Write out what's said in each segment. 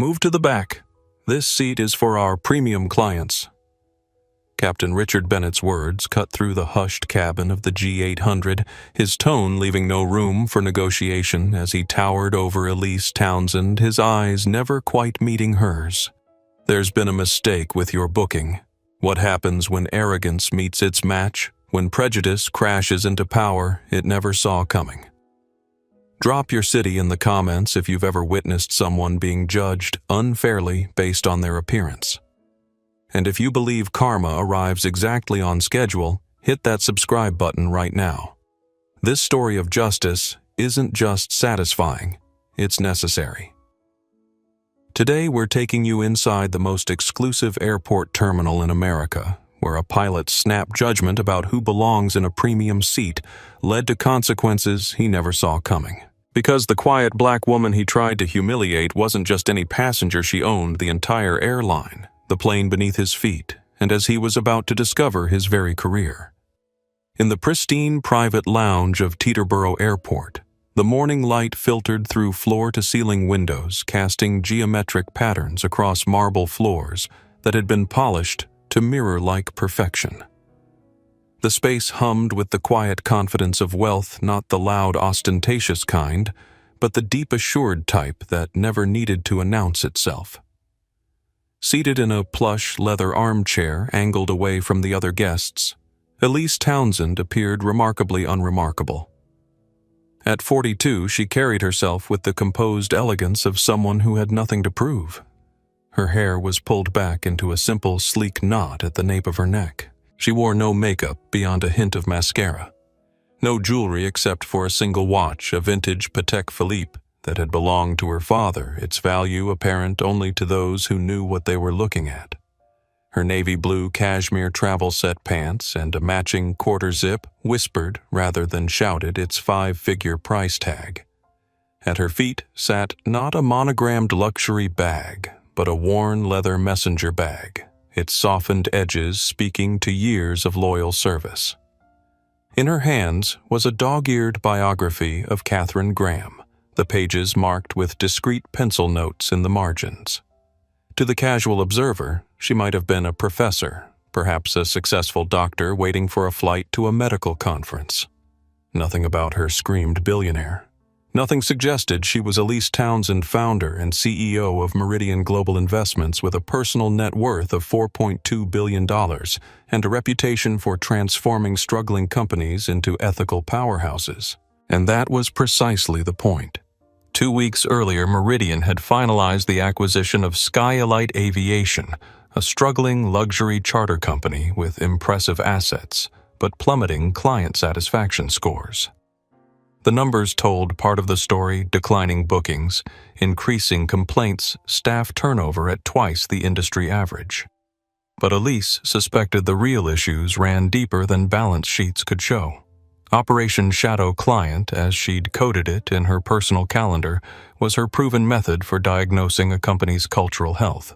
Move to the back. This seat is for our premium clients." Captain Richard Bennett's words cut through the hushed cabin of the G800, his tone leaving no room for negotiation as he towered over Elise Townsend, his eyes never quite meeting hers. "There's been a mistake with your booking. What happens when arrogance meets its match, when prejudice crashes into power it never saw coming? Drop your city in the comments if you've ever witnessed someone being judged unfairly based on their appearance. And if you believe karma arrives exactly on schedule, hit that subscribe button right now. This story of justice isn't just satisfying, it's necessary. Today we're taking you inside the most exclusive airport terminal in America, where a pilot's snap judgment about who belongs in a premium seat led to consequences he never saw coming. Because the quiet black woman he tried to humiliate wasn't just any passenger, she owned the entire airline, the plane beneath his feet, and as he was about to discover his very career. In the pristine private lounge of Teterboro Airport, the morning light filtered through floor-to-ceiling windows, casting geometric patterns across marble floors that had been polished to mirror-like perfection. The space hummed with the quiet confidence of wealth, not the loud, ostentatious kind, but the deep assured type that never needed to announce itself. Seated in a plush leather armchair angled away from the other guests, Elise Townsend appeared remarkably unremarkable. At 42, she carried herself with the composed elegance of someone who had nothing to prove. Her hair was pulled back into a simple, sleek knot at the nape of her neck. She wore no makeup beyond a hint of mascara. No jewelry except for a single watch, a vintage Patek Philippe that had belonged to her father, its value apparent only to those who knew what they were looking at. Her navy blue cashmere travel set pants and a matching quarter zip whispered rather than shouted its 5-figure price tag. At her feet sat not a monogrammed luxury bag, but a worn leather messenger bag, its softened edges speaking to years of loyal service. In her hands was a dog-eared biography of Katharine Graham, the pages marked with discreet pencil notes in the margins. To the casual observer, she might have been a professor, perhaps a successful doctor waiting for a flight to a medical conference. Nothing about her screamed billionaire. Nothing suggested she was Elise Townsend, founder and CEO of Meridian Global Investments with a personal net worth of $4.2 billion and a reputation for transforming struggling companies into ethical powerhouses. And that was precisely the point. 2 weeks earlier, Meridian had finalized the acquisition of Skyalite Aviation, a struggling luxury charter company with impressive assets, but plummeting client satisfaction scores. The numbers told part of the story: declining bookings, increasing complaints, staff turnover at twice the industry average. But Elise suspected the real issues ran deeper than balance sheets could show. Operation Shadow Client, as she'd coded it in her personal calendar, was her proven method for diagnosing a company's cultural health.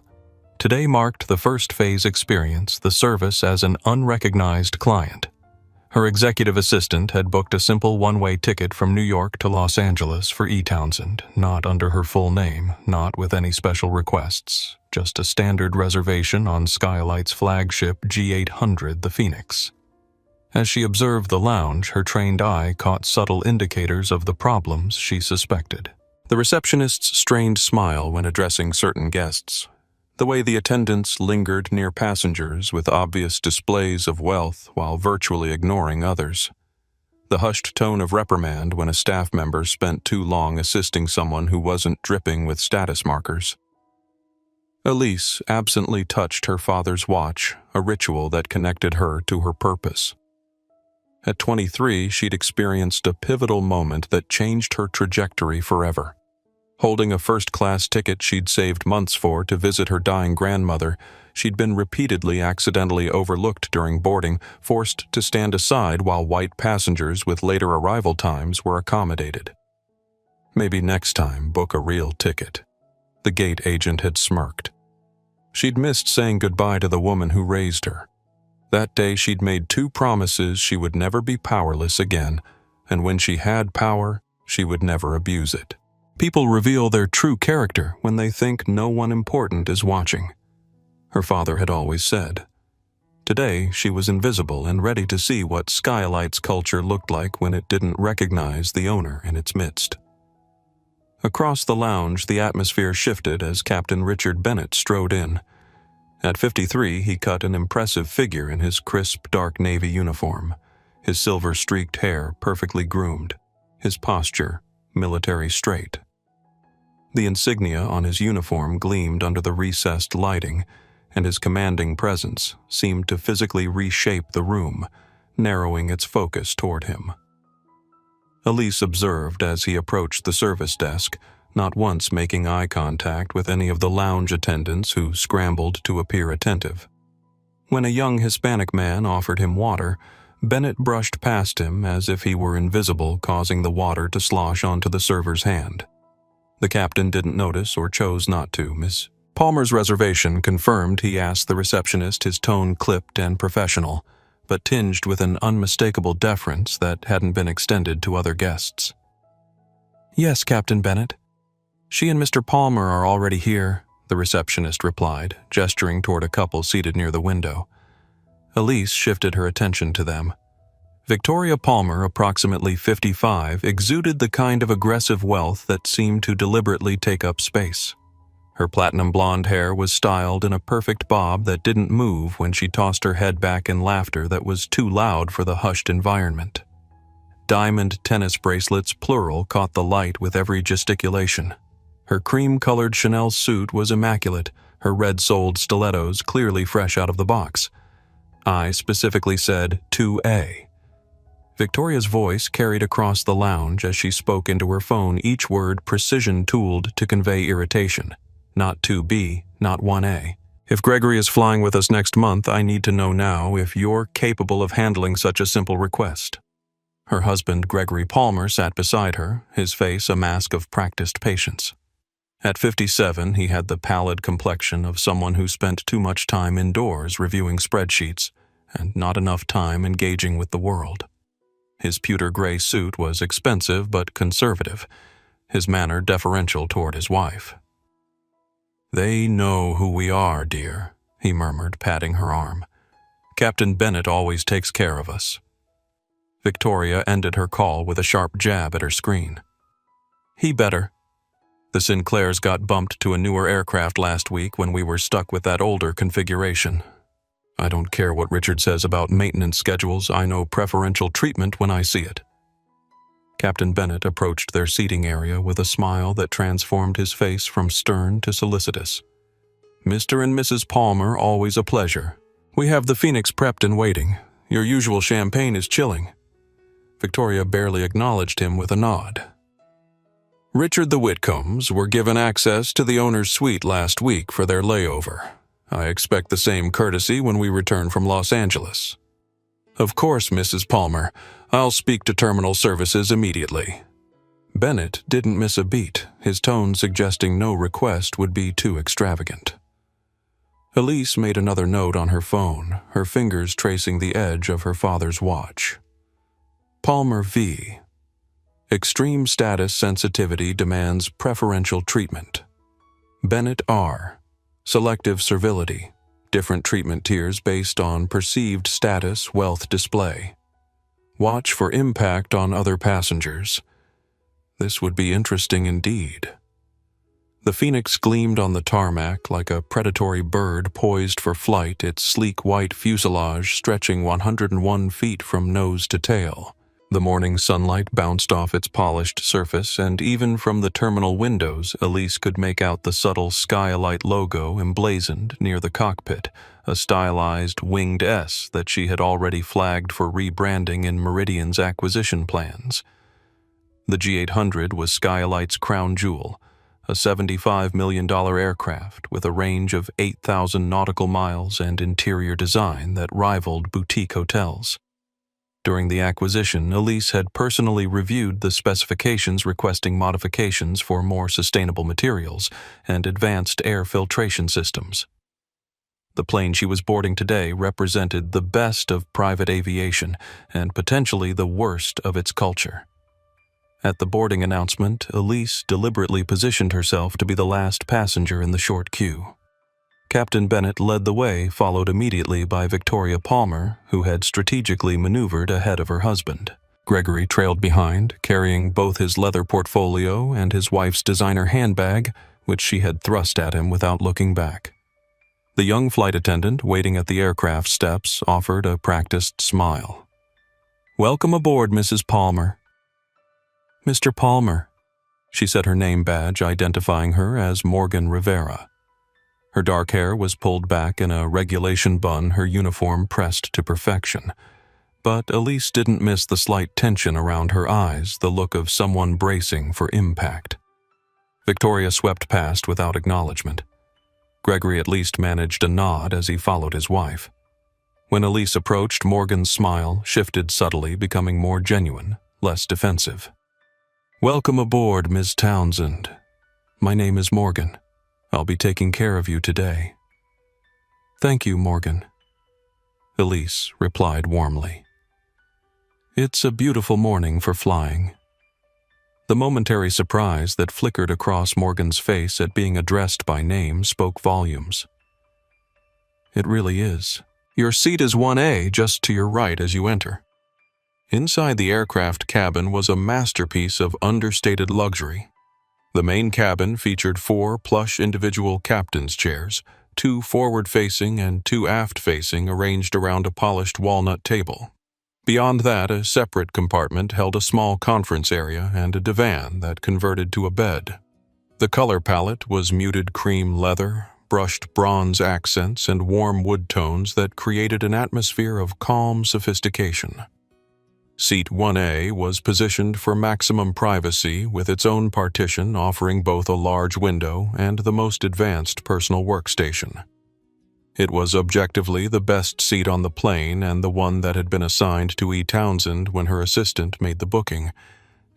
Today marked the first phase experience, the service as an unrecognized client. Her executive assistant had booked a simple one-way ticket from New York to Los Angeles for E. Townsend, not under her full name, not with any special requests, just a standard reservation on Skyalite's flagship G800, the Phoenix. As she observed the lounge, her trained eye caught subtle indicators of the problems she suspected. The receptionist's strained smile when addressing certain guests, the way the attendants lingered near passengers with obvious displays of wealth while virtually ignoring others, the hushed tone of reprimand when a staff member spent too long assisting someone who wasn't dripping with status markers. Elise absently touched her father's watch, a ritual that connected her to her purpose. At 23, she'd experienced a pivotal moment that changed her trajectory forever. Holding a first-class ticket she'd saved months for to visit her dying grandmother, she'd been repeatedly accidentally overlooked during boarding, forced to stand aside while white passengers with later arrival times were accommodated. Maybe next time, book a real ticket. The gate agent had smirked. She'd missed saying goodbye to the woman who raised her. That day she'd made 2 promises: she would never be powerless again, and when she had power, she would never abuse it. People reveal their true character when they think no one important is watching, her father had always said. Today, she was invisible and ready to see what Skylight's culture looked like when it didn't recognize the owner in its midst. Across the lounge, the atmosphere shifted as Captain Richard Bennett strode in. At 53, he cut an impressive figure in his crisp, dark navy uniform, his silver-streaked hair perfectly groomed, his posture military straight. The insignia on his uniform gleamed under the recessed lighting, and his commanding presence seemed to physically reshape the room, narrowing its focus toward him. Elise observed as he approached the service desk, not once making eye contact with any of the lounge attendants who scrambled to appear attentive. When a young Hispanic man offered him water, Bennett brushed past him as if he were invisible, causing the water to slosh onto the server's hand. The captain didn't notice or chose not to. Miss Palmer's reservation confirmed, he asked the receptionist, his tone clipped and professional, but tinged with an unmistakable deference that hadn't been extended to other guests. "Yes, Captain Bennett. She and Mr. Palmer are already here," the receptionist replied, gesturing toward a couple seated near the window. Elise shifted her attention to them. Victoria Palmer, approximately 55, exuded the kind of aggressive wealth that seemed to deliberately take up space. Her platinum blonde hair was styled in a perfect bob that didn't move when she tossed her head back in laughter that was too loud for the hushed environment. Diamond tennis bracelets, plural, caught the light with every gesticulation. Her cream-colored Chanel suit was immaculate, her red-soled stilettos clearly fresh out of the box. I specifically said 2A. Victoria's voice carried across the lounge as she spoke into her phone, each word precision-tooled to convey irritation. Not 2B, not 1A. "If Gregory is flying with us next month, I need to know now if you're capable of handling such a simple request." Her husband, Gregory Palmer, sat beside her, his face a mask of practiced patience. At 57, he had the pallid complexion of someone who spent too much time indoors reviewing spreadsheets and not enough time engaging with the world. His pewter gray suit was expensive but conservative, his manner deferential toward his wife. "They know who we are, dear," he murmured, patting her arm. "Captain Bennett always takes care of us." Victoria ended her call with a sharp jab at her screen. "He better. The Sinclairs got bumped to a newer aircraft last week when we were stuck with that older configuration. I don't care what Richard says about maintenance schedules, I know preferential treatment when I see it." Captain Bennett approached their seating area with a smile that transformed his face from stern to solicitous. "Mr. and Mrs. Palmer, always a pleasure. We have the Phoenix prepped and waiting. Your usual champagne is chilling." Victoria barely acknowledged him with a nod. "Richard the Whitcombs were given access to the owner's suite last week for their layover. I expect the same courtesy when we return from Los Angeles." "Of course, Mrs. Palmer. I'll speak to terminal services immediately." Bennett didn't miss a beat, his tone suggesting no request would be too extravagant. Elise made another note on her phone, her fingers tracing the edge of her father's watch. Palmer V. Extreme status sensitivity demands preferential treatment. Bennett R. Selective servility. Different treatment tiers based on perceived status, wealth display. Watch for impact on other passengers. This would be interesting indeed. The Phoenix gleamed on the tarmac like a predatory bird poised for flight, its sleek white fuselage stretching 101 feet from nose to tail. The morning sunlight bounced off its polished surface, and even from the terminal windows, Elise could make out the subtle Skylight logo emblazoned near the cockpit, a stylized winged S that she had already flagged for rebranding in Meridian's acquisition plans. The G800 was Skylight's crown jewel, a $75 million aircraft with a range of 8,000 nautical miles and interior design that rivaled boutique hotels. During the acquisition, Elise had personally reviewed the specifications requesting modifications for more sustainable materials and advanced air filtration systems. The plane she was boarding today represented the best of private aviation and potentially the worst of its culture. At the boarding announcement, Elise deliberately positioned herself to be the last passenger in the short queue. Captain Bennett led the way, followed immediately by Victoria Palmer, who had strategically maneuvered ahead of her husband. Gregory trailed behind, carrying both his leather portfolio and his wife's designer handbag, which she had thrust at him without looking back. The young flight attendant waiting at the aircraft steps offered a practiced smile. "Welcome aboard, Mrs. Palmer." "Mr. Palmer," she said, her name badge identifying her as Morgan Rivera. Her dark hair was pulled back in a regulation bun, her uniform pressed to perfection. But Elise didn't miss the slight tension around her eyes, the look of someone bracing for impact. Victoria swept past without acknowledgement. Gregory at least managed a nod as he followed his wife. When Elise approached, Morgan's smile shifted subtly, becoming more genuine, less defensive. "Welcome aboard, Miss Townsend. My name is Morgan. I'll be taking care of you today." "Thank you, Morgan," Elise replied warmly. "It's a beautiful morning for flying." The momentary surprise that flickered across Morgan's face at being addressed by name spoke volumes. "It really is. Your seat is 1A, just to your right as you enter." Inside the aircraft cabin was a masterpiece of understated luxury. The main cabin featured 4 plush individual captain's chairs, 2 forward-facing and 2 aft-facing, arranged around a polished walnut table. Beyond that, a separate compartment held a small conference area and a divan that converted to a bed. The color palette was muted cream leather, brushed bronze accents, and warm wood tones that created an atmosphere of calm sophistication. Seat 1A was positioned for maximum privacy, with its own partition offering both a large window and the most advanced personal workstation. It was objectively the best seat on the plane and the one that had been assigned to E. Townsend when her assistant made the booking.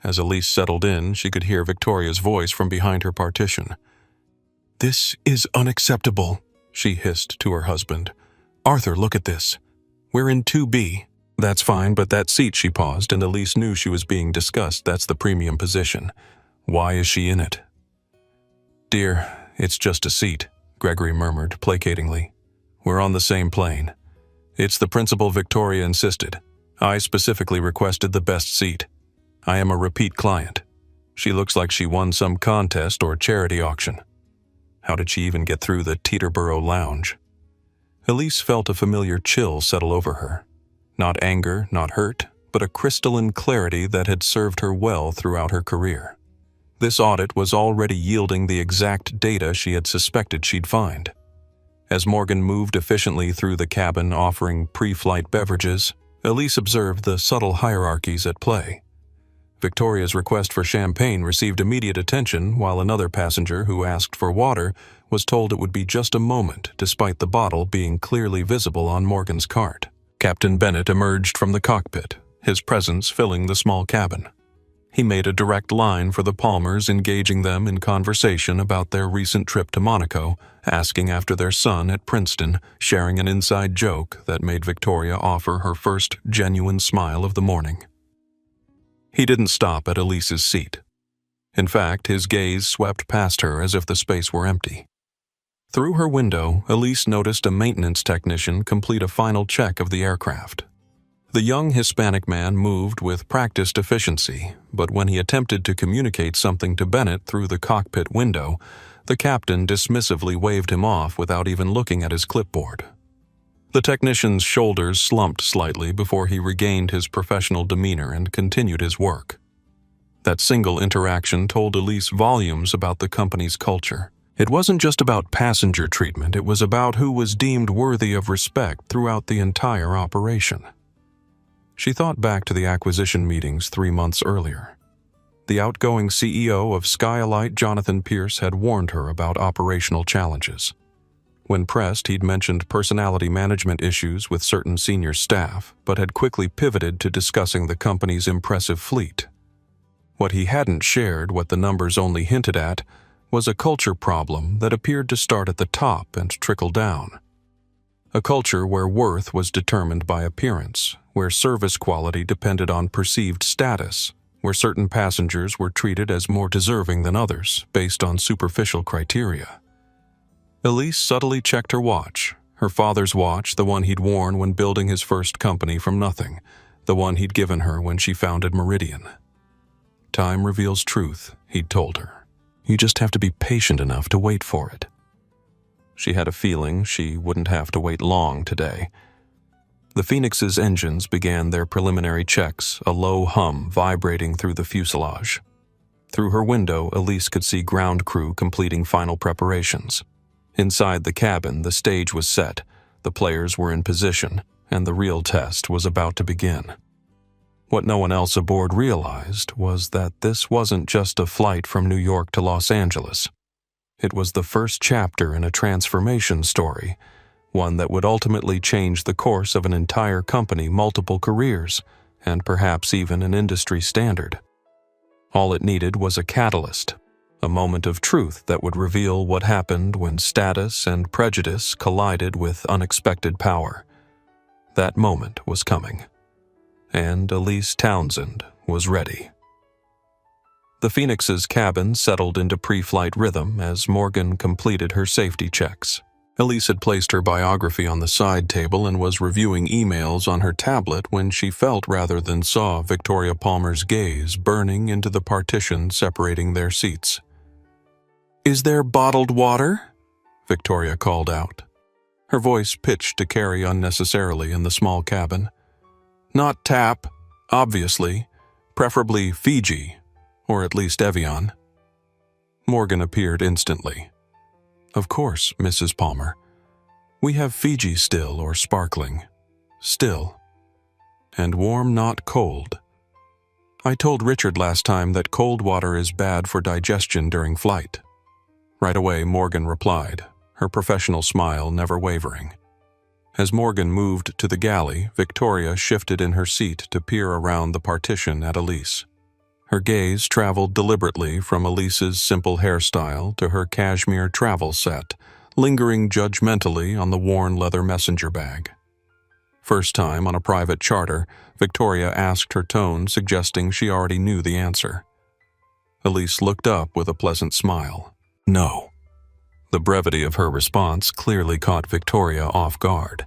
As Elise settled in, she could hear Victoria's voice from behind her partition. "This is unacceptable," she hissed to her husband. "Arthur, look at this. We're in 2B. "That's fine, but that seat," she paused, and Elise knew she was being discussed. "That's the premium position. Why is she in it?" "Dear, it's just a seat," Gregory murmured placatingly. "We're on the same plane. It's the principal Victoria insisted. I specifically requested the best seat. I am a repeat client. She looks like she won some contest or charity auction. How did she even get through the Teterboro lounge?" Elise felt a familiar chill settle over her. Not anger, not hurt, but a crystalline clarity that had served her well throughout her career. This audit was already yielding the exact data she had suspected she'd find. As Morgan moved efficiently through the cabin offering pre-flight beverages, Elise observed the subtle hierarchies at play. Victoria's request for champagne received immediate attention, while another passenger who asked for water was told it would be just a moment, despite the bottle being clearly visible on Morgan's cart. Captain Bennett emerged from the cockpit, his presence filling the small cabin. He made a direct line for the Palmers, engaging them in conversation about their recent trip to Monaco, asking after their son at Princeton, sharing an inside joke that made Victoria offer her first genuine smile of the morning. He didn't stop at Elise's seat. In fact, his gaze swept past her as if the space were empty. Through her window, Elise noticed a maintenance technician complete a final check of the aircraft. The young Hispanic man moved with practiced efficiency, but when he attempted to communicate something to Bennett through the cockpit window, the captain dismissively waved him off without even looking at his clipboard. The technician's shoulders slumped slightly before he regained his professional demeanor and continued his work. That single interaction told Elise volumes about the company's culture. It wasn't just about passenger treatment, it was about who was deemed worthy of respect throughout the entire operation. She thought back to the acquisition meetings 3 months earlier. The outgoing CEO of Skylight, Jonathan Pierce, had warned her about operational challenges. When pressed, he'd mentioned personality management issues with certain senior staff, but had quickly pivoted to discussing the company's impressive fleet. What he hadn't shared, what the numbers only hinted at, was a culture problem that appeared to start at the top and trickle down. A culture where worth was determined by appearance, where service quality depended on perceived status, where certain passengers were treated as more deserving than others based on superficial criteria. Elise subtly checked her watch, her father's watch, the one he'd worn when building his first company from nothing, the one he'd given her when she founded Meridian. Time reveals truth, he'd told her. You just have to be patient enough to wait for it. She had a feeling she wouldn't have to wait long today. The Phoenix's engines began their preliminary checks, a low hum vibrating through the fuselage. Through her window, Elise could see ground crew completing final preparations. Inside the cabin, the stage was set, the players were in position, and the real test was about to begin. What no one else aboard realized was that this wasn't just a flight from New York to Los Angeles. It was the first chapter in a transformation story, one that would ultimately change the course of an entire company, multiple careers, and perhaps even an industry standard. All it needed was a catalyst, a moment of truth that would reveal what happened when status and prejudice collided with unexpected power. That moment was coming, and Elise Townsend was ready. The Phoenix's cabin settled into pre-flight rhythm as Morgan completed her safety checks. Elise had placed her biography on the side table and was reviewing emails on her tablet when she felt rather than saw Victoria Palmer's gaze burning into the partition separating their seats. "Is there bottled water?" Victoria called out. Her voice pitched to carry unnecessarily in the small cabin. "Not tap, obviously. Preferably Fiji, or at least Evian." Morgan appeared instantly. "Of course, Mrs. Palmer. We have Fiji still or sparkling. Still. And warm, not cold. I told Richard last time that cold water is bad for digestion during flight." Right away, Morgan replied, her professional smile never wavering. As Morgan moved to the galley, Victoria shifted in her seat to peer around the partition at Elise. Her gaze traveled deliberately from Elise's simple hairstyle to her cashmere travel set, lingering judgmentally on the worn leather messenger bag. First time on a private charter, Victoria asked her tone, suggesting she already knew the answer. Elise looked up with a pleasant smile. "No." The brevity of her response clearly caught Victoria off guard.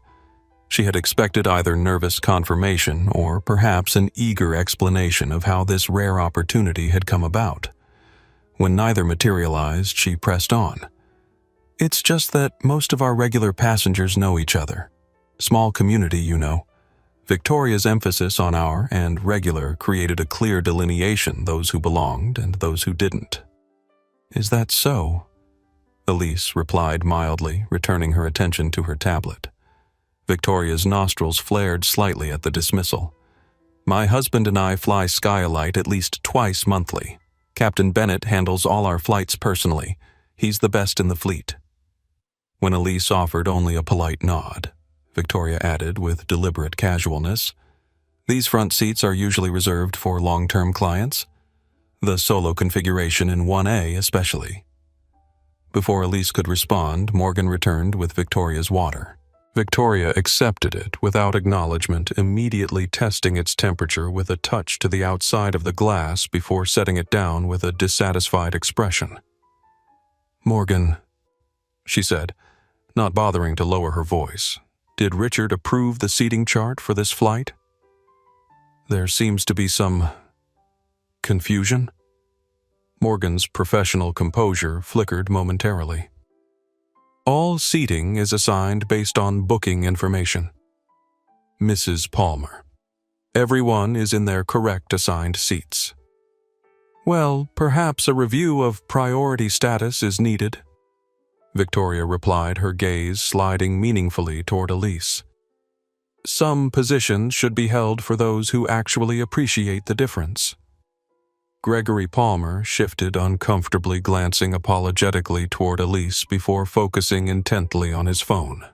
She had expected either nervous confirmation or perhaps an eager explanation of how this rare opportunity had come about. When neither materialized, she pressed on. "It's just that most of our regular passengers know each other. Small community, you know. Victoria's emphasis on our and regular created a clear delineation, those who belonged and those who didn't." "Is that so?" Elise replied mildly, returning her attention to her tablet. Victoria's nostrils flared slightly at the dismissal. "My husband and I fly Skylight at least twice monthly. Captain Bennett handles all our flights personally. He's the best in the fleet." When Elise offered only a polite nod, Victoria added with deliberate casualness, "These front seats are usually reserved for long-term clients. The solo configuration in 1A especially." Before Elise could respond, Morgan returned with Victoria's water. Victoria accepted it without acknowledgement, immediately testing its temperature with a touch to the outside of the glass before setting it down with a dissatisfied expression. "Morgan," she said, not bothering to lower her voice, "did Richard approve the seating chart for this flight? There seems to be some confusion." Morgan's professional composure flickered momentarily. "All seating is assigned based on booking information. Mrs. Palmer. Everyone is in their correct assigned seats." "Well, perhaps a review of priority status is needed," Victoria replied, her gaze sliding meaningfully toward Elise. "Some positions should be held for those who actually appreciate the difference." Gregory Palmer shifted uncomfortably, glancing apologetically toward Elise before focusing intently on his phone.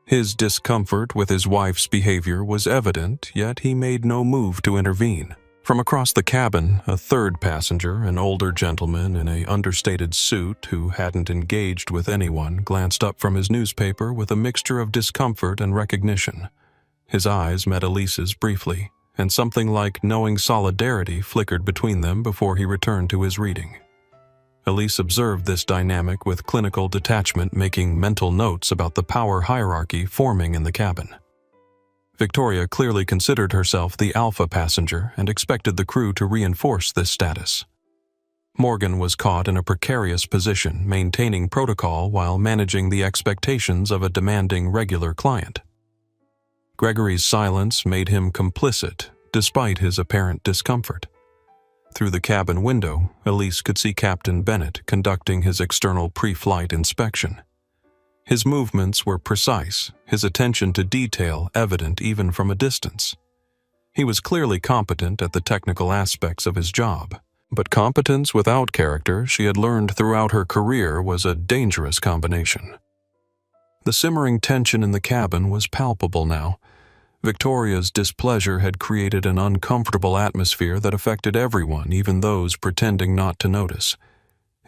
His discomfort with his wife's behavior was evident, yet he made no move to intervene. From across the cabin, a third passenger, an older gentleman in an understated suit who hadn't engaged with anyone, glanced up from his newspaper with a mixture of discomfort and recognition. His eyes met Elise's briefly, and something like knowing solidarity flickered between them before he returned to his reading. Elise observed this dynamic with clinical detachment, making mental notes about the power hierarchy forming in the cabin. Victoria clearly considered herself the alpha passenger and expected the crew to reinforce this status. Morgan was caught in a precarious position, maintaining protocol while managing the expectations of a demanding regular client. Gregory's silence made him complicit, despite his apparent discomfort. Through the cabin window, Elise could see Captain Bennett conducting his external pre-flight inspection. His movements were precise, his attention to detail evident even from a distance. He was clearly competent at the technical aspects of his job, but competence without character, she had learned throughout her career, was a dangerous combination. The simmering tension in the cabin was palpable now. Victoria's displeasure had created an uncomfortable atmosphere that affected everyone, even those pretending not to notice.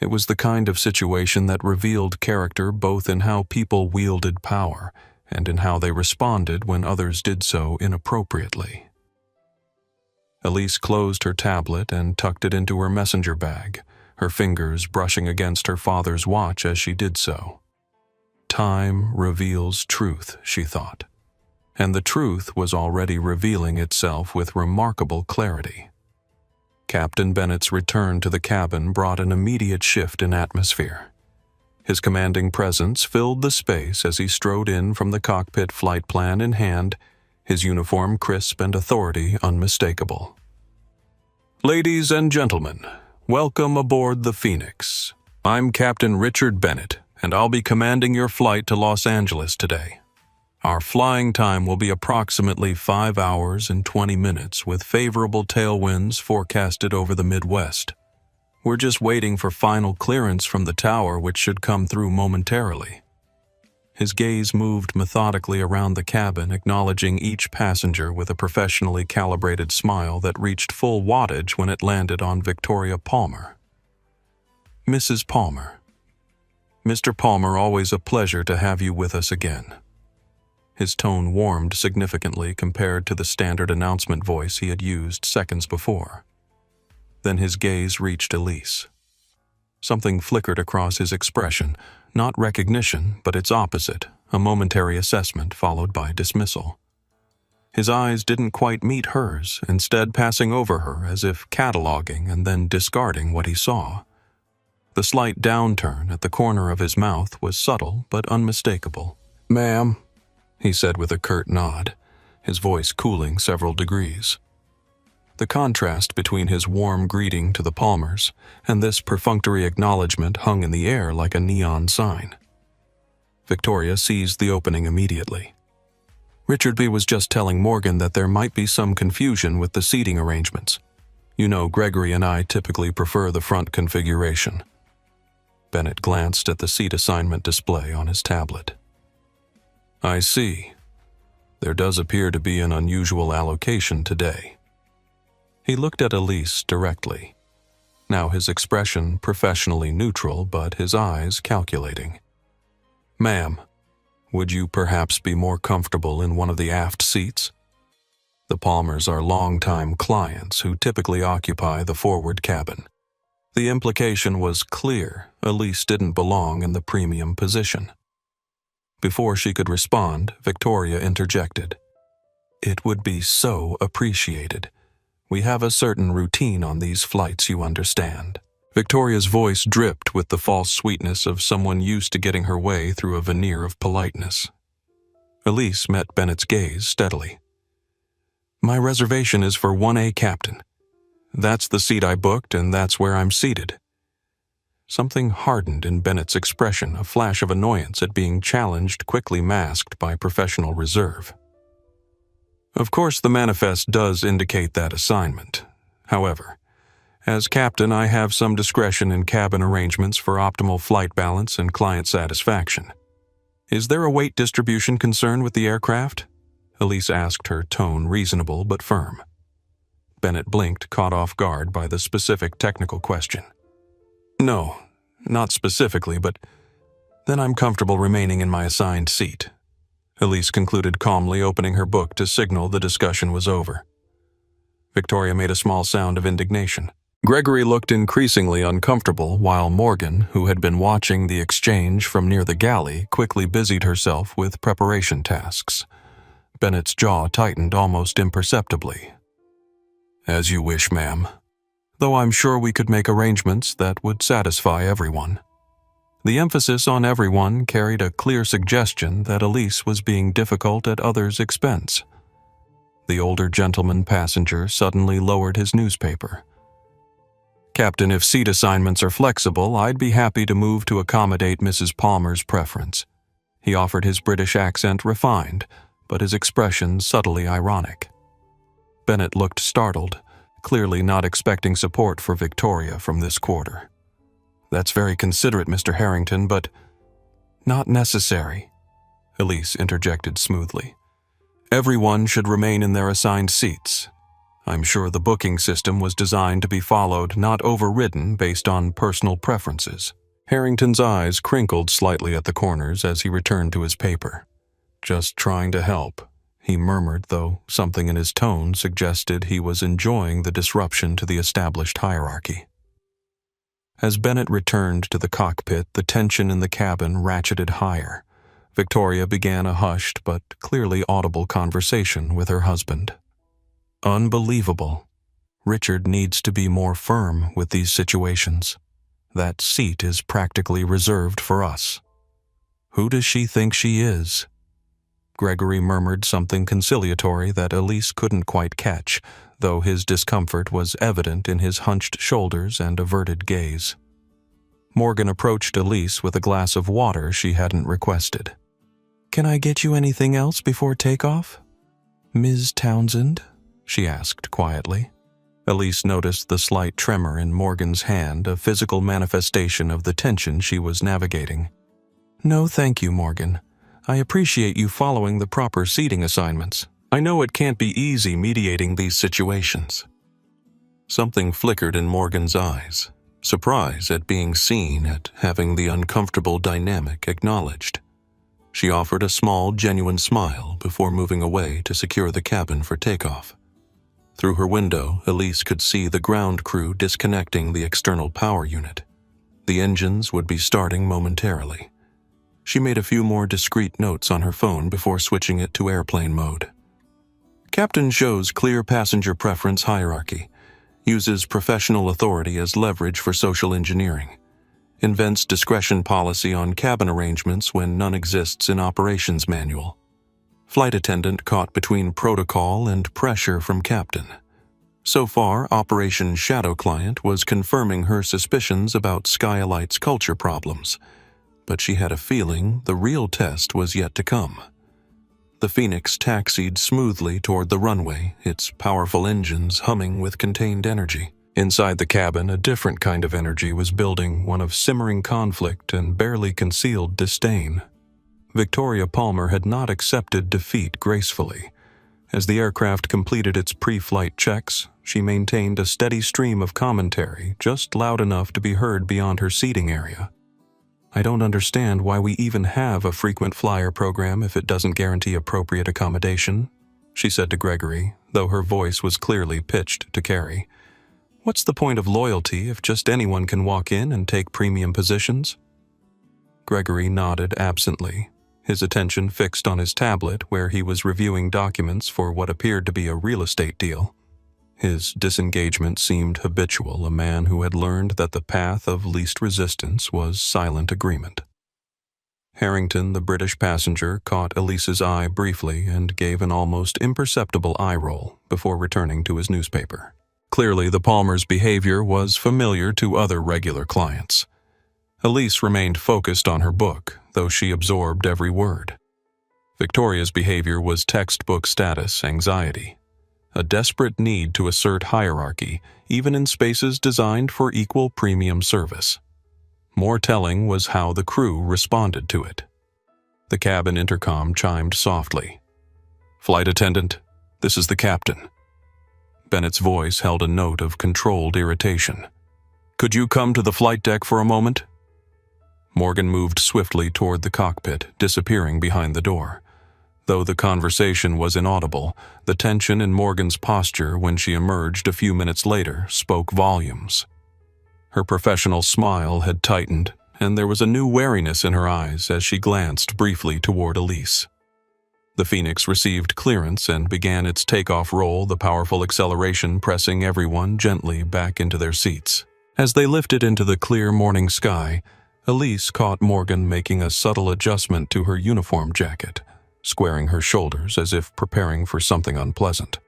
It was the kind of situation that revealed character both in how people wielded power and in how they responded when others did so inappropriately. Elise closed her tablet and tucked it into her messenger bag, her fingers brushing against her father's watch as she did so. Time reveals truth, she thought, and the truth was already revealing itself with remarkable clarity. Captain Bennett's return to the cabin brought an immediate shift in atmosphere. His commanding presence filled the space as he strode in from the cockpit, flight plan in hand, his uniform crisp and authority unmistakable. "Ladies and gentlemen, welcome aboard the Phoenix. I'm Captain Richard Bennett, and I'll be commanding your flight to Los Angeles today. Our flying time will be approximately 5 hours and 20 minutes with favorable tailwinds forecasted over the Midwest. We're just waiting for final clearance from the tower, which should come through momentarily." His gaze moved methodically around the cabin, acknowledging each passenger with a professionally calibrated smile that reached full wattage when it landed on Victoria Palmer. "Mrs. Palmer. Mr. Palmer, always a pleasure to have you with us again." His tone warmed significantly compared to the standard announcement voice he had used seconds before. Then his gaze reached Elise. Something flickered across his expression, not recognition, but its opposite, a momentary assessment followed by dismissal. His eyes didn't quite meet hers, instead passing over her as if cataloging and then discarding what he saw. The slight downturn at the corner of his mouth was subtle but unmistakable. "Ma'am," he said with a curt nod, his voice cooling several degrees. The contrast between his warm greeting to the Palmers and this perfunctory acknowledgement hung in the air like a neon sign. Victoria seized the opening immediately. "Richardby was just telling Morgan that there might be some confusion with the seating arrangements. You know, Gregory and I typically prefer the front configuration." Bennett glanced at the seat assignment display on his tablet. "I see. There does appear to be an unusual allocation today." He looked at Elise directly, now his expression professionally neutral but his eyes calculating. "Ma'am, would you perhaps be more comfortable in one of the aft seats? The Palmers are longtime clients who typically occupy the forward cabin." The implication was clear. Elise didn't belong in the premium position. Before she could respond, Victoria interjected. "It would be so appreciated. We have a certain routine on these flights, you understand." Victoria's voice dripped with the false sweetness of someone used to getting her way through a veneer of politeness. Elise met Bennett's gaze steadily. "My reservation is for 1A Captain. That's the seat I booked, and that's where I'm seated." Something hardened in Bennett's expression, a flash of annoyance at being challenged quickly masked by professional reserve. "Of course, the manifest does indicate that assignment. However, as captain, I have some discretion in cabin arrangements for optimal flight balance and client satisfaction. Is there a weight distribution concern with the aircraft?" Elise asked, her tone reasonable but firm. Bennett blinked, caught off guard by the specific technical question. "No, not specifically, but then I'm comfortable remaining in my assigned seat," Elise concluded calmly, opening her book to signal the discussion was over. Victoria made a small sound of indignation. Gregory looked increasingly uncomfortable while Morgan, who had been watching the exchange from near the galley, quickly busied herself with preparation tasks. Bennett's jaw tightened almost imperceptibly. "As you wish, ma'am. Though I'm sure we could make arrangements that would satisfy everyone." The emphasis on everyone carried a clear suggestion that Elise was being difficult at others' expense. The older gentleman passenger suddenly lowered his newspaper. "Captain, if seat assignments are flexible, I'd be happy to move to accommodate Mrs. Palmer's preference." He offered his British accent refined, but his expression subtly ironic. Bennett looked startled, clearly not expecting support for Victoria from this quarter. "That's very considerate, Mr. Harrington, but—" "Not necessary," Elise interjected smoothly. "Everyone should remain in their assigned seats. I'm sure the booking system was designed to be followed, not overridden based on personal preferences." Harrington's eyes crinkled slightly at the corners as he returned to his paper. "Just trying to help," he murmured, though something in his tone suggested he was enjoying the disruption to the established hierarchy. As Bennett returned to the cockpit, the tension in the cabin ratcheted higher. Victoria began a hushed but clearly audible conversation with her husband. "Unbelievable. Richard needs to be more firm with these situations. That seat is practically reserved for us. Who does she think she is?" Gregory murmured something conciliatory that Elise couldn't quite catch, though his discomfort was evident in his hunched shoulders and averted gaze. Morgan approached Elise with a glass of water she hadn't requested. "Can I get you anything else before takeoff, Ms. Townsend?" she asked quietly. Elise noticed the slight tremor in Morgan's hand, a physical manifestation of the tension she was navigating. "No, thank you, Morgan. I appreciate you following the proper seating assignments. I know it can't be easy mediating these situations." Something flickered in Morgan's eyes, surprise at being seen, at having the uncomfortable dynamic acknowledged. She offered a small, genuine smile before moving away to secure the cabin for takeoff. Through her window, Elise could see the ground crew disconnecting the external power unit. The engines would be starting momentarily. She made a few more discreet notes on her phone before switching it to airplane mode. "Captain shows clear passenger preference hierarchy, uses professional authority as leverage for social engineering, invents discretion policy on cabin arrangements when none exists in operations manual. Flight attendant caught between protocol and pressure from captain. So far, Operation Shadow Client was confirming her suspicions about Skylight's culture problems, but she had a feeling the real test was yet to come." The Phoenix taxied smoothly toward the runway, its powerful engines humming with contained energy. Inside the cabin, a different kind of energy was building, one of simmering conflict and barely concealed disdain. Victoria Palmer had not accepted defeat gracefully. As the aircraft completed its pre-flight checks, she maintained a steady stream of commentary, just loud enough to be heard beyond her seating area. "I don't understand why we even have a frequent flyer program if it doesn't guarantee appropriate accommodation," she said to Gregory, though her voice was clearly pitched to Carrie. "What's the point of loyalty if just anyone can walk in and take premium positions?" Gregory nodded absently, his attention fixed on his tablet where he was reviewing documents for what appeared to be a real estate deal. His disengagement seemed habitual, a man who had learned that the path of least resistance was silent agreement. Harrington, the British passenger, caught Elise's eye briefly and gave an almost imperceptible eye roll before returning to his newspaper. Clearly, the Palmers' behavior was familiar to other regular clients. Elise remained focused on her book, though she absorbed every word. Victoria's behavior was textbook status anxiety, a desperate need to assert hierarchy, even in spaces designed for equal premium service. More telling was how the crew responded to it. The cabin intercom chimed softly. "Flight attendant, this is the captain." Bennett's voice held a note of controlled irritation. "Could you come to the flight deck for a moment?" Morgan moved swiftly toward the cockpit, disappearing behind the door. Though the conversation was inaudible, the tension in Morgan's posture when she emerged a few minutes later spoke volumes. Her professional smile had tightened, and there was a new wariness in her eyes as she glanced briefly toward Elise. The Phoenix received clearance and began its takeoff roll, the powerful acceleration pressing everyone gently back into their seats. As they lifted into the clear morning sky, Elise caught Morgan making a subtle adjustment to her uniform jacket, squaring her shoulders as if preparing for something unpleasant.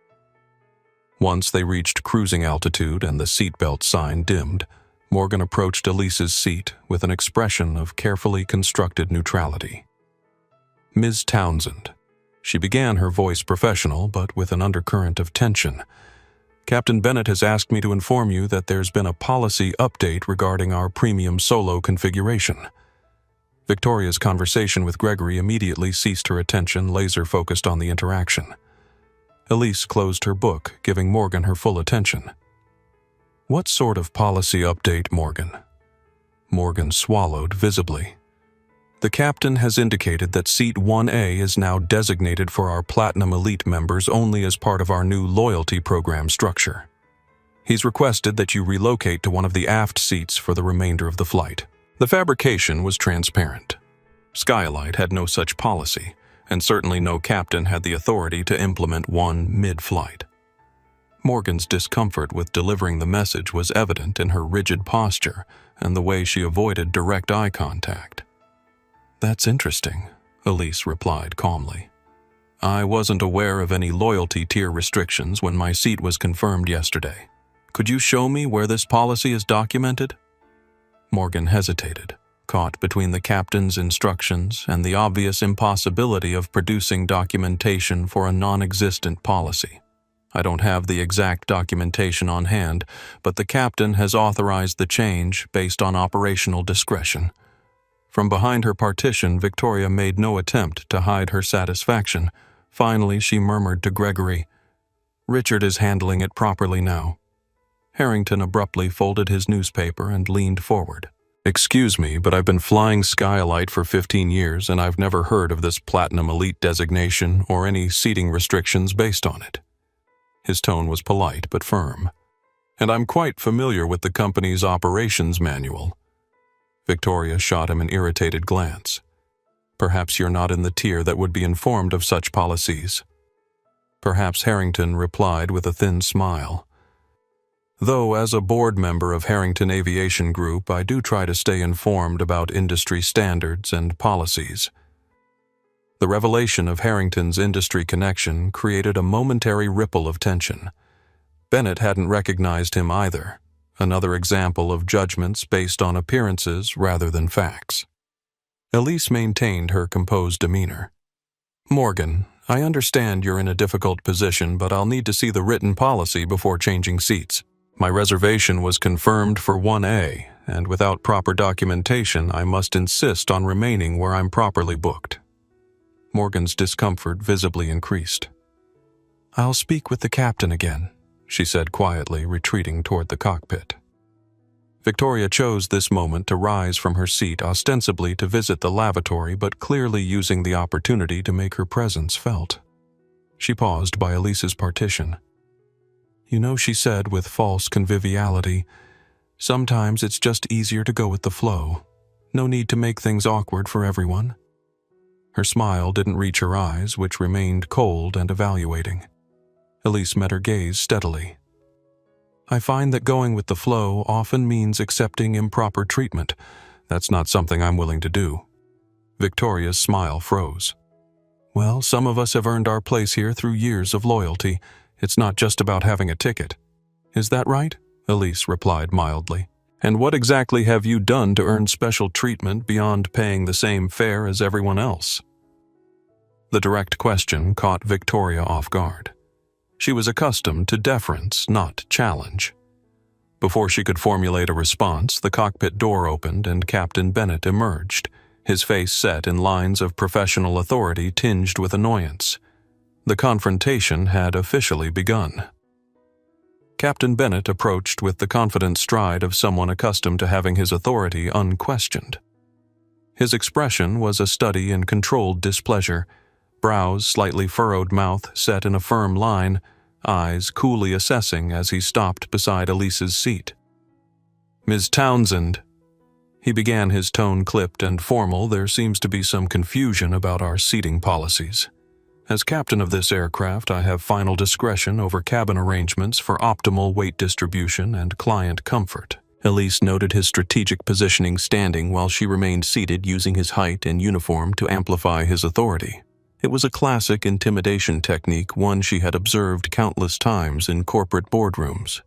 Once they reached cruising altitude and the seatbelt sign dimmed, Morgan approached Elise's seat with an expression of carefully constructed neutrality. "Ms. Townsend," she began, her voice professional but with an undercurrent of tension, "Captain Bennett has asked me to inform you that there's been a policy update regarding our premium solo configuration." Victoria's conversation with Gregory immediately ceased, her attention laser-focused on the interaction. Elise closed her book, giving Morgan her full attention. "What sort of policy update, Morgan?" Morgan swallowed visibly. "The captain has indicated that Seat 1A is now designated for our Platinum Elite members only as part of our new loyalty program structure. He's requested that you relocate to one of the aft seats for the remainder of the flight." The fabrication was transparent. Skylight had no such policy, and certainly no captain had the authority to implement one mid-flight. Morgan's discomfort with delivering the message was evident in her rigid posture and the way she avoided direct eye contact. "That's interesting," Elise replied calmly. "I wasn't aware of any loyalty tier restrictions when my seat was confirmed yesterday. Could you show me where this policy is documented?" Morgan hesitated, caught between the captain's instructions and the obvious impossibility of producing documentation for a non-existent policy. "I don't have the exact documentation on hand, but the captain has authorized the change based on operational discretion." From behind her partition, Victoria made no attempt to hide her satisfaction. Finally, she murmured to Gregory, "Richard is handling it properly now." Harrington abruptly folded his newspaper and leaned forward. "Excuse me, but I've been flying Skylight for 15 years and I've never heard of this Platinum Elite designation or any seating restrictions based on it." His tone was polite but firm. "And I'm quite familiar with the company's operations manual." Victoria shot him an irritated glance. "Perhaps you're not in the tier that would be informed of such policies." "Perhaps," Harrington replied with a thin smile. "Though as a board member of Harrington Aviation Group, I do try to stay informed about industry standards and policies." The revelation of Harrington's industry connection created a momentary ripple of tension. Bennett hadn't recognized him either, another example of judgments based on appearances rather than facts. Elise maintained her composed demeanor. "Morgan, I understand you're in a difficult position, but I'll need to see the written policy before changing seats. My reservation was confirmed for 1A, and without proper documentation, I must insist on remaining where I'm properly booked." Morgan's discomfort visibly increased. "I'll speak with the captain again," she said quietly, retreating toward the cockpit. Victoria chose this moment to rise from her seat, ostensibly to visit the lavatory, but clearly using the opportunity to make her presence felt. She paused by Elise's partition. "You know," she said with false conviviality, "sometimes it's just easier to go with the flow. No need to make things awkward for everyone." Her smile didn't reach her eyes, which remained cold and evaluating. Elise met her gaze steadily. "I find that going with the flow often means accepting improper treatment. That's not something I'm willing to do." Victoria's smile froze. "Well, some of us have earned our place here through years of loyalty. It's not just about having a ticket." "Is that right?" Elise replied mildly. "And what exactly have you done to earn special treatment beyond paying the same fare as everyone else?" The direct question caught Victoria off guard. She was accustomed to deference, not challenge. Before she could formulate a response, the cockpit door opened and Captain Bennett emerged, his face set in lines of professional authority tinged with annoyance. The confrontation had officially begun. Captain Bennett approached with the confident stride of someone accustomed to having his authority unquestioned. His expression was a study in controlled displeasure, brows slightly furrowed, mouth set in a firm line, eyes coolly assessing as he stopped beside Elise's seat. "Ms. Townsend," he began, his tone clipped and formal. "There seems to be some confusion about our seating policies. As captain of this aircraft, I have final discretion over cabin arrangements for optimal weight distribution and client comfort." Elise noted his strategic positioning, standing while she remained seated, using his height and uniform to amplify his authority. It was a classic intimidation technique, one she had observed countless times in corporate boardrooms.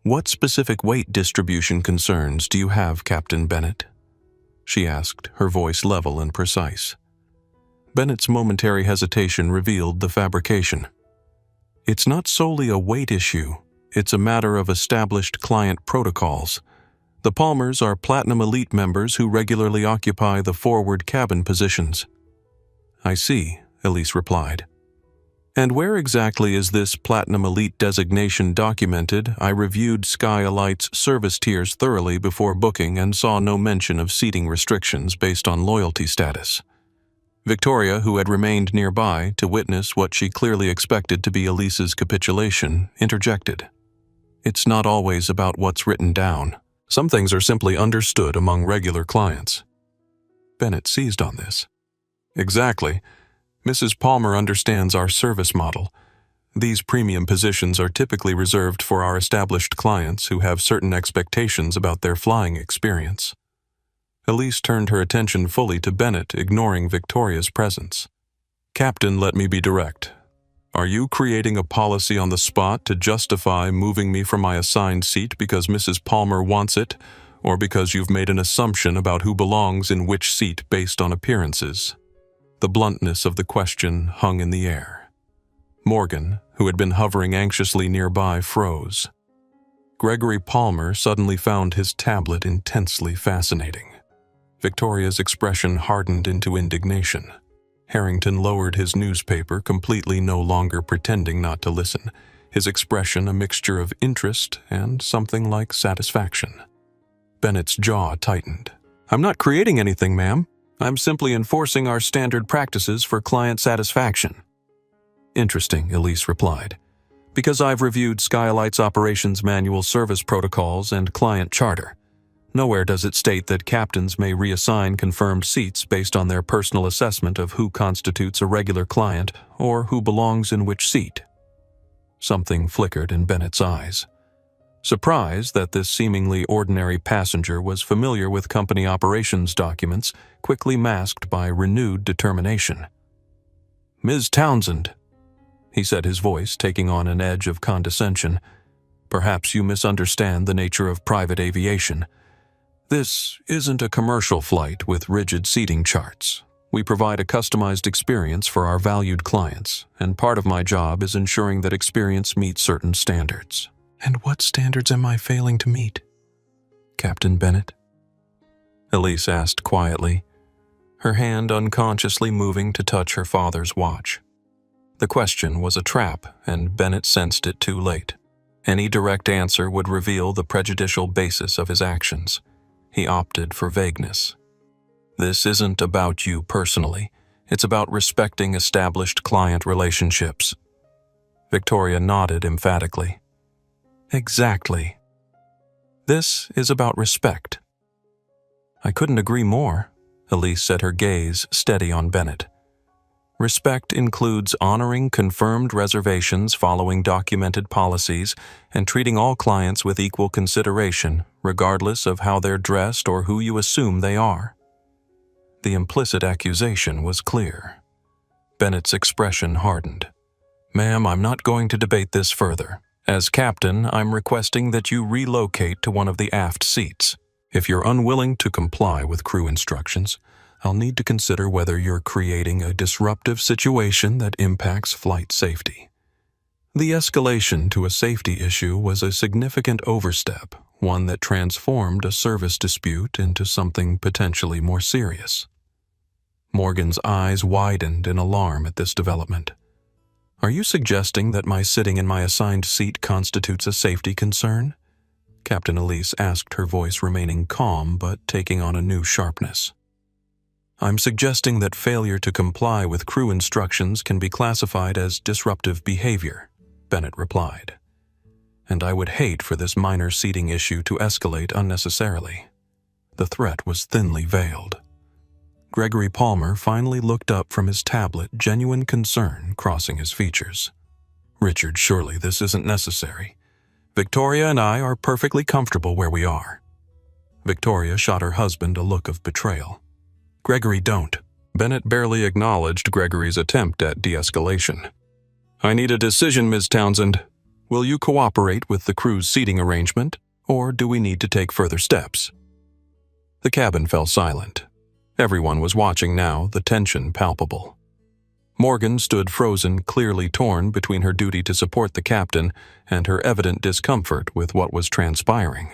"What specific weight distribution concerns do you have, Captain Bennett?" she asked, her voice level and precise. Bennett's momentary hesitation revealed the fabrication. "It's not solely a weight issue. It's a matter of established client protocols. The Palmers are Platinum Elite members who regularly occupy the forward cabin positions." "I see," Elise replied. "And where exactly is this Platinum Elite designation documented? I reviewed Skylight's service tiers thoroughly before booking and saw no mention of seating restrictions based on loyalty status." Victoria, who had remained nearby to witness what she clearly expected to be Elise's capitulation, interjected. "It's not always about what's written down. Some things are simply understood among regular clients." Bennett seized on this. "Exactly. Mrs. Palmer understands our service model. These premium positions are typically reserved for our established clients who have certain expectations about their flying experience." Elise turned her attention fully to Bennett, ignoring Victoria's presence. "Captain, let me be direct. Are you creating a policy on the spot to justify moving me from my assigned seat because Mrs. Palmer wants it, or because you've made an assumption about who belongs in which seat based on appearances?" The bluntness of the question hung in the air. Morgan, who had been hovering anxiously nearby, froze. Gregory Palmer suddenly found his tablet intensely fascinating. Victoria's expression hardened into indignation. Harrington lowered his newspaper, completely no longer pretending not to listen, his expression a mixture of interest and something like satisfaction. Bennett's jaw tightened. "I'm not creating anything, ma'am. I'm simply enforcing our standard practices for client satisfaction." "Interesting," Elise replied. "Because I've reviewed Skylight's operations manual, service protocols, and client charter. Nowhere does it state that captains may reassign confirmed seats based on their personal assessment of who constitutes a regular client or who belongs in which seat." Something flickered in Bennett's eyes. Surprise that this seemingly ordinary passenger was familiar with company operations documents, quickly masked by renewed determination. "Ms. Townsend," he said, his voice taking on an edge of condescension, "perhaps you misunderstand the nature of private aviation. This isn't a commercial flight with rigid seating charts. We provide a customized experience for our valued clients, and part of my job is ensuring that experience meets certain standards." "And what standards am I failing to meet, Captain Bennett?" Elise asked quietly, her hand unconsciously moving to touch her father's watch. The question was a trap, and Bennett sensed it too late. Any direct answer would reveal the prejudicial basis of his actions. He opted for vagueness. "This isn't about you personally. It's about respecting established client relationships." Victoria nodded emphatically. "Exactly. This is about respect." "I couldn't agree more," Elise said, her gaze steady on Bennett. "Respect includes honoring confirmed reservations, following documented policies, and treating all clients with equal consideration, regardless of how they're dressed or who you assume they are." The implicit accusation was clear. Bennett's expression hardened. "Ma'am, I'm not going to debate this further. As captain, I'm requesting that you relocate to one of the aft seats. If you're unwilling to comply with crew instructions, I'll need to consider whether you're creating a disruptive situation that impacts flight safety." The escalation to a safety issue was a significant overstep, one that transformed a service dispute into something potentially more serious. Morgan's eyes widened in alarm at this development. "Are you suggesting that my sitting in my assigned seat constitutes a safety concern?" Captain Elise asked, her voice remaining calm but taking on a new sharpness. I'm suggesting that failure to comply with crew instructions can be classified as disruptive behavior, Bennett replied. And I would hate for this minor seating issue to escalate unnecessarily. The threat was thinly veiled. Gregory Palmer finally looked up from his tablet, genuine concern crossing his features. Richard, surely this isn't necessary. Victoria and I are perfectly comfortable where we are. Victoria shot her husband a look of betrayal. Gregory, don't. Bennett barely acknowledged Gregory's attempt at de-escalation. I need a decision, Ms. Townsend. Will you cooperate with the crew's seating arrangement, or do we need to take further steps? The cabin fell silent. Everyone was watching now, the tension palpable. Morgan stood frozen, clearly torn between her duty to support the captain and her evident discomfort with what was transpiring.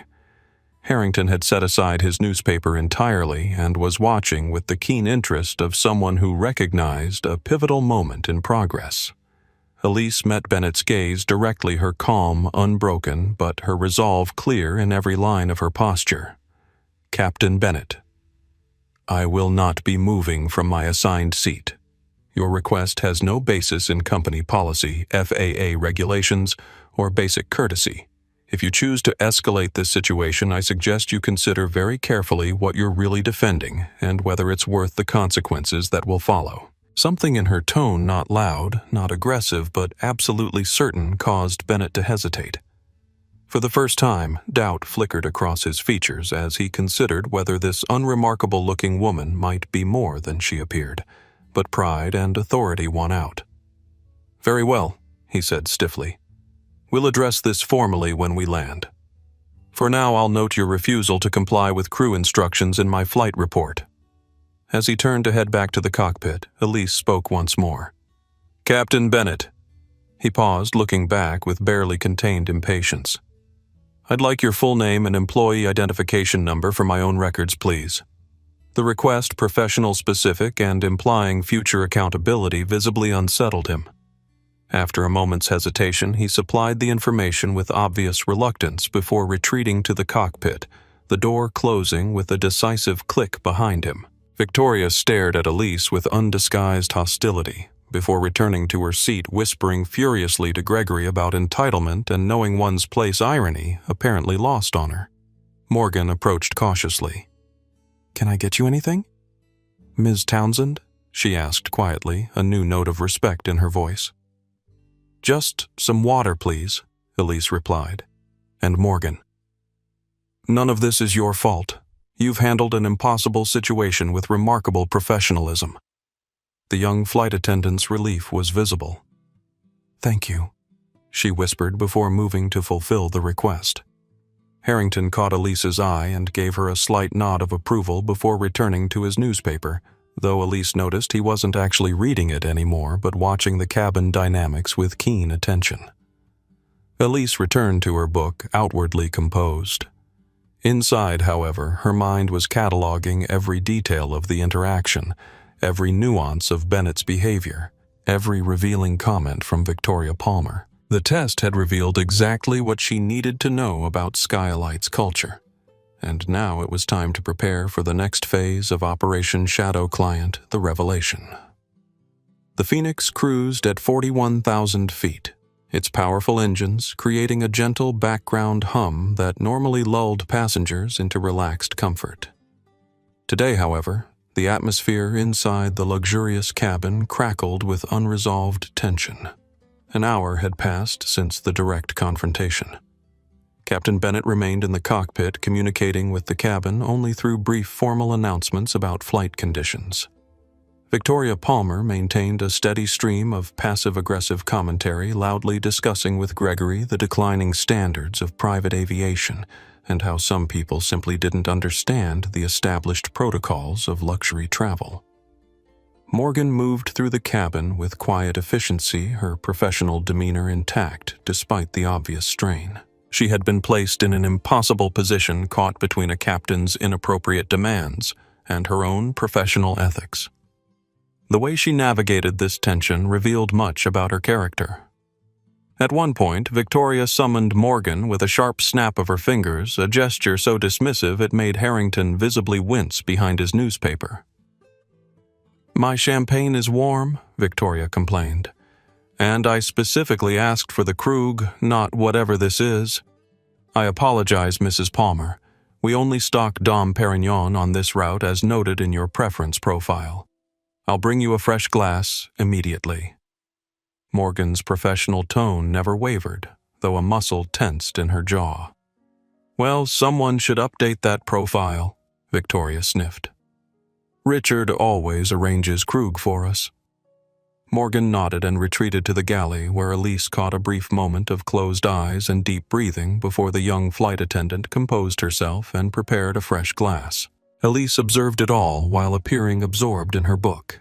Harrington had set aside his newspaper entirely and was watching with the keen interest of someone who recognized a pivotal moment in progress. Elise met Bennett's gaze directly, her calm unbroken, but her resolve clear in every line of her posture. Captain Bennett, I will not be moving from my assigned seat. Your request has no basis in company policy, FAA regulations, or basic courtesy. If you choose to escalate this situation, I suggest you consider very carefully what you're really defending and whether it's worth the consequences that will follow. Something in her tone, not loud, not aggressive, but absolutely certain, caused Bennett to hesitate. For the first time, doubt flickered across his features as he considered whether this unremarkable-looking woman might be more than she appeared, but pride and authority won out. Very well, he said stiffly. We'll address this formally when we land. For now, I'll note your refusal to comply with crew instructions in my flight report. As he turned to head back to the cockpit, Elise spoke once more. Captain Bennett. He paused, looking back with barely contained impatience. I'd like your full name and employee identification number for my own records, please. The request, professional specific and implying future accountability, visibly unsettled him. After a moment's hesitation, he supplied the information with obvious reluctance before retreating to the cockpit, the door closing with a decisive click behind him. Victoria stared at Elise with undisguised hostility, before returning to her seat, whispering furiously to Gregory about entitlement and knowing one's place irony apparently lost on her. Morgan approached cautiously. Can I get you anything? Ms. Townsend? She asked quietly, a new note of respect in her voice. Just some water, please, Elise replied. And Morgan. None of this is your fault. You've handled an impossible situation with remarkable professionalism. The young flight attendant's relief was visible. Thank you, she whispered before moving to fulfill the request. Harrington caught Elise's eye and gave her a slight nod of approval before returning to his newspaper, though Elise noticed he wasn't actually reading it anymore but watching the cabin dynamics with keen attention. Elise returned to her book, outwardly composed. Inside, however, her mind was cataloging every detail of the interaction, every nuance of Bennett's behavior, every revealing comment from Victoria Palmer. The test had revealed exactly what she needed to know about Skylight's culture, and now it was time to prepare for the next phase of Operation Shadow Client, the revelation. The Phoenix cruised at 41,000 feet, its powerful engines creating a gentle background hum that normally lulled passengers into relaxed comfort. Today, however, the atmosphere inside the luxurious cabin crackled with unresolved tension. An hour had passed since the direct confrontation. Captain Bennett remained in the cockpit, communicating with the cabin only through brief formal announcements about flight conditions. Victoria Palmer maintained a steady stream of passive-aggressive commentary, loudly discussing with Gregory the declining standards of private aviation and how some people simply didn't understand the established protocols of luxury travel. Morgan moved through the cabin with quiet efficiency, her professional demeanor intact despite the obvious strain. She had been placed in an impossible position, caught between a captain's inappropriate demands and her own professional ethics. The way she navigated this tension revealed much about her character. At one point, Victoria summoned Morgan with a sharp snap of her fingers, a gesture so dismissive it made Harrington visibly wince behind his newspaper. "My champagne is warm," Victoria complained. "And I specifically asked for the Krug, not whatever this is." "I apologize, Mrs. Palmer. We only stock Dom Perignon on this route as noted in your preference profile. I'll bring you a fresh glass immediately." Morgan's professional tone never wavered, though a muscle tensed in her jaw. "Well, someone should update that profile," Victoria sniffed. "Richard always arranges Krug for us." Morgan nodded and retreated to the galley, where Elise caught a brief moment of closed eyes and deep breathing before the young flight attendant composed herself and prepared a fresh glass. Elise observed it all while appearing absorbed in her book.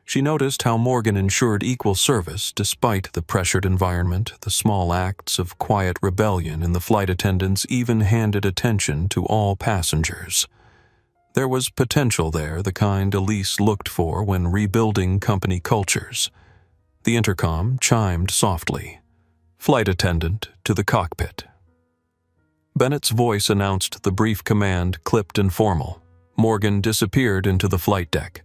She noticed how Morgan ensured equal service despite the pressured environment, the small acts of quiet rebellion in the flight attendant's even-handed attention to all passengers. There was potential there, the kind Elise looked for when rebuilding company cultures. The intercom chimed softly. "Flight attendant to the cockpit." Bennett's voice announced the brief command, clipped and formal. Morgan disappeared into the flight deck.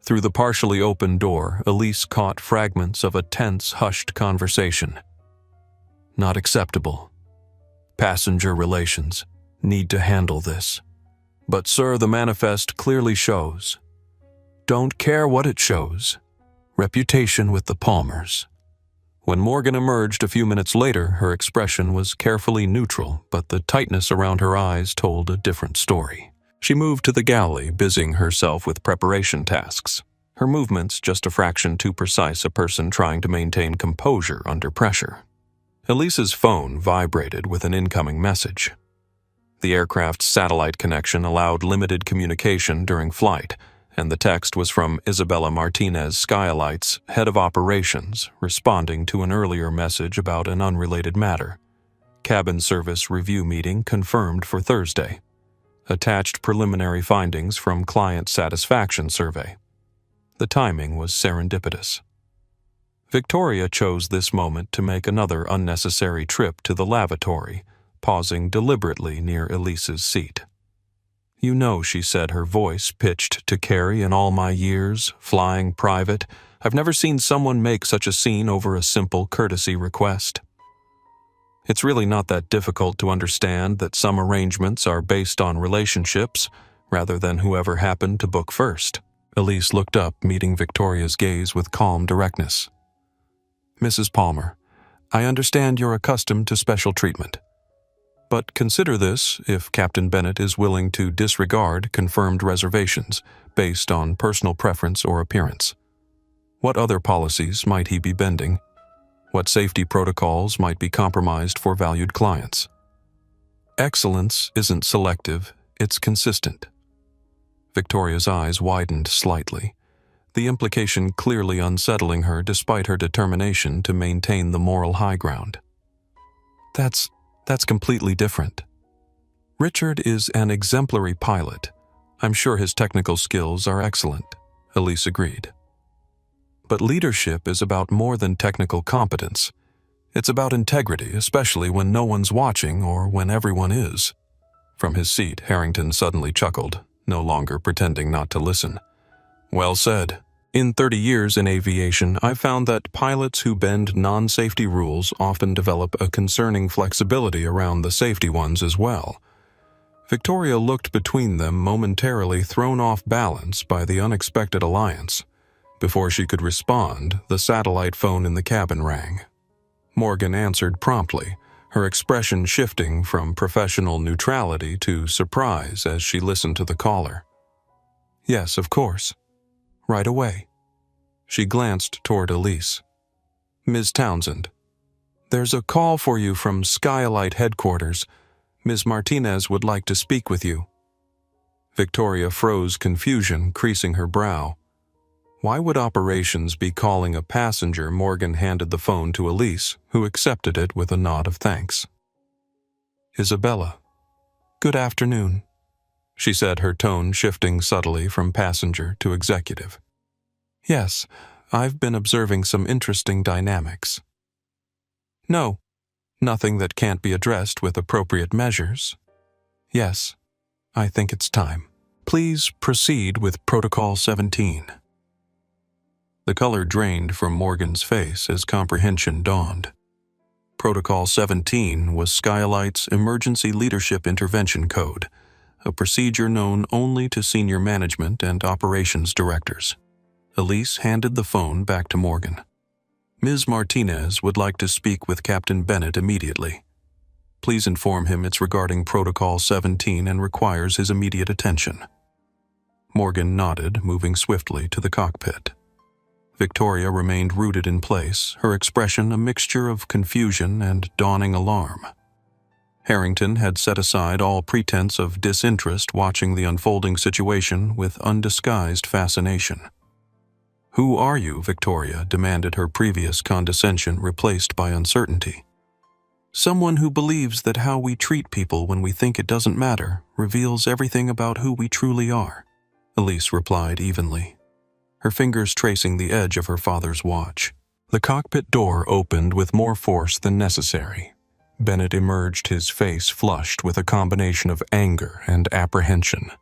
Through the partially open door, Elise caught fragments of a tense, hushed conversation. "Not acceptable. Passenger relations. Need to handle this. But, sir, the manifest clearly shows." "Don't care what it shows. Reputation with the Palmers." When Morgan emerged a few minutes later, her expression was carefully neutral, but the tightness around her eyes told a different story. She moved to the galley, busying herself with preparation tasks. Her movements just a fraction too precise a person trying to maintain composure under pressure. Elise's phone vibrated with an incoming message. The aircraft's satellite connection allowed limited communication during flight, and the text was from Isabella Martinez Skylight's head of operations, responding to an earlier message about an unrelated matter. Cabin service review meeting confirmed for Thursday. Attached preliminary findings from client satisfaction survey. The timing was serendipitous. Victoria chose this moment to make another unnecessary trip to the lavatory, pausing deliberately near Elise's seat. "You know," she said, her voice pitched to carry in all my years, flying private, "I've never seen someone make such a scene over a simple courtesy request. It's really not that difficult to understand that some arrangements are based on relationships rather than whoever happened to book first." Elise looked up, meeting Victoria's gaze with calm directness. "Mrs. Palmer, I understand you're accustomed to special treatment. But consider this if Captain Bennett is willing to disregard confirmed reservations based on personal preference or appearance. What other policies might he be bending? What safety protocols might be compromised for valued clients? Excellence isn't selective, it's consistent." Victoria's eyes widened slightly, the implication clearly unsettling her despite her determination to maintain the moral high ground. That's completely different. Richard is an exemplary pilot. I'm sure his technical skills are excellent, Elise agreed. But leadership is about more than technical competence. It's about integrity, especially when no one's watching or when everyone is. From his seat, Harrington suddenly chuckled, no longer pretending not to listen. "Well said. In 30 years in aviation, I've found that pilots who bend non-safety rules often develop a concerning flexibility around the safety ones as well." Victoria looked between them, momentarily thrown off balance by the unexpected alliance. Before she could respond, the satellite phone in the cabin rang. Morgan answered promptly, her expression shifting from professional neutrality to surprise as she listened to the caller. "Yes, of course. Right away." She glanced toward Elise. "Ms. Townsend, there's a call for you from Skylight headquarters. Ms. Martinez would like to speak with you." Victoria froze, confusion creasing her brow. Why would operations be calling a passenger? Morgan handed the phone to Elise, who accepted it with a nod of thanks. "Isabella, good afternoon," she said, her tone shifting subtly from passenger to executive. "Yes, I've been observing some interesting dynamics." "No, nothing that can't be addressed with appropriate measures." "Yes, I think it's time. Please proceed with Protocol 17. The color drained from Morgan's face as comprehension dawned. Protocol 17 was Skylight's Emergency Leadership Intervention Code, a procedure known only to senior management and operations directors. Elise handed the phone back to Morgan. Ms. Martinez would like to speak with Captain Bennett immediately. Please inform him it's regarding Protocol 17 and requires his immediate attention. Morgan nodded, moving swiftly to the cockpit. Victoria remained rooted in place, her expression a mixture of confusion and dawning alarm. Harrington had set aside all pretense of disinterest, watching the unfolding situation with undisguised fascination. "Who are you?" Victoria demanded, her previous condescension replaced by uncertainty. "Someone who believes that how we treat people when we think it doesn't matter reveals everything about who we truly are," Elise replied evenly, her fingers tracing the edge of her father's watch. The cockpit door opened with more force than necessary. Bennett emerged, his face flushed with a combination of anger and apprehension.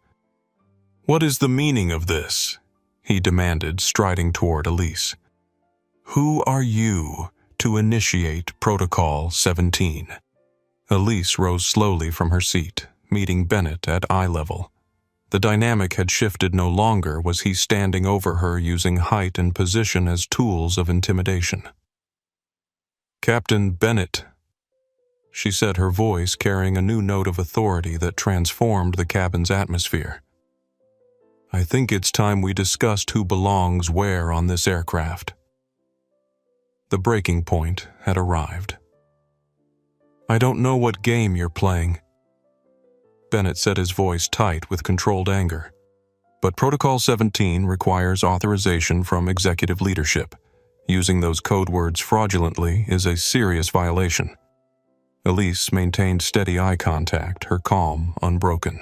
"What is the meaning of this?" he demanded, striding toward Elise. "Who are you to initiate Protocol 17? Elise rose slowly from her seat, meeting Bennett at eye level. The dynamic had shifted. No longer was he standing over her, using height and position as tools of intimidation. "Captain Bennett," she said, her voice carrying a new note of authority that transformed the cabin's atmosphere. "I think it's time we discussed who belongs where on this aircraft." The breaking point had arrived. "I don't know what game you're playing," Bennett said, his voice tight with controlled anger. "But Protocol 17 requires authorization from executive leadership. Using those code words fraudulently is a serious violation." Elise maintained steady eye contact, her calm unbroken.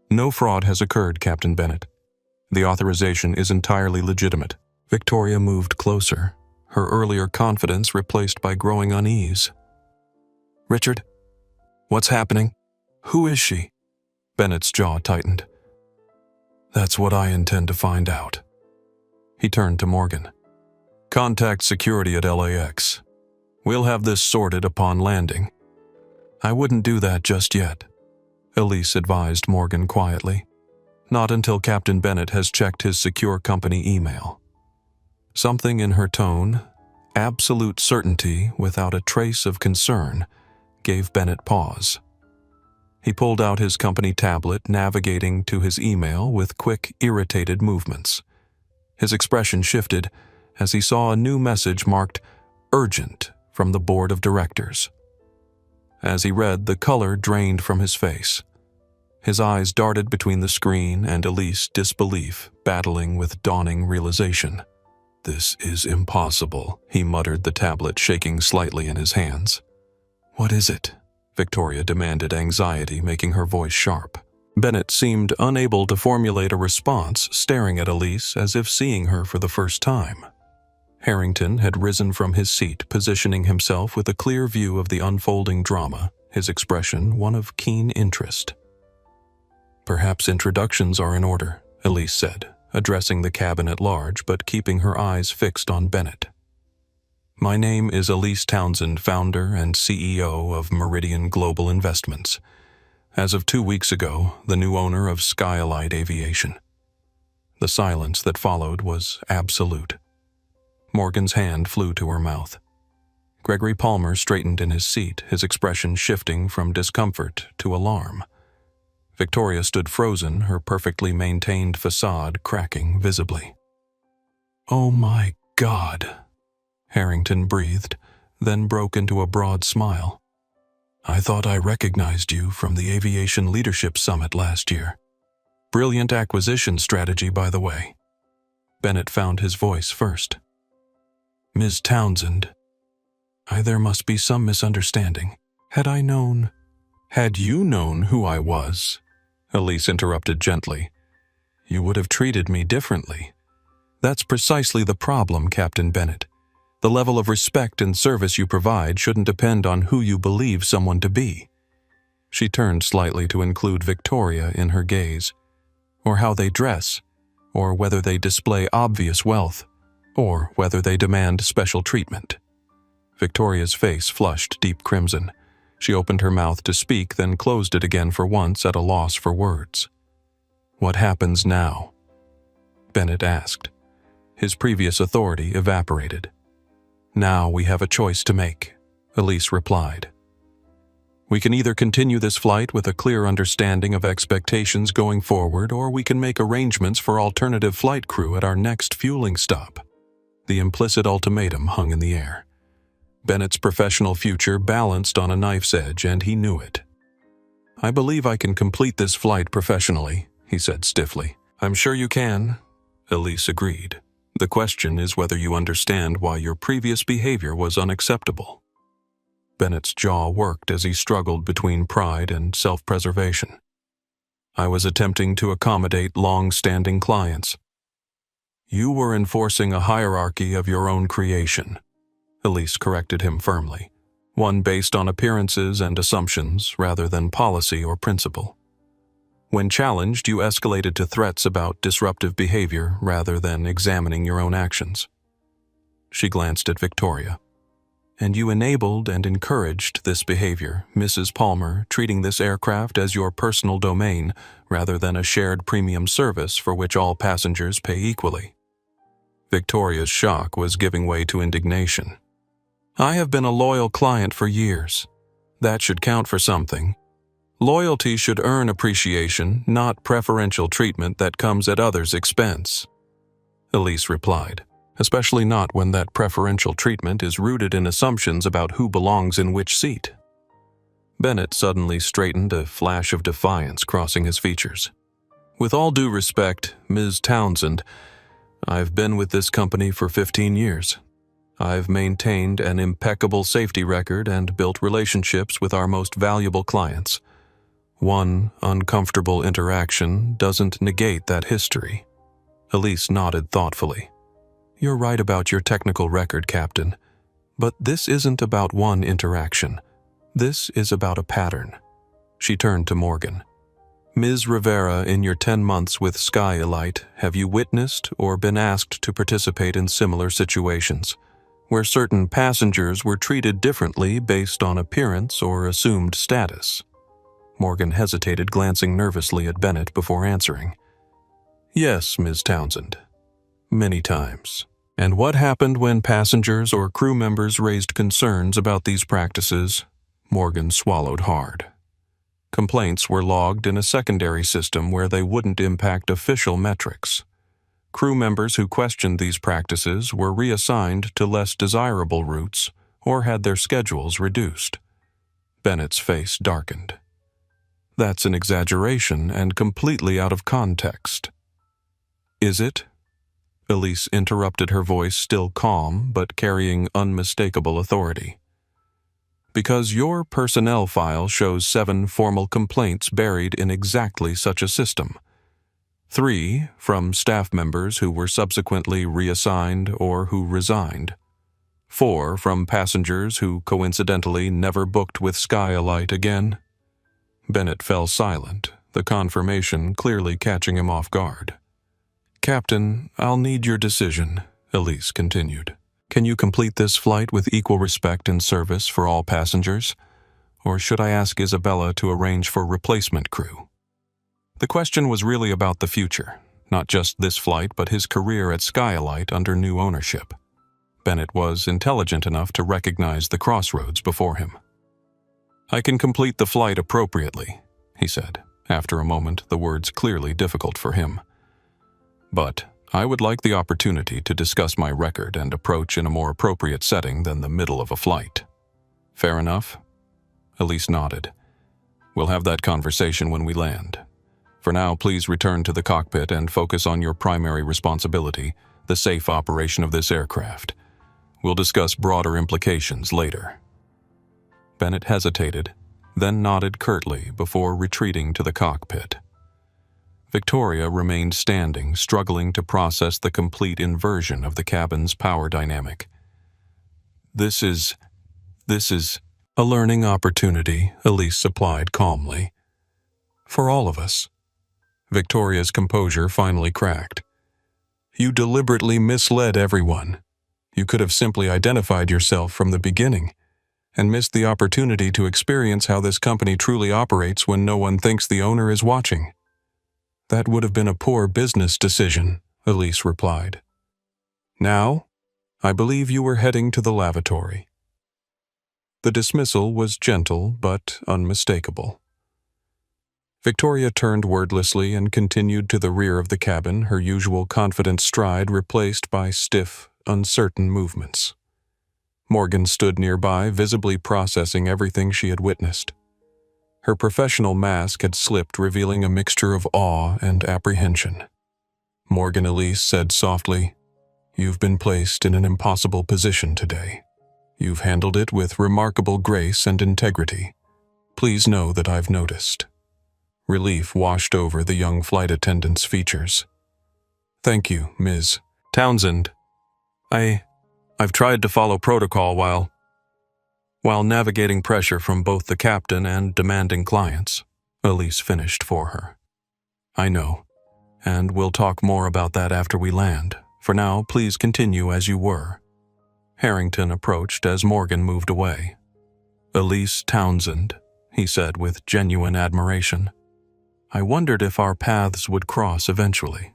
"No fraud has occurred, Captain Bennett. The authorization is entirely legitimate." Victoria moved closer, her earlier confidence replaced by growing unease. "Richard, what's happening? Who is she?" Bennett's jaw tightened. "That's what I intend to find out." He turned to Morgan. "Contact security at LAX. We'll have this sorted upon landing." "I wouldn't do that just yet," Elise advised Morgan quietly. "Not until Captain Bennett has checked his secure company email." Something in her tone, absolute certainty without a trace of concern, gave Bennett pause. He pulled out his company tablet, navigating to his email with quick, irritated movements. His expression shifted as he saw a new message marked "Urgent" from the board of directors. As he read, the color drained from his face. His eyes darted between the screen and Elise, disbelief battling with dawning realization. "This is impossible," he muttered, the tablet shaking slightly in his hands. "What is it?" Victoria demanded, anxiety making her voice sharp. Bennett seemed unable to formulate a response, staring at Elise as if seeing her for the first time. Harrington had risen from his seat, positioning himself with a clear view of the unfolding drama, his expression one of keen interest. "Perhaps introductions are in order," Elise said, addressing the cabin at large but keeping her eyes fixed on Bennett. "My name is Elise Townsend, founder and CEO of Meridian Global Investments. As of 2 weeks ago, the new owner of Skylight Aviation." The silence that followed was absolute. Morgan's hand flew to her mouth. Gregory Palmer straightened in his seat, his expression shifting from discomfort to alarm. Victoria stood frozen, her perfectly maintained facade cracking visibly. "Oh my God," Harrington breathed, then broke into a broad smile. "I thought I recognized you from the Aviation Leadership Summit last year. Brilliant acquisition strategy, by the way." Bennett found his voice first. "Ms. Townsend, there must be some misunderstanding. Had you known who I was," Elise interrupted gently, "you would have treated me differently. That's precisely the problem, Captain Bennett. The level of respect and service you provide shouldn't depend on who you believe someone to be." She turned slightly to include Victoria in her gaze. "Or how they dress, or whether they display obvious wealth. or whether they demand special treatment. Victoria's face flushed deep crimson. She opened her mouth to speak, then closed it again for once, at a loss for words. "What happens now?" Bennett asked. His previous authority evaporated. "Now we have a choice to make," Elise replied. "We can either continue this flight with a clear understanding of expectations going forward, or we can make arrangements for alternative flight crew at our next fueling stop." The implicit ultimatum hung in the air. Bennett's professional future balanced on a knife's edge, and he knew it. "I believe I can complete this flight professionally," he said stiffly. "I'm sure you can," Elise agreed. "The question is whether you understand why your previous behavior was unacceptable." Bennett's jaw worked as he struggled between pride and self-preservation. "I was attempting to accommodate long-standing clients." "You were enforcing a hierarchy of your own creation," Elise corrected him firmly. "One based on appearances and assumptions rather than policy or principle. When challenged, you escalated to threats about disruptive behavior rather than examining your own actions." She glanced at Victoria. "And you enabled and encouraged this behavior, Mrs. Palmer, treating this aircraft as your personal domain rather than a shared premium service for which all passengers pay equally." Victoria's shock was giving way to indignation. "I have been a loyal client for years. That should count for something. Loyalty should earn appreciation, not preferential treatment that comes at others' expense," Elise replied, "especially not when that preferential treatment is rooted in assumptions about who belongs in which seat." Bennett suddenly straightened, a flash of defiance crossing his features. "With all due respect, Ms. Townsend, I've been with this company for 15 years. I've maintained an impeccable safety record and built relationships with our most valuable clients. One uncomfortable interaction doesn't negate that history." Elise nodded thoughtfully. "You're right about your technical record, Captain. But this isn't about one interaction. This is about a pattern." She turned to Morgan. "Ms. Rivera, in your 10 months with Skylight, have you witnessed or been asked to participate in similar situations, where certain passengers were treated differently based on appearance or assumed status?" Morgan hesitated, glancing nervously at Bennett before answering. "Yes, Ms. Townsend. Many times." "And what happened when passengers or crew members raised concerns about these practices?" Morgan swallowed hard. "Complaints were logged in a secondary system where they wouldn't impact official metrics. Crew members who questioned these practices were reassigned to less desirable routes or had their schedules reduced." Bennett's face darkened. "That's an exaggeration and completely out of context." "Is it?" Elise interrupted, her voice still calm but carrying unmistakable authority. "Because your personnel file shows 7 formal complaints buried in exactly such a system. 3 from staff members who were subsequently reassigned or who resigned. 4 from passengers who coincidentally never booked with Skylight again." Bennett fell silent, the confirmation clearly catching him off guard. "Captain, I'll need your decision," Elise continued. "Can you complete this flight with equal respect and service for all passengers? Or should I ask Isabella to arrange for replacement crew?" The question was really about the future, not just this flight but his career at Skylight under new ownership. Bennett was intelligent enough to recognize the crossroads before him. "I can complete the flight appropriately," he said, after a moment, the words clearly difficult for him. "But I would like the opportunity to discuss my record and approach in a more appropriate setting than the middle of a flight. Fair enough?" Elise nodded. "We'll have that conversation when we land. For now, please return to the cockpit and focus on your primary responsibility, the safe operation of this aircraft. We'll discuss broader implications later." Bennett hesitated, then nodded curtly before retreating to the cockpit. Victoria remained standing, struggling to process the complete inversion of the cabin's power dynamic. This is a learning opportunity," Elise supplied calmly. "For all of us." Victoria's composure finally cracked. You deliberately misled everyone. You could have simply identified yourself from the beginning and missed the opportunity to experience how this company truly operates when no one thinks the owner is watching. That would have been a poor business decision, Elise replied. Now, I believe you were heading to the lavatory. The dismissal was gentle but unmistakable. Victoria turned wordlessly and continued to the rear of the cabin, her usual confident stride replaced by stiff, uncertain movements. Morgan stood nearby, visibly processing everything she had witnessed. Her professional mask had slipped, revealing a mixture of awe and apprehension. Morgan Elise said softly, "You've been placed in an impossible position today. You've handled it with remarkable grace and integrity. Please know that I've noticed." Relief washed over the young flight attendant's features. "Thank you, Ms. Townsend. I've tried to follow protocol while navigating pressure from both the captain and demanding clients," Elise finished for her. "I know, and we'll talk more about that after we land. For now, please continue as you were." Harrington approached as Morgan moved away. "Elise Townsend," he said with genuine admiration. "I wondered if our paths would cross eventually."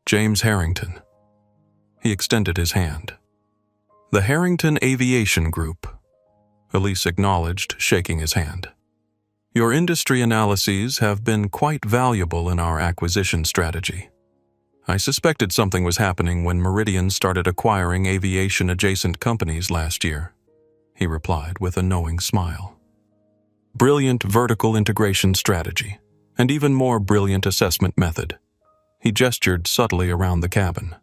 "James Harrington." He extended his hand. "The Harrington Aviation Group," Elise acknowledged, shaking his hand. "Your industry analyses have been quite valuable in our acquisition strategy. I suspected something was happening when Meridian started acquiring aviation-adjacent companies last year," he replied with a knowing smile. "Brilliant vertical integration strategy, and even more brilliant assessment method." He gestured subtly around the cabin.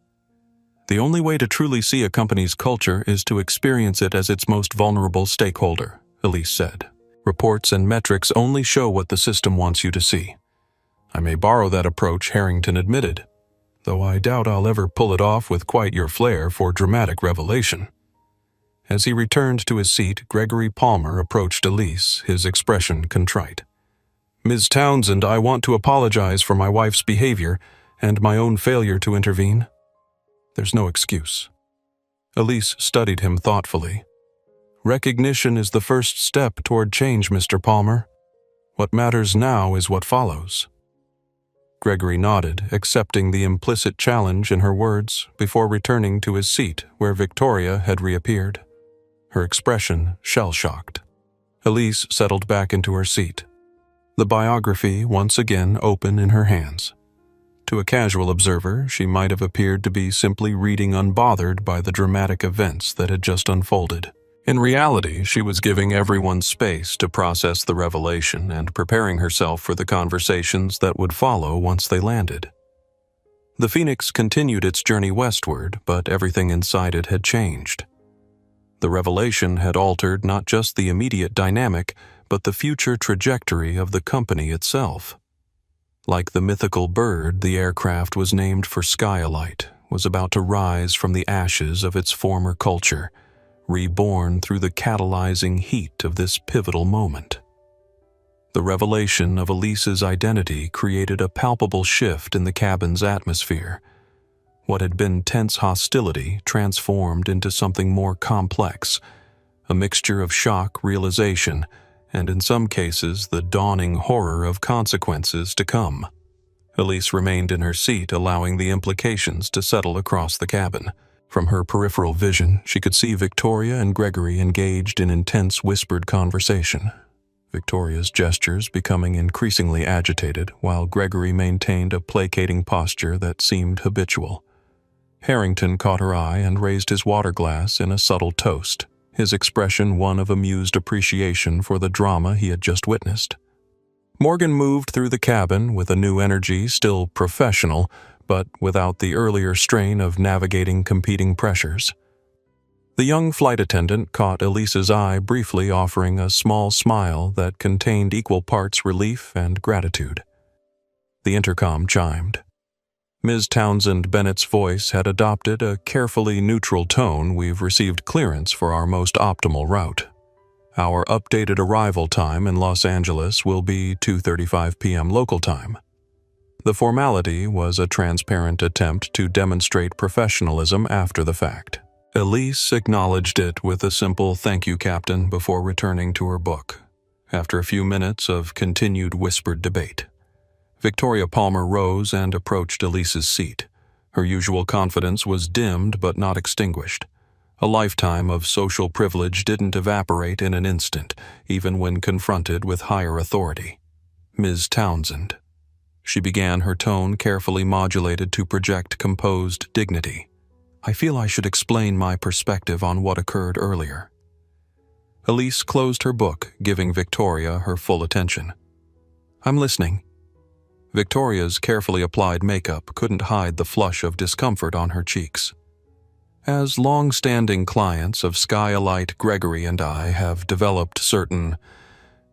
"The only way to truly see a company's culture is to experience it as its most vulnerable stakeholder," Elise said. "Reports and metrics only show what the system wants you to see." "I may borrow that approach," Harrington admitted, "though I doubt I'll ever pull it off with quite your flair for dramatic revelation." As he returned to his seat, Gregory Palmer approached Elise, his expression contrite. "Ms. Townsend, I want to apologize for my wife's behavior and my own failure to intervene. There's no excuse." Elise studied him thoughtfully. "Recognition is the first step toward change, Mr. Palmer. What matters now is what follows." Gregory nodded, accepting the implicit challenge in her words before returning to his seat where Victoria had reappeared, her expression shell-shocked. Elise settled back into her seat, the biography once again open in her hands. To a casual observer, she might have appeared to be simply reading unbothered by the dramatic events that had just unfolded. In reality, she was giving everyone space to process the revelation and preparing herself for the conversations that would follow once they landed. The Phoenix continued its journey westward, but everything inside it had changed. The revelation had altered not just the immediate dynamic, but the future trajectory of the company itself. Like the mythical bird the aircraft was named for Skylight was about to rise from the ashes of its former culture, reborn through the catalyzing heat of this pivotal moment. The revelation of Elise's identity created a palpable shift in the cabin's atmosphere. What had been tense hostility transformed into something more complex, a mixture of shock, realization, and in some cases the dawning horror of consequences to come. Elise remained in her seat, allowing the implications to settle across the cabin. From her peripheral vision, she could see Victoria and Gregory engaged in intense whispered conversation, Victoria's gestures becoming increasingly agitated, while Gregory maintained a placating posture that seemed habitual. Harrington caught her eye and raised his water glass in a subtle toast, his expression one of amused appreciation for the drama he had just witnessed. Morgan moved through the cabin with a new energy, still professional, but without the earlier strain of navigating competing pressures. The young flight attendant caught Elise's eye briefly, offering a small smile that contained equal parts relief and gratitude. The intercom chimed. Ms. Townsend Bennett's voice had adopted a carefully neutral tone. "We've received clearance for our most optimal route. Our updated arrival time in Los Angeles will be 2:35 p.m. local time." The formality was a transparent attempt to demonstrate professionalism after the fact. Elise acknowledged it with a simple "Thank you, Captain," before returning to her book. After a few minutes of continued whispered debate, Victoria Palmer rose and approached Elise's seat. Her usual confidence was dimmed but not extinguished. A lifetime of social privilege didn't evaporate in an instant, even when confronted with higher authority. "Ms. Townsend." She began, her tone carefully modulated to project composed dignity. "I feel I should explain my perspective on what occurred earlier." Elise closed her book, giving Victoria her full attention. "I'm listening." Victoria's carefully applied makeup couldn't hide the flush of discomfort on her cheeks. "As long-standing clients of Skylight, Gregory and I have developed certain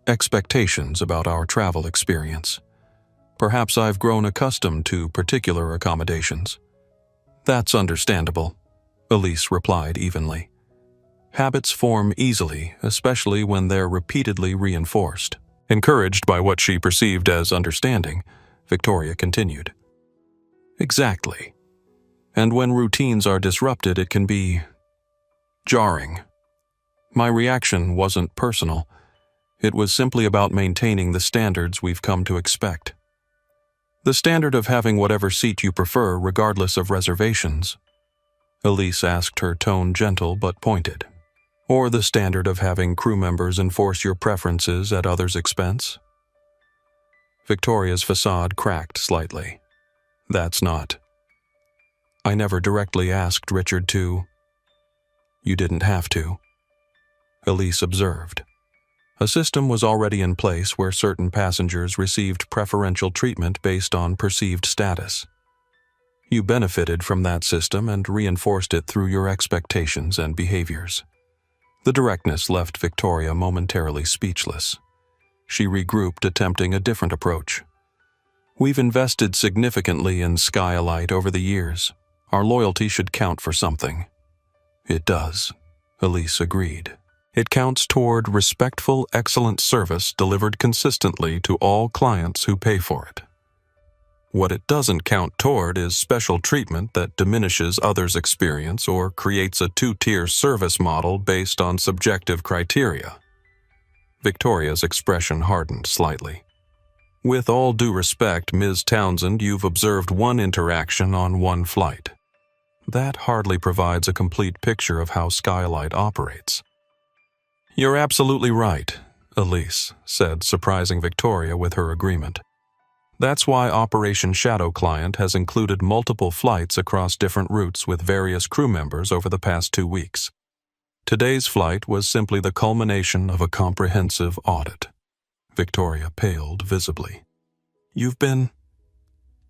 expectations about our travel experience. Perhaps I've grown accustomed to particular accommodations." "That's understandable," Elise replied evenly. "Habits form easily, especially when they're repeatedly reinforced." Encouraged by what she perceived as understanding, Victoria continued. "Exactly. And when routines are disrupted, it can be jarring. My reaction wasn't personal. It was simply about maintaining the standards we've come to expect. The standard of having whatever seat you prefer, regardless of reservations," Elise asked, her tone gentle but pointed. "Or the standard of having crew members enforce your preferences at others' expense?" Victoria's facade cracked slightly. "That's not. I never directly asked Richard to." "You didn't have to," Elise observed. A system was already in place where certain passengers received preferential treatment based on perceived status. You benefited from that system and reinforced it through your expectations and behaviors. The directness left Victoria momentarily speechless. She regrouped, attempting a different approach. "We've invested significantly in Skylight over the years. Our loyalty should count for something." "It does," Elise agreed. "It counts toward respectful, excellent service delivered consistently to all clients who pay for it. What it doesn't count toward is special treatment that diminishes others' experience or creates a two-tier service model based on subjective criteria." Victoria's expression hardened slightly. "With all due respect, Ms. Townsend, you've observed one interaction on one flight. That hardly provides a complete picture of how Skylight operates." "You're absolutely right," Elise said, surprising Victoria with her agreement. "That's why Operation Shadow Client has included multiple flights across different routes with various crew members over the past 2 weeks. Today's flight was simply the culmination of a comprehensive audit." Victoria paled visibly. "You've been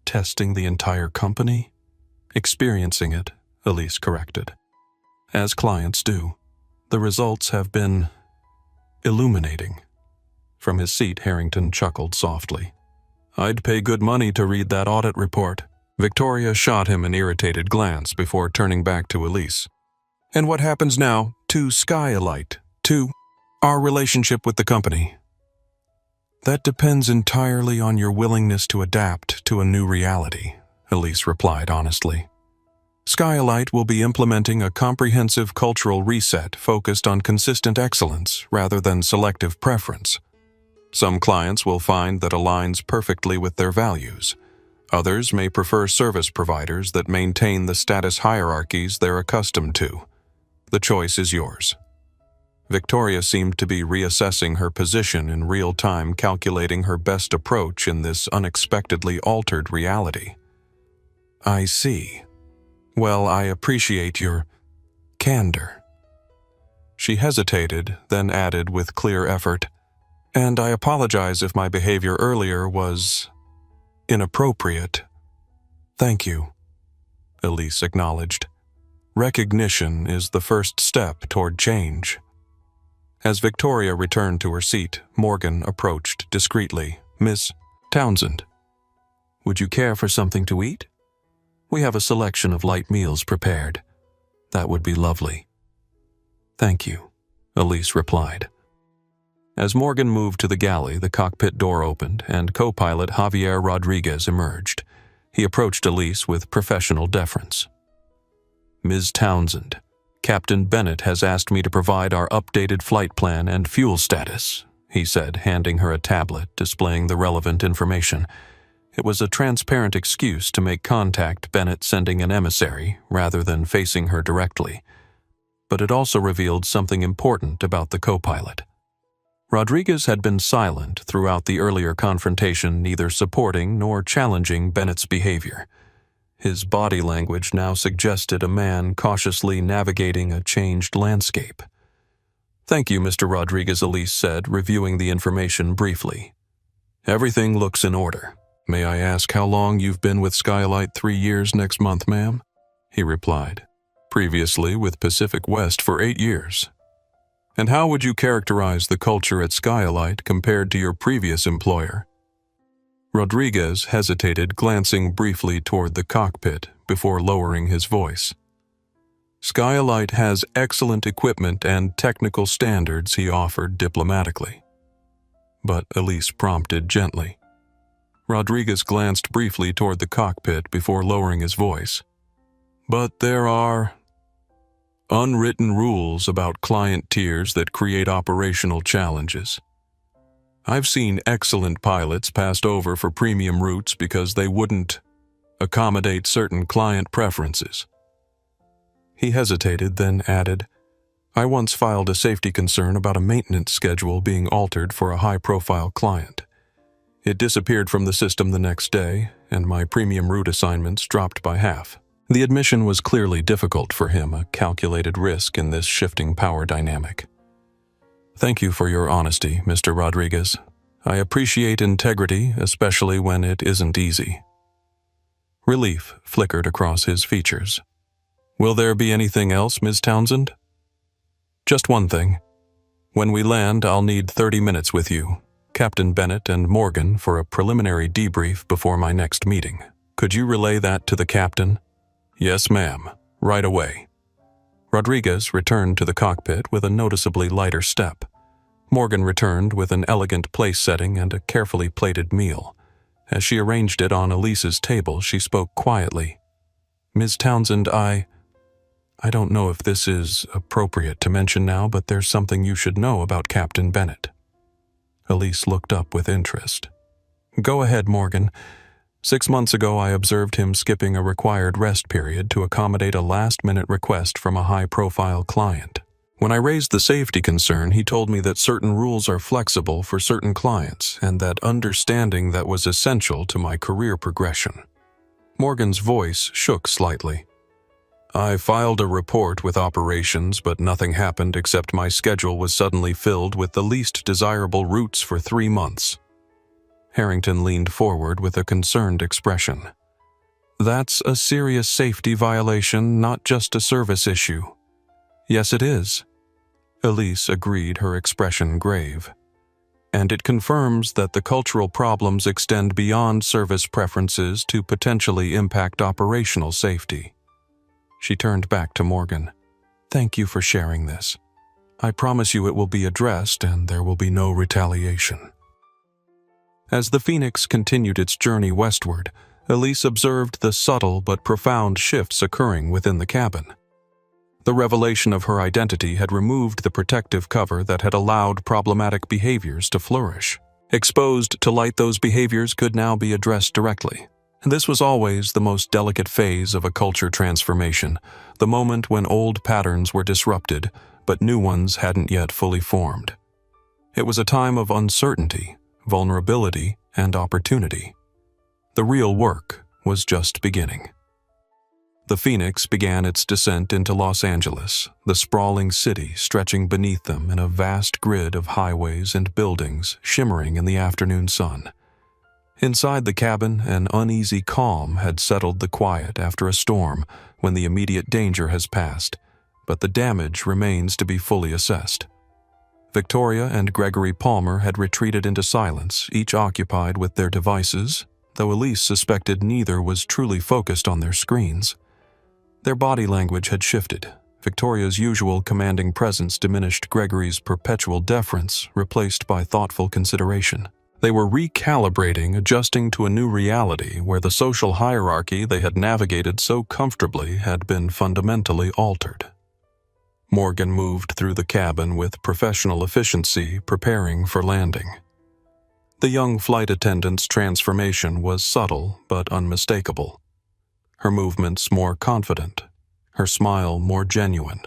testing the entire company?" "Experiencing it," Elise corrected. "As clients do. The results have been illuminating." From his seat, Harrington chuckled softly. "I'd pay good money to read that audit report." Victoria shot him an irritated glance before turning back to Elise. "And what happens now to Skylight, to our relationship with the company?" "That depends entirely on your willingness to adapt to a new reality," Elise replied honestly. "Skylight will be implementing a comprehensive cultural reset focused on consistent excellence rather than selective preference. Some clients will find that aligns perfectly with their values. Others may prefer service providers that maintain the status hierarchies they're accustomed to. The choice is yours." Victoria seemed to be reassessing her position in real time, calculating her best approach in this unexpectedly altered reality. "I see. Well, I appreciate your candor." She hesitated, then added with clear effort, "And I apologize if my behavior earlier was inappropriate." "Thank you," Elise acknowledged. "Recognition is the first step toward change." As Victoria returned to her seat, Morgan approached discreetly. "Miss Townsend, would you care for something to eat? We have a selection of light meals prepared. That would be lovely." "Thank you," Elise replied. As Morgan moved to the galley, the cockpit door opened, and co-pilot Javier Rodriguez emerged. He approached Elise with professional deference. "Ms. Townsend, Captain Bennett has asked me to provide our updated flight plan and fuel status," he said, handing her a tablet displaying the relevant information. It was a transparent excuse to make contact Bennett sending an emissary rather than facing her directly. But it also revealed something important about the co-pilot. Rodriguez had been silent throughout the earlier confrontation, neither supporting nor challenging Bennett's behavior. His body language now suggested a man cautiously navigating a changed landscape. "Thank you, Mr. Rodriguez," Elise said, reviewing the information briefly. "Everything looks in order. May I ask how long you've been with Skylight? 3 years next month, ma'am," he replied. "Previously with Pacific West for 8 years. And how would you characterize the culture at Skylight compared to your previous employer?" Rodriguez hesitated, glancing briefly toward the cockpit before lowering his voice. "Skylight has excellent equipment and technical standards," he offered diplomatically. But Elise prompted gently. Rodriguez glanced briefly toward the cockpit before lowering his voice. "But there are unwritten rules about client tiers that create operational challenges. I've seen excellent pilots passed over for premium routes because they wouldn't accommodate certain client preferences." He hesitated, then added, "I once filed a safety concern about a maintenance schedule being altered for a high-profile client. It disappeared from the system the next day, and my premium route assignments dropped by half." The admission was clearly difficult for him, a calculated risk in this shifting power dynamic. "Thank you for your honesty, Mr. Rodriguez. I appreciate integrity, especially when it isn't easy." Relief flickered across his features. "Will there be anything else, Ms. Townsend?" "Just one thing. When we land, I'll need 30 minutes with you, Captain Bennett and Morgan, for a preliminary debrief before my next meeting. Could you relay that to the captain?" "Yes, ma'am. Right away." Rodriguez returned to the cockpit with a noticeably lighter step. Morgan returned with an elegant place setting and a carefully plated meal. As she arranged it on Elise's table, she spoke quietly. "Ms. Townsend, I don't know if this is appropriate to mention now, but there's something you should know about Captain Bennett." Elise looked up with interest. "Go ahead, Morgan. 6 months ago, I observed him skipping a required rest period to accommodate a last-minute request from a high-profile client. When I raised the safety concern, he told me that certain rules are flexible for certain clients and that understanding that was essential to my career progression." Morgan's voice shook slightly. "I filed a report with operations, but nothing happened except my schedule was suddenly filled with the least desirable routes for 3 months. Harrington leaned forward with a concerned expression. "That's a serious safety violation, not just a service issue." "Yes, it is." Elise agreed, her expression grave. "And it confirms that the cultural problems extend beyond service preferences to potentially impact operational safety." She turned back to Morgan. "Thank you for sharing this. I promise you it will be addressed and there will be no retaliation." As the Phoenix continued its journey westward, Elise observed the subtle but profound shifts occurring within the cabin. The revelation of her identity had removed the protective cover that had allowed problematic behaviors to flourish. Exposed to light, those behaviors could now be addressed directly. This was always the most delicate phase of a culture transformation, the moment when old patterns were disrupted, but new ones hadn't yet fully formed. It was a time of uncertainty, vulnerability, and opportunity. The real work was just beginning. The Phoenix began its descent into Los Angeles, the sprawling city stretching beneath them in a vast grid of highways and buildings shimmering in the afternoon sun. Inside the cabin, an uneasy calm had settled the quiet after a storm when the immediate danger has passed, but the damage remains to be fully assessed. Victoria and Gregory Palmer had retreated into silence, each occupied with their devices, though Elise suspected neither was truly focused on their screens. Their body language had shifted. Victoria's usual commanding presence diminished Gregory's perpetual deference, replaced by thoughtful consideration. They were recalibrating, adjusting to a new reality where the social hierarchy they had navigated so comfortably had been fundamentally altered. Morgan moved through the cabin with professional efficiency, preparing for landing. The young flight attendant's transformation was subtle but unmistakable. Her movements more confident, her smile more genuine,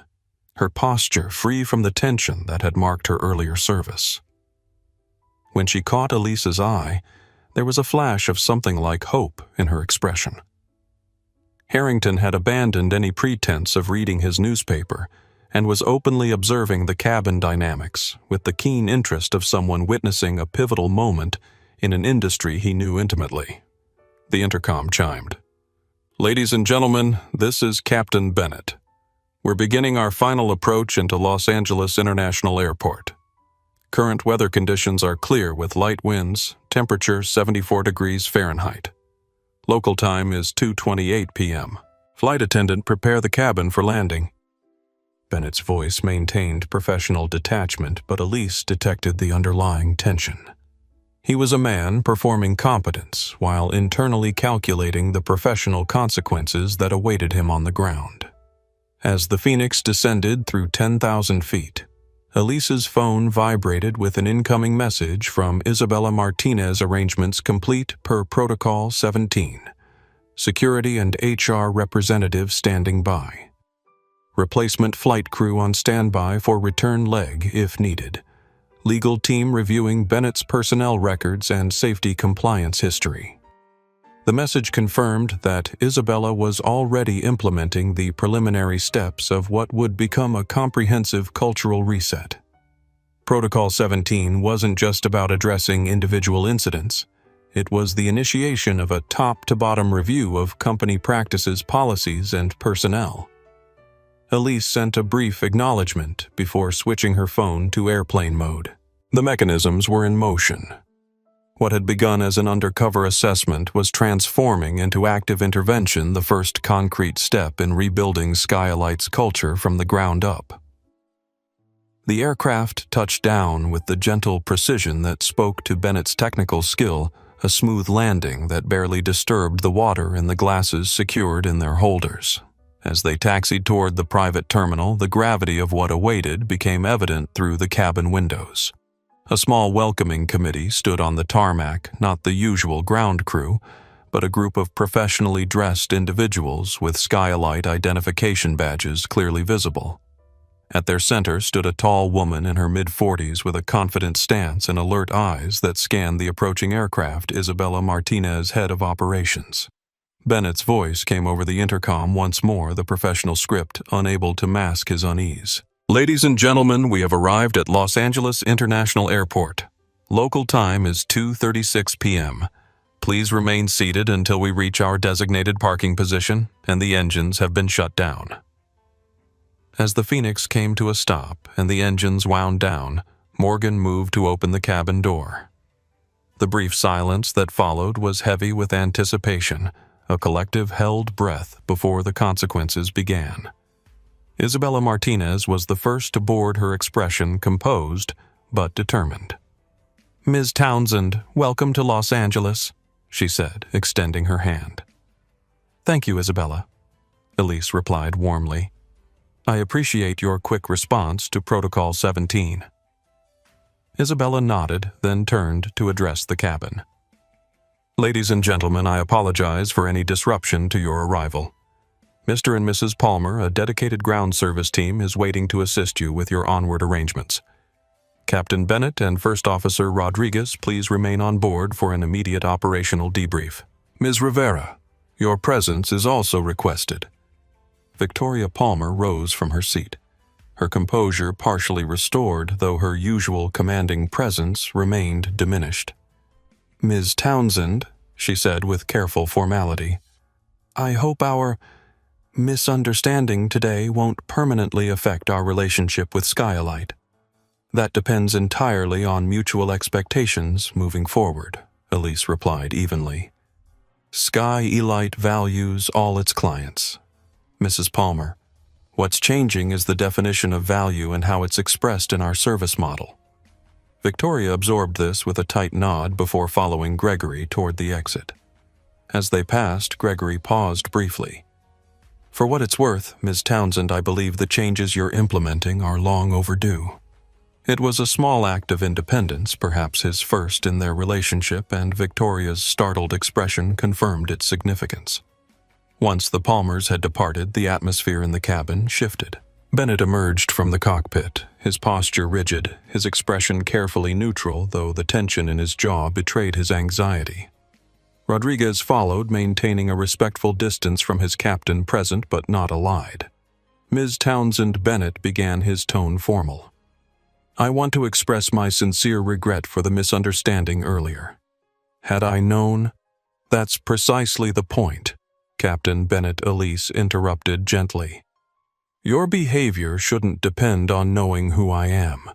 her posture free from the tension that had marked her earlier service. When she caught Elise's eye, there was a flash of something like hope in her expression. Harrington had abandoned any pretense of reading his newspaper and was openly observing the cabin dynamics with the keen interest of someone witnessing a pivotal moment in an industry he knew intimately. The intercom chimed. "Ladies and gentlemen, this is Captain Bennett. We're beginning our final approach into Los Angeles International Airport. Current weather conditions are clear with light winds, temperature 74 degrees Fahrenheit. Local time is 2:28 p.m. Flight attendant, prepare the cabin for landing." Bennett's voice maintained professional detachment, but Elise detected the underlying tension. He was a man performing competence while internally calculating the professional consequences that awaited him on the ground. As the Phoenix descended through 10,000 feet, Elise's phone vibrated with an incoming message from Isabella Martinez. Arrangements complete per Protocol 17. Security and HR representative standing by. Replacement flight crew on standby for return leg if needed. Legal team reviewing Bennett's personnel records and safety compliance history. The message confirmed that Isabella was already implementing the preliminary steps of what would become a comprehensive cultural reset. Protocol 17 wasn't just about addressing individual incidents. It was the initiation of a top-to-bottom review of company practices, policies, and personnel. Elise sent a brief acknowledgement before switching her phone to airplane mode. The mechanisms were in motion. What had begun as an undercover assessment was transforming into active intervention, the first concrete step in rebuilding Skylight's culture from the ground up. The aircraft touched down with the gentle precision that spoke to Bennett's technical skill, a smooth landing that barely disturbed the water in the glasses secured in their holders. As they taxied toward the private terminal, the gravity of what awaited became evident through the cabin windows. A small welcoming committee stood on the tarmac, not the usual ground crew, but a group of professionally dressed individuals with Skylight identification badges clearly visible. At their center stood a tall woman in her mid-40s with a confident stance and alert eyes that scanned the approaching aircraft, Isabella Martinez, head of operations. Bennett's voice came over the intercom once more, the professional script unable to mask his unease. "Ladies and gentlemen, we have arrived at Los Angeles International Airport. Local time is 2:36 p.m. Please remain seated until we reach our designated parking position and the engines have been shut down." As the Phoenix came to a stop and the engines wound down, Morgan moved to open the cabin door. The brief silence that followed was heavy with anticipation, a collective held breath before the consequences began. Isabella Martinez was the first to board, her expression composed but determined. "Ms. Townsend, welcome to Los Angeles," she said, extending her hand. "Thank you, Isabella," Elise replied warmly. "I appreciate your quick response to Protocol 17. Isabella nodded, then turned to address the cabin. "Ladies and gentlemen, I apologize for any disruption to your arrival. Mr. and Mrs. Palmer, a dedicated ground service team, is waiting to assist you with your onward arrangements. Captain Bennett and First Officer Rodriguez, please remain on board for an immediate operational debrief. Ms. Rivera, your presence is also requested." Victoria Palmer rose from her seat, her composure partially restored, though her usual commanding presence remained diminished. "Ms. Townsend," she said with careful formality, "I hope our misunderstanding today won't permanently affect our relationship with Skylight. That depends entirely on mutual expectations moving forward," Elise replied evenly. "Skylight values all its clients. Mrs. Palmer, What's changing is the definition of value and how it's expressed in our service model. Victoria absorbed this with a tight nod before following Gregory toward the exit. As they passed, Gregory paused briefly. For what it's worth, Ms. Townsend, I believe the changes you're implementing are long overdue. It was a small act of independence, perhaps his first in their relationship, and Victoria's startled expression confirmed its significance. Once the Palmers had departed, the atmosphere in the cabin shifted. Bennett emerged from the cockpit, his posture rigid, his expression carefully neutral, though the tension in his jaw betrayed his anxiety. Rodriguez followed, maintaining a respectful distance from his captain, present but not allied. Ms. Townsend Bennett began, his tone formal. I want to express my sincere regret for the misunderstanding earlier. Had I known? That's precisely the point, Captain Bennett Elise interrupted gently. Your behavior shouldn't depend on knowing who I am.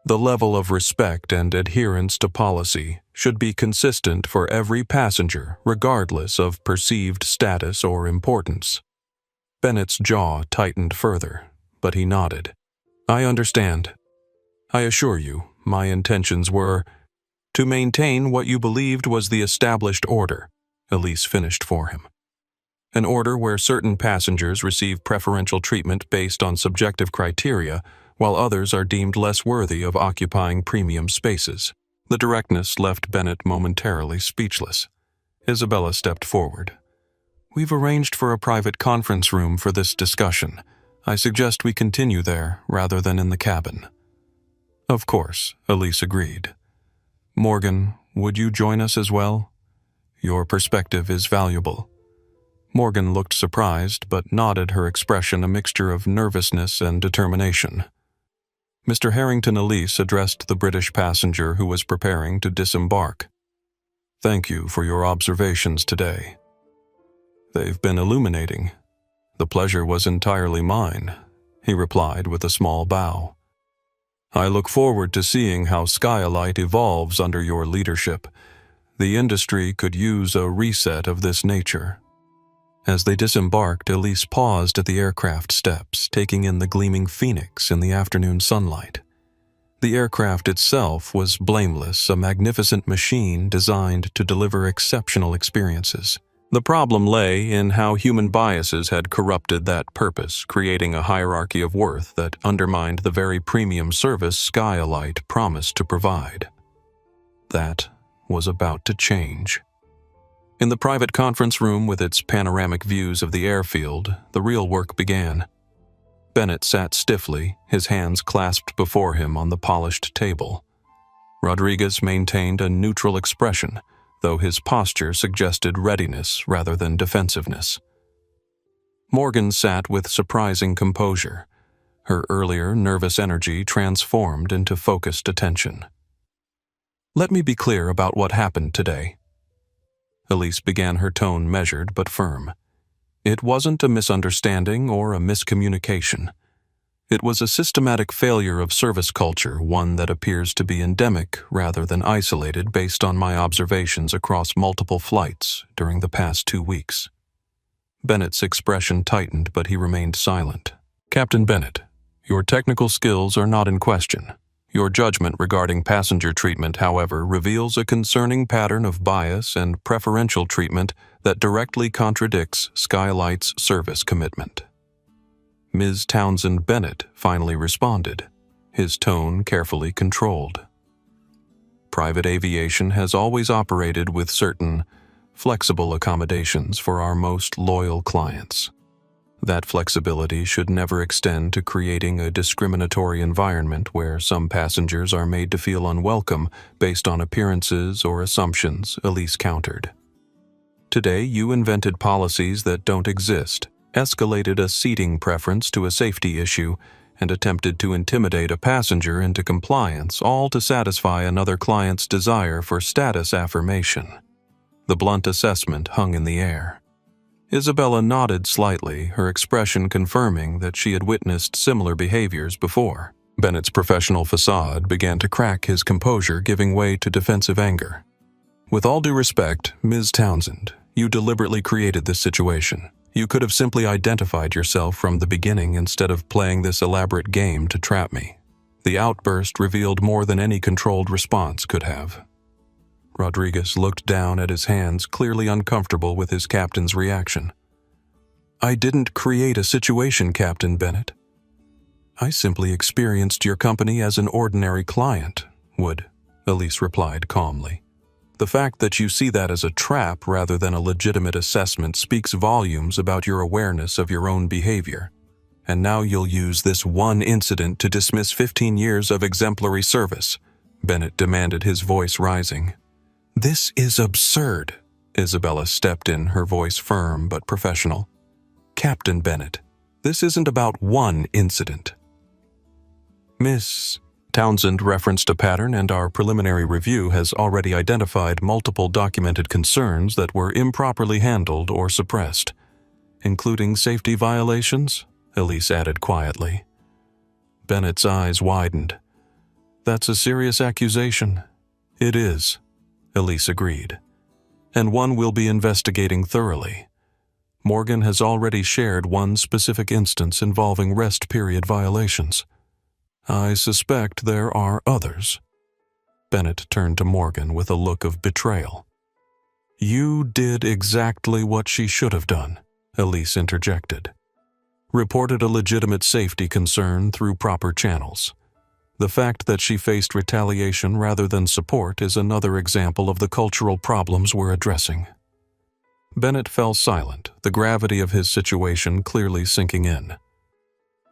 The level of respect and adherence to policy should be consistent for every passenger, regardless of perceived status or importance. Bennett's jaw tightened further, but he nodded. I understand. I assure you, my intentions were to maintain what you believed was the established order, Elise finished for him. An order where certain passengers receive preferential treatment based on subjective criteria, while others are deemed less worthy of occupying premium spaces. The directness left Bennett momentarily speechless. Isabella stepped forward. We've arranged for a private conference room for this discussion. I suggest we continue there rather than in the cabin. Of course, Elise agreed. Morgan, would you join us as well? Your perspective is valuable. Morgan looked surprised, but nodded, her expression a mixture of nervousness and determination. Mr. Harrington Elise addressed the British passenger who was preparing to disembark. Thank you for your observations today. They've been illuminating. The pleasure was entirely mine, he replied with a small bow. I look forward to seeing how Skylight evolves under your leadership. The industry could use a reset of this nature. As they disembarked, Elise paused at the aircraft steps, taking in the gleaming Phoenix in the afternoon sunlight. The aircraft itself was blameless, a magnificent machine designed to deliver exceptional experiences. The problem lay in how human biases had corrupted that purpose, creating a hierarchy of worth that undermined the very premium service Skylight promised to provide. That was about to change. In the private conference room with its panoramic views of the airfield, the real work began. Bennett sat stiffly, his hands clasped before him on the polished table. Rodriguez maintained a neutral expression, though his posture suggested readiness rather than defensiveness. Morgan sat with surprising composure, her earlier nervous energy transformed into focused attention. Let me be clear about what happened today. Elise began, her tone measured but firm. It wasn't a misunderstanding or a miscommunication. It was a systematic failure of service culture, one that appears to be endemic rather than isolated based on my observations across multiple flights during the past 2 weeks. Bennett's expression tightened, but he remained silent. Captain Bennett, your technical skills are not in question. Your judgment regarding passenger treatment, however, reveals a concerning pattern of bias and preferential treatment that directly contradicts Skylight's service commitment. Ms. Townsend Bennett finally responded, his tone carefully controlled. Private aviation has always operated with certain flexible accommodations for our most loyal clients. That flexibility should never extend to creating a discriminatory environment where some passengers are made to feel unwelcome based on appearances or assumptions, Elise countered. Today, you invented policies that don't exist, escalated a seating preference to a safety issue, and attempted to intimidate a passenger into compliance, all to satisfy another client's desire for status affirmation. The blunt assessment hung in the air. Isabella nodded slightly, her expression confirming that she had witnessed similar behaviors before. Bennett's professional facade began to crack, his composure giving way to defensive anger. With all due respect, Ms. Townsend, you deliberately created this situation. You could have simply identified yourself from the beginning instead of playing this elaborate game to trap me. The outburst revealed more than any controlled response could have. Rodriguez looked down at his hands, clearly uncomfortable with his captain's reaction. I didn't create a situation, Captain Bennett. I simply experienced your company as an ordinary client, Wood, Elise replied calmly. The fact that you see that as a trap rather than a legitimate assessment speaks volumes about your awareness of your own behavior. And now you'll use this one incident to dismiss 15 years of exemplary service, Bennett demanded, his voice rising. This is absurd, Isabella stepped in, her voice firm but professional. Captain Bennett, this isn't about one incident. Miss Townsend referenced a pattern, and our preliminary review has already identified multiple documented concerns that were improperly handled or suppressed, including safety violations, Elise added quietly. Bennett's eyes widened. That's a serious accusation. It is, Elise agreed, and one we'll be investigating thoroughly. Morgan has already shared one specific instance involving rest period violations. I suspect there are others. Bennett turned to Morgan with a look of betrayal. You did exactly what she should have done, Elise interjected. Reported a legitimate safety concern through proper channels. The fact that she faced retaliation rather than support is another example of the cultural problems we're addressing. Bennett fell silent, the gravity of his situation clearly sinking in.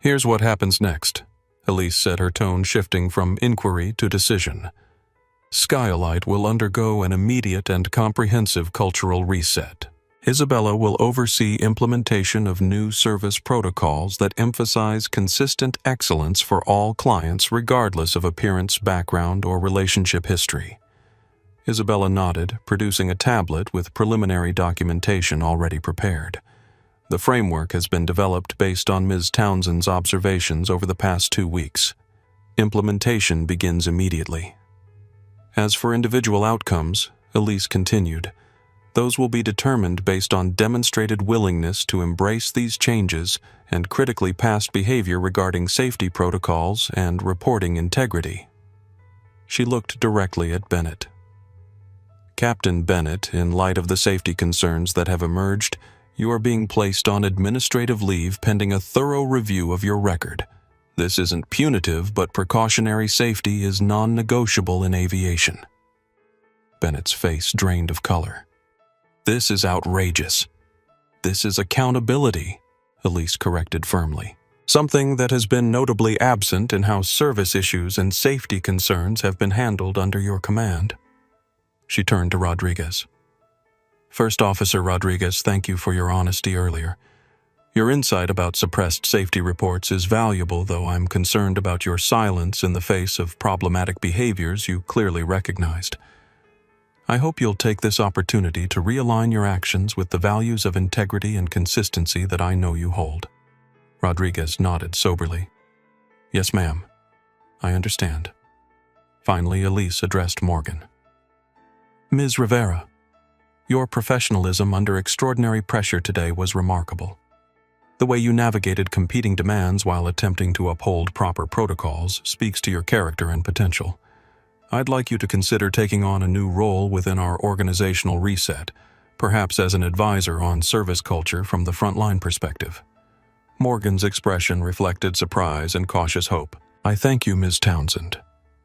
Here's what happens next, Elise said, her tone shifting from inquiry to decision. Skylight will undergo an immediate and comprehensive cultural reset. Isabella will oversee implementation of new service protocols that emphasize consistent excellence for all clients regardless of appearance, background, or relationship history. Isabella nodded, producing a tablet with preliminary documentation already prepared. The framework has been developed based on Ms. Townsend's observations over the past 2 weeks. Implementation begins immediately. As for individual outcomes, Elise continued, those will be determined based on demonstrated willingness to embrace these changes and critically past behavior regarding safety protocols and reporting integrity. She looked directly at Bennett. Captain Bennett, in light of the safety concerns that have emerged, you are being placed on administrative leave pending a thorough review of your record. This isn't punitive, but precautionary safety is non-negotiable in aviation. Bennett's face drained of color. This is outrageous. This is accountability, Elise corrected firmly. Something that has been notably absent in how service issues and safety concerns have been handled under your command. She turned to Rodriguez. First Officer Rodriguez, thank you for your honesty earlier. Your insight about suppressed safety reports is valuable, though I'm concerned about your silence in the face of problematic behaviors you clearly recognized. I hope you'll take this opportunity to realign your actions with the values of integrity and consistency that I know you hold. Rodriguez nodded soberly. Yes, ma'am. I understand. Finally, Elise addressed Morgan. Ms. Rivera, your professionalism under extraordinary pressure today was remarkable. The way you navigated competing demands while attempting to uphold proper protocols speaks to your character and potential. I'd like you to consider taking on a new role within our organizational reset, perhaps as an advisor on service culture from the frontline perspective. Morgan's expression reflected surprise and cautious hope. I thank you, Ms. Townsend.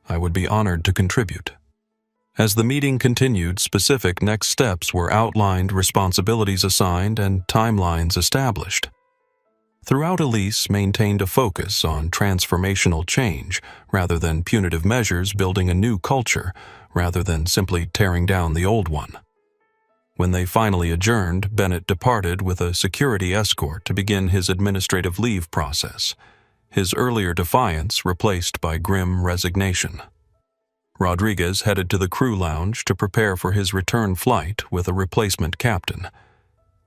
I would be honored to contribute. As the meeting continued, specific next steps were outlined, responsibilities assigned, and timelines established. Throughout, Elise maintained a focus on transformational change rather than punitive measures, building a new culture rather than simply tearing down the old one. When they finally adjourned, Bennett departed with a security escort to begin his administrative leave process, his earlier defiance replaced by grim resignation. Rodriguez headed to the crew lounge to prepare for his return flight with a replacement captain.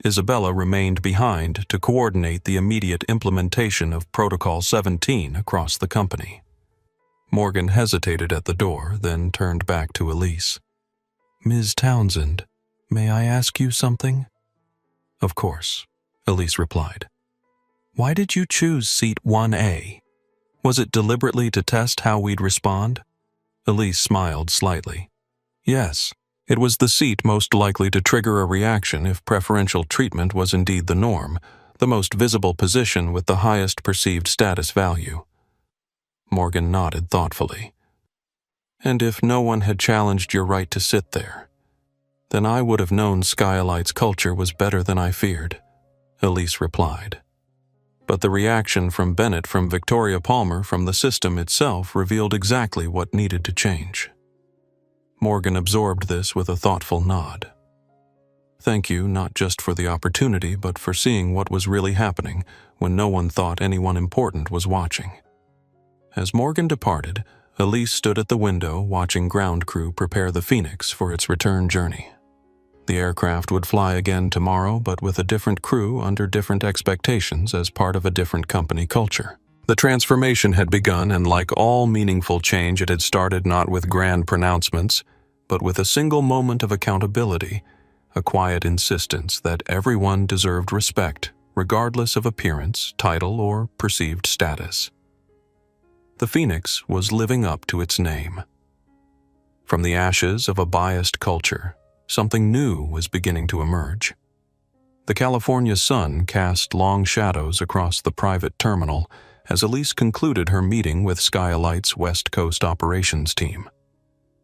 Isabella remained behind to coordinate the immediate implementation of Protocol 17 across the company. Morgan hesitated at the door, then turned back to Elise. Ms. Townsend, may I ask you something? Of course, Elise replied. Why did you choose seat 1A? Was it deliberately to test how we'd respond? Elise smiled slightly. Yes, it was the seat most likely to trigger a reaction if preferential treatment was indeed the norm, the most visible position with the highest perceived status value. Morgan nodded thoughtfully. And if no one had challenged your right to sit there, then I would have known Skylight's culture was better than I feared, Elise replied. But the reaction from Bennett from Victoria Palmer from the system itself revealed exactly what needed to change. Morgan absorbed this with a thoughtful nod. Thank you not just for the opportunity, but for seeing what was really happening when no one thought anyone important was watching. As Morgan departed, Elise stood at the window watching ground crew prepare the Phoenix for its return journey. The aircraft would fly again tomorrow, but with a different crew under different expectations as part of a different company culture. The transformation had begun, and like all meaningful change, it had started not with grand pronouncements, but with a single moment of accountability, a quiet insistence that everyone deserved respect, regardless of appearance, title, or perceived status. The Phoenix was living up to its name. From the ashes of a biased culture, something new was beginning to emerge. The California sun cast long shadows across the private terminal as Elise concluded her meeting with Skylight's West Coast operations team.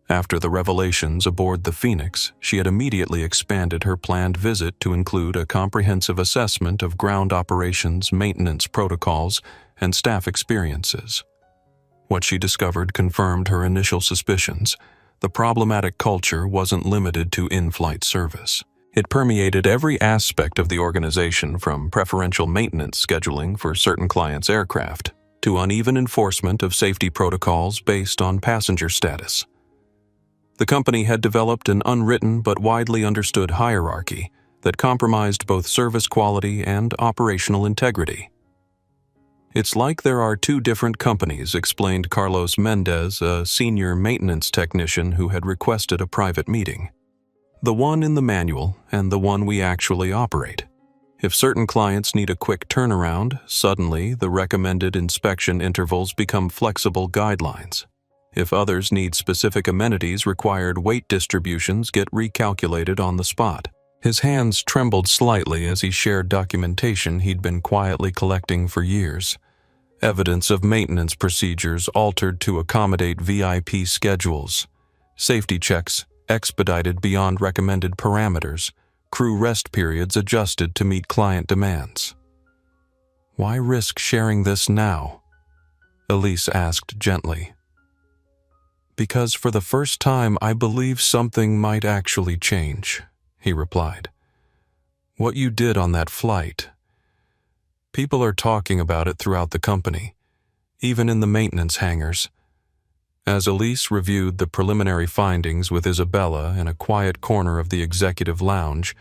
After the revelations aboard the Phoenix, she had immediately expanded her planned visit to include a comprehensive assessment of ground operations, maintenance protocols, and staff experiences. What she discovered confirmed her initial suspicions. The problematic culture wasn't limited to in-flight service. It permeated every aspect of the organization, from preferential maintenance scheduling for certain clients' aircraft to uneven enforcement of safety protocols based on passenger status. The company had developed an unwritten but widely understood hierarchy that compromised both service quality and operational integrity. It's like there are two different companies, explained Carlos Mendez, a senior maintenance technician who had requested a private meeting. The one in the manual and the one we actually operate. If certain clients need a quick turnaround, suddenly the recommended inspection intervals become flexible guidelines. If others need specific amenities, required weight distributions get recalculated on the spot. His hands trembled slightly as he shared documentation he'd been quietly collecting for years. Evidence of maintenance procedures altered to accommodate VIP schedules, safety checks expedited beyond recommended parameters, crew rest periods adjusted to meet client demands. Why risk sharing this now? Elise asked gently. Because for the first time I believe something might actually change, he replied. What you did on that flight. People are talking about it throughout the company, even in the maintenance hangars. As Elise reviewed the preliminary findings with Isabella in a quiet corner of the executive lounge,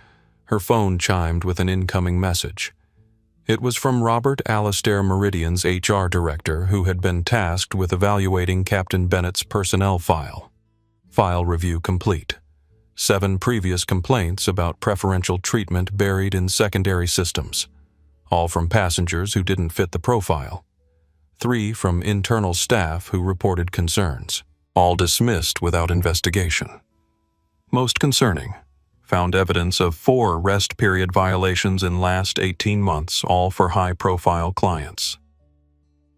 her phone chimed with an incoming message. It was from Robert Alastair Meridian's HR director, who had been tasked with evaluating Captain Bennett's personnel file. File review complete. 7 previous complaints about preferential treatment buried in secondary systems, all from passengers who didn't fit the profile. 3 from internal staff who reported concerns, all dismissed without investigation. Most concerning, found evidence of 4 rest period violations in last 18 months, all for high-profile clients.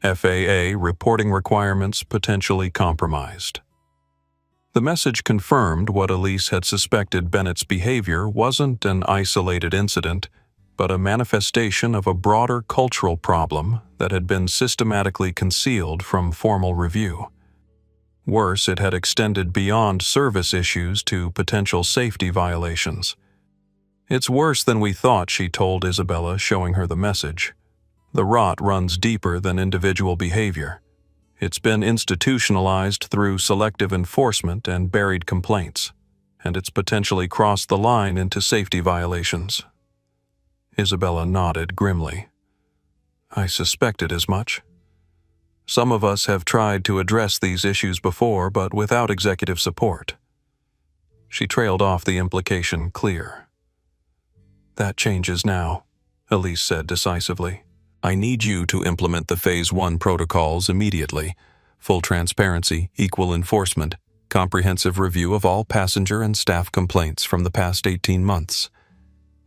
FAA reporting requirements potentially compromised. The message confirmed what Elise had suspected. Bennett's behavior wasn't an isolated incident, but a manifestation of a broader cultural problem that had been systematically concealed from formal review. Worse, it had extended beyond service issues to potential safety violations. It's worse than we thought, she told Isabella, showing her the message. The rot runs deeper than individual behavior. It's been institutionalized through selective enforcement and buried complaints, and it's potentially crossed the line into safety violations. Isabella nodded grimly. I suspected as much. Some of us have tried to address these issues before, but without executive support. She trailed off, the implication clear. That changes now, Elise said decisively. I need you to implement the Phase 1 protocols immediately. Full transparency, equal enforcement, comprehensive review of all passenger and staff complaints from the past 18 months.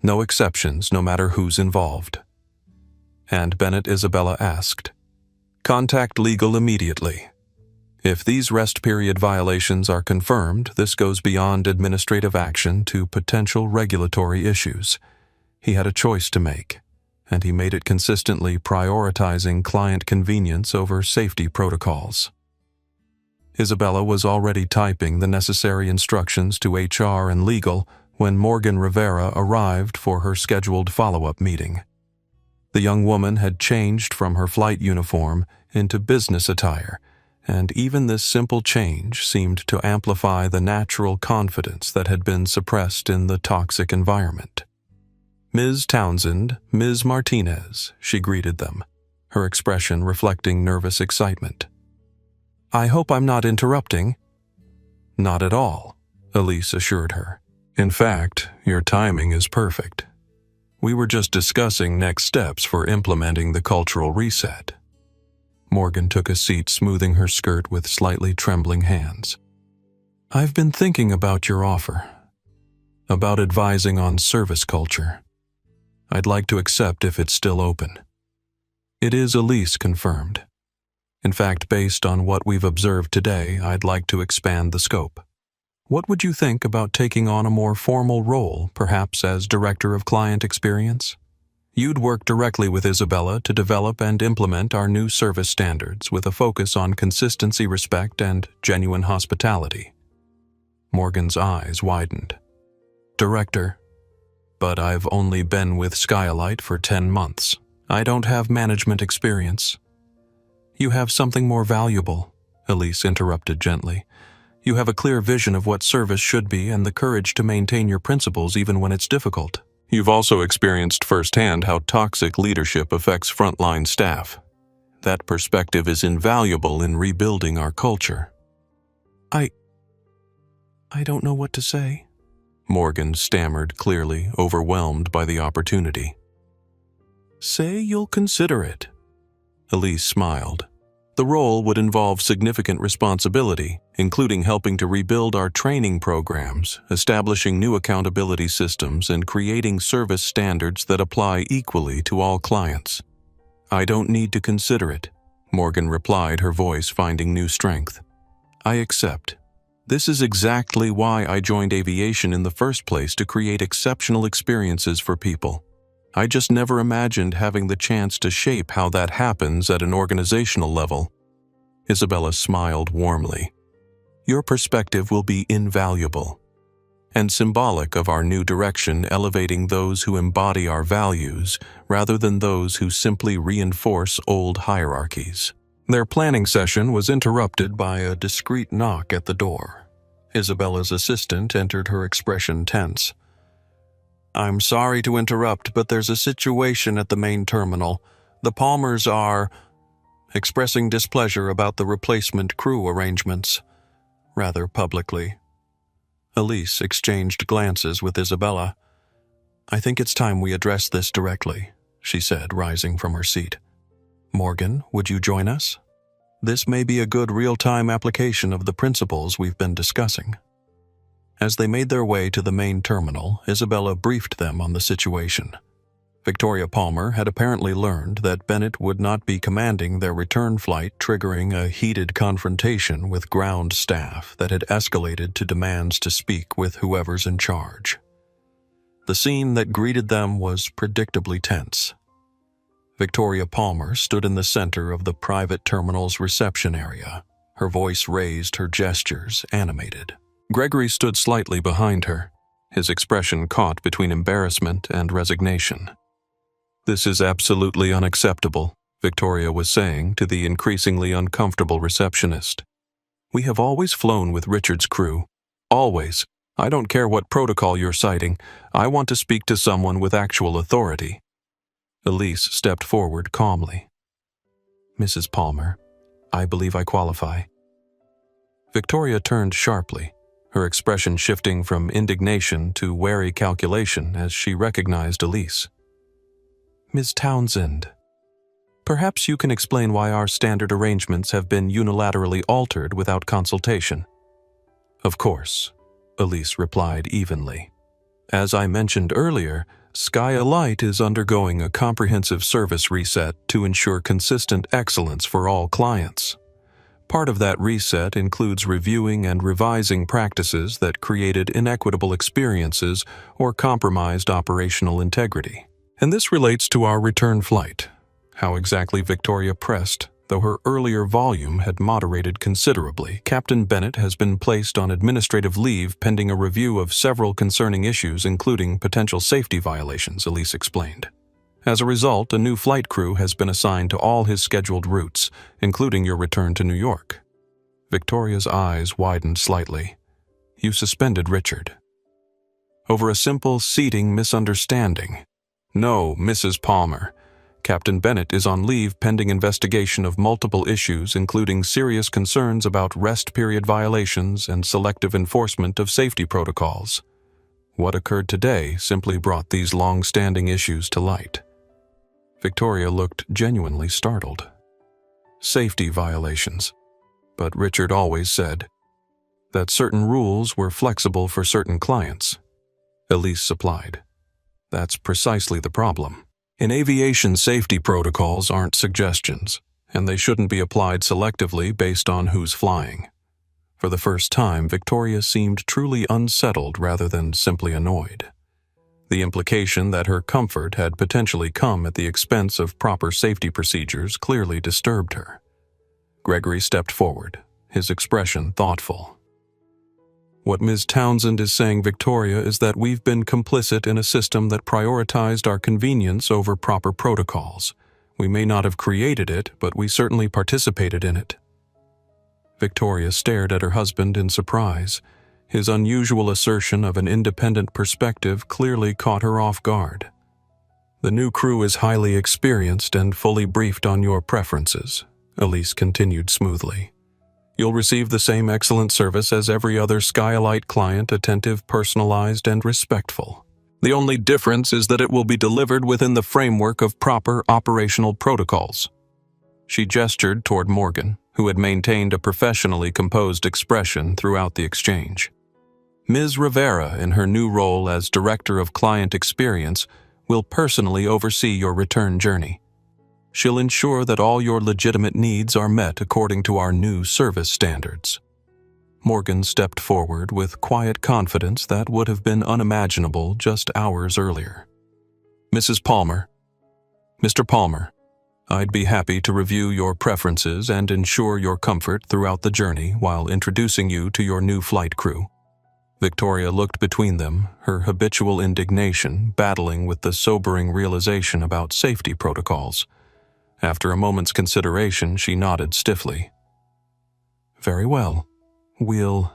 No exceptions, no matter who's involved. And Bennett Isabella asked, contact legal immediately. If these rest period violations are confirmed, this goes beyond administrative action to potential regulatory issues. He had a choice to make, and he made it consistently, prioritizing client convenience over safety protocols. Isabella was already typing the necessary instructions to HR and legal when Morgan Rivera arrived for her scheduled follow-up meeting. The young woman had changed from her flight uniform into business attire, and even this simple change seemed to amplify the natural confidence that had been suppressed in the toxic environment. Ms. Townsend, Ms. Martinez, she greeted them, her expression reflecting nervous excitement. I hope I'm not interrupting. Not at all, Elise assured her. In fact, your timing is perfect. We were just discussing next steps for implementing the cultural reset. Morgan took a seat, smoothing her skirt with slightly trembling hands. I've been thinking about your offer, about advising on service culture. I'd like to accept if it's still open. It is, Elise confirmed. In fact, based on what we've observed today, I'd like to expand the scope. What would you think about taking on a more formal role, perhaps as Director of Client Experience? You'd work directly with Isabella to develop and implement our new service standards with a focus on consistency, respect, and genuine hospitality. Morgan's eyes widened. Director, but I've only been with Skylight for 10 months. I don't have management experience. You have something more valuable, Elise interrupted gently. You have a clear vision of what service should be and the courage to maintain your principles even when it's difficult. You've also experienced firsthand how toxic leadership affects frontline staff. That perspective is invaluable in rebuilding our culture. I don't know what to say, Morgan stammered clearly, overwhelmed by the opportunity. Say you'll consider it. Elise smiled. The role would involve significant responsibility, including helping to rebuild our training programs, establishing new accountability systems, and creating service standards that apply equally to all clients. I don't need to consider it, Morgan replied, her voice finding new strength. I accept. This is exactly why I joined aviation in the first place, to create exceptional experiences for people. I just never imagined having the chance to shape how that happens at an organizational level. Isabella smiled warmly. Your perspective will be invaluable and symbolic of our new direction, elevating those who embody our values rather than those who simply reinforce old hierarchies. Their planning session was interrupted by a discreet knock at the door. Isabella's assistant entered, her expression tense. I'm sorry to interrupt, but there's a situation at the main terminal. The Palmers are expressing displeasure about the replacement crew arrangements, rather publicly. Elise exchanged glances with Isabella. I think it's time we address this directly, she said, rising from her seat. Morgan, would you join us? This may be a good real-time application of the principles we've been discussing. As they made their way to the main terminal, Isabella briefed them on the situation. Victoria Palmer had apparently learned that Bennett would not be commanding their return flight, triggering a heated confrontation with ground staff that had escalated to demands to speak with whoever's in charge. The scene that greeted them was predictably tense. Victoria Palmer stood in the center of the private terminal's reception area, her voice raised, her gestures animated. Gregory stood slightly behind her, his expression caught between embarrassment and resignation. This is absolutely unacceptable, Victoria was saying to the increasingly uncomfortable receptionist. We have always flown with Richard's crew. Always. I don't care what protocol you're citing. I want to speak to someone with actual authority. Elise stepped forward calmly. Mrs. Palmer, I believe I qualify. Victoria turned sharply, her expression shifting from indignation to wary calculation as she recognized Elise. Ms. Townsend, perhaps you can explain why our standard arrangements have been unilaterally altered without consultation. Of course, Elise replied evenly. As I mentioned earlier, Skylight is undergoing a comprehensive service reset to ensure consistent excellence for all clients. Part of that reset includes reviewing and revising practices that created inequitable experiences or compromised operational integrity. And this relates to our return flight. How exactly Victoria pressed, though her earlier volume had moderated considerably. Captain Bennett has been placed on administrative leave pending a review of several concerning issues, including potential safety violations, Elise explained. As a result, a new flight crew has been assigned to all his scheduled routes, including your return to New York. Victoria's eyes widened slightly. You suspended Richard. Over a simple seating misunderstanding. No, Mrs. Palmer. Captain Bennett is on leave pending investigation of multiple issues, including serious concerns about rest period violations and selective enforcement of safety protocols. What occurred today simply brought these long-standing issues to light. Victoria looked genuinely startled. Safety violations. But Richard always said that certain rules were flexible for certain clients. Elise supplied. That's precisely the problem. In aviation, safety protocols aren't suggestions, and they shouldn't be applied selectively based on who's flying. For the first time, Victoria seemed truly unsettled rather than simply annoyed. The implication that her comfort had potentially come at the expense of proper safety procedures clearly disturbed her. Gregory stepped forward, his expression thoughtful. What Ms. Townsend is saying, Victoria, is that we've been complicit in a system that prioritized our convenience over proper protocols. We may not have created it, but we certainly participated in it. Victoria stared at her husband in surprise. His unusual assertion of an independent perspective clearly caught her off guard. The new crew is highly experienced and fully briefed on your preferences, Elise continued smoothly. You'll receive the same excellent service as every other Skylight client, attentive, personalized, and respectful. The only difference is that it will be delivered within the framework of proper operational protocols. She gestured toward Morgan, who had maintained a professionally composed expression throughout the exchange. Ms. Rivera, in her new role as Director of Client Experience, will personally oversee your return journey. She'll ensure that all your legitimate needs are met according to our new service standards. Morgan stepped forward with quiet confidence that would have been unimaginable just hours earlier. Mrs. Palmer, Mr. Palmer, I'd be happy to review your preferences and ensure your comfort throughout the journey while introducing you to your new flight crew. Victoria looked between them, her habitual indignation battling with the sobering realization about safety protocols. After a moment's consideration, she nodded stiffly. Very well. We'll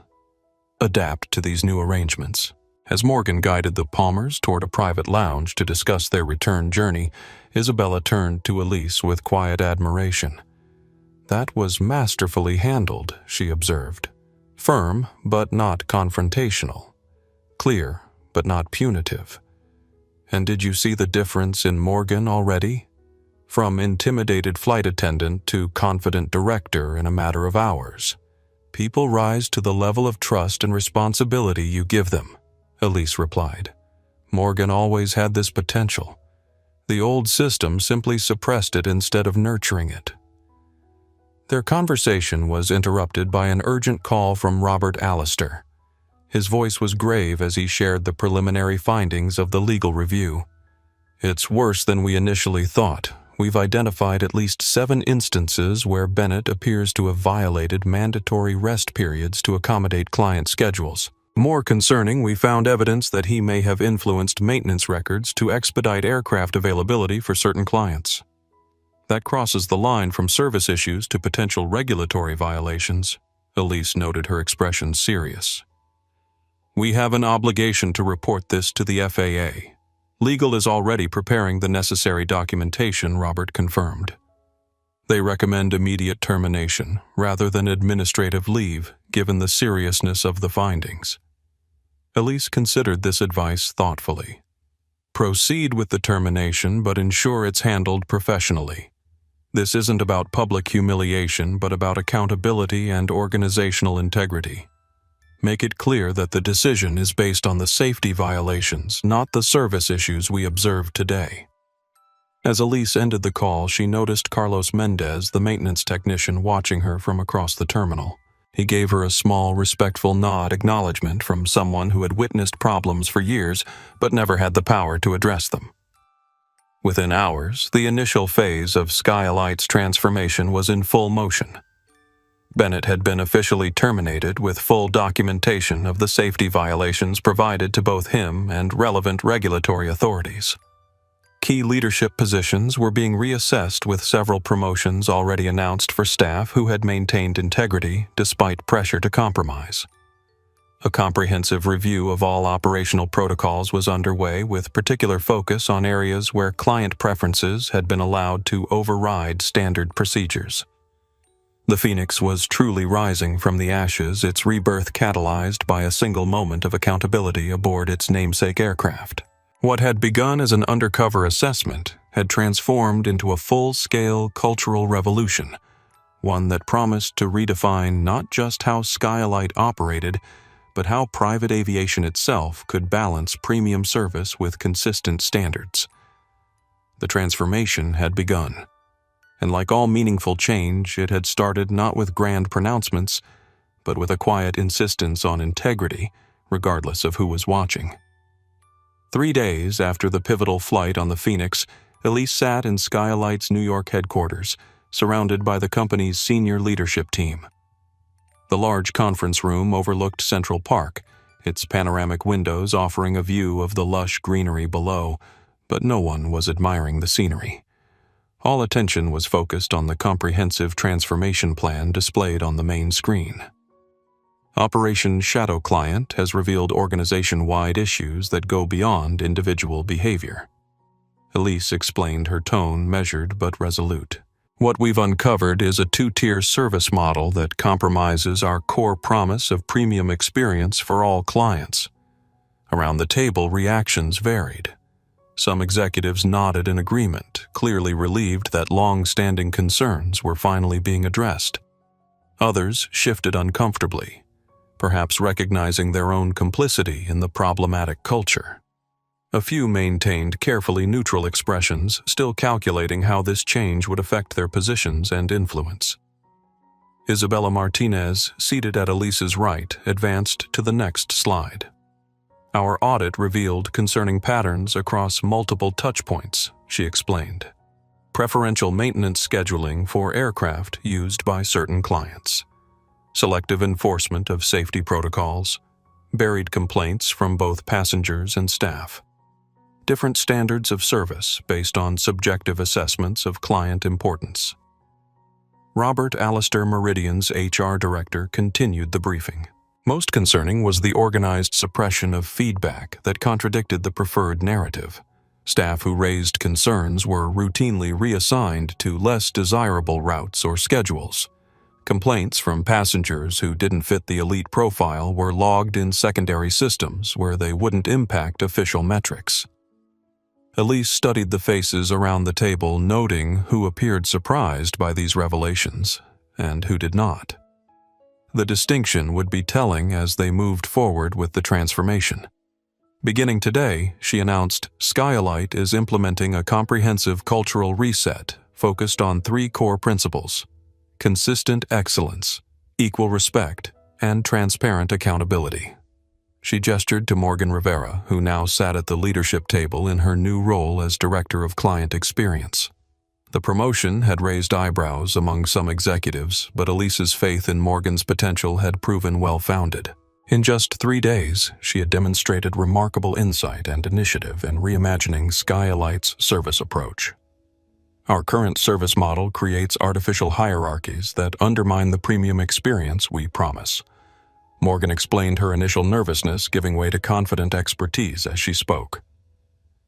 adapt to these new arrangements. As Morgan guided the Palmers toward a private lounge to discuss their return journey, Isabella turned to Elise with quiet admiration. That was masterfully handled, she observed. Firm, but not confrontational. Clear, but not punitive. And did you see the difference in Morgan already? From intimidated flight attendant to confident director in a matter of hours. People rise to the level of trust and responsibility you give them, Elise replied. Morgan always had this potential. The old system simply suppressed it instead of nurturing it. Their conversation was interrupted by an urgent call from Robert Allister. His voice was grave as he shared the preliminary findings of the legal review. It's worse than we initially thought. We've identified at least 7 instances where Bennett appears to have violated mandatory rest periods to accommodate client schedules. More concerning, we found evidence that he may have influenced maintenance records to expedite aircraft availability for certain clients. That crosses the line from service issues to potential regulatory violations. Elise noted, her expression serious. We have an obligation to report this to the FAA. Legal is already preparing the necessary documentation, Robert confirmed. They recommend immediate termination rather than administrative leave, given the seriousness of the findings. Elise considered this advice thoughtfully. Proceed with the termination, but ensure it's handled professionally. This isn't about public humiliation, but about accountability and organizational integrity. Make it clear that the decision is based on the safety violations, not the service issues we observed today." As Elise ended the call, she noticed Carlos Mendez, the maintenance technician, watching her from across the terminal. He gave her a small, respectful nod, acknowledgement from someone who had witnessed problems for years but never had the power to address them. Within hours, the initial phase of Skylight's transformation was in full motion. Bennett had been officially terminated with full documentation of the safety violations provided to both him and relevant regulatory authorities. Key leadership positions were being reassessed, with several promotions already announced for staff who had maintained integrity despite pressure to compromise. A comprehensive review of all operational protocols was underway, with particular focus on areas where client preferences had been allowed to override standard procedures. The Phoenix was truly rising from the ashes, its rebirth catalyzed by a single moment of accountability aboard its namesake aircraft. What had begun as an undercover assessment had transformed into a full-scale cultural revolution, one that promised to redefine not just how Skylight operated, but how private aviation itself could balance premium service with consistent standards. The transformation had begun, and like all meaningful change, it had started not with grand pronouncements, but with a quiet insistence on integrity, regardless of who was watching. 3 days after the pivotal flight on the Phoenix, Elise sat in Skylight's New York headquarters, surrounded by the company's senior leadership team. The large conference room overlooked Central Park, its panoramic windows offering a view of the lush greenery below, but no one was admiring the scenery. All attention was focused on the comprehensive transformation plan displayed on the main screen. Operation Shadow Client has revealed organization-wide issues that go beyond individual behavior. Elise explained, her tone measured but resolute. What we've uncovered is a two-tier service model that compromises our core promise of premium experience for all clients. Around the table, reactions varied. Some executives nodded in agreement, clearly relieved that long-standing concerns were finally being addressed. Others shifted uncomfortably, perhaps recognizing their own complicity in the problematic culture. A few maintained carefully neutral expressions, still calculating how this change would affect their positions and influence. Isabella Martinez, seated at Elise's right, advanced to the next slide. "Our audit revealed concerning patterns across multiple touchpoints," she explained. "Preferential maintenance scheduling for aircraft used by certain clients. Selective enforcement of safety protocols, buried complaints from both passengers and staff. Different standards of service based on subjective assessments of client importance." Robert Alistair Meridian's HR director continued the briefing. Most concerning was the organized suppression of feedback that contradicted the preferred narrative. Staff who raised concerns were routinely reassigned to less desirable routes or schedules. Complaints from passengers who didn't fit the elite profile were logged in secondary systems where they wouldn't impact official metrics. Elise studied the faces around the table, noting who appeared surprised by these revelations and who did not. The distinction would be telling as they moved forward with the transformation. Beginning today, she announced, Skylight is implementing a comprehensive cultural reset focused on 3 core principles: consistent excellence, equal respect, and transparent accountability. She gestured to Morgan Rivera, who now sat at the leadership table in her new role as Director of Client Experience. The promotion had raised eyebrows among some executives, but Elise's faith in Morgan's potential had proven well-founded. In just 3 days, she had demonstrated remarkable insight and initiative in reimagining Skylight's service approach. "Our current service model creates artificial hierarchies that undermine the premium experience we promise." Morgan explained, her initial nervousness giving way to confident expertise as she spoke.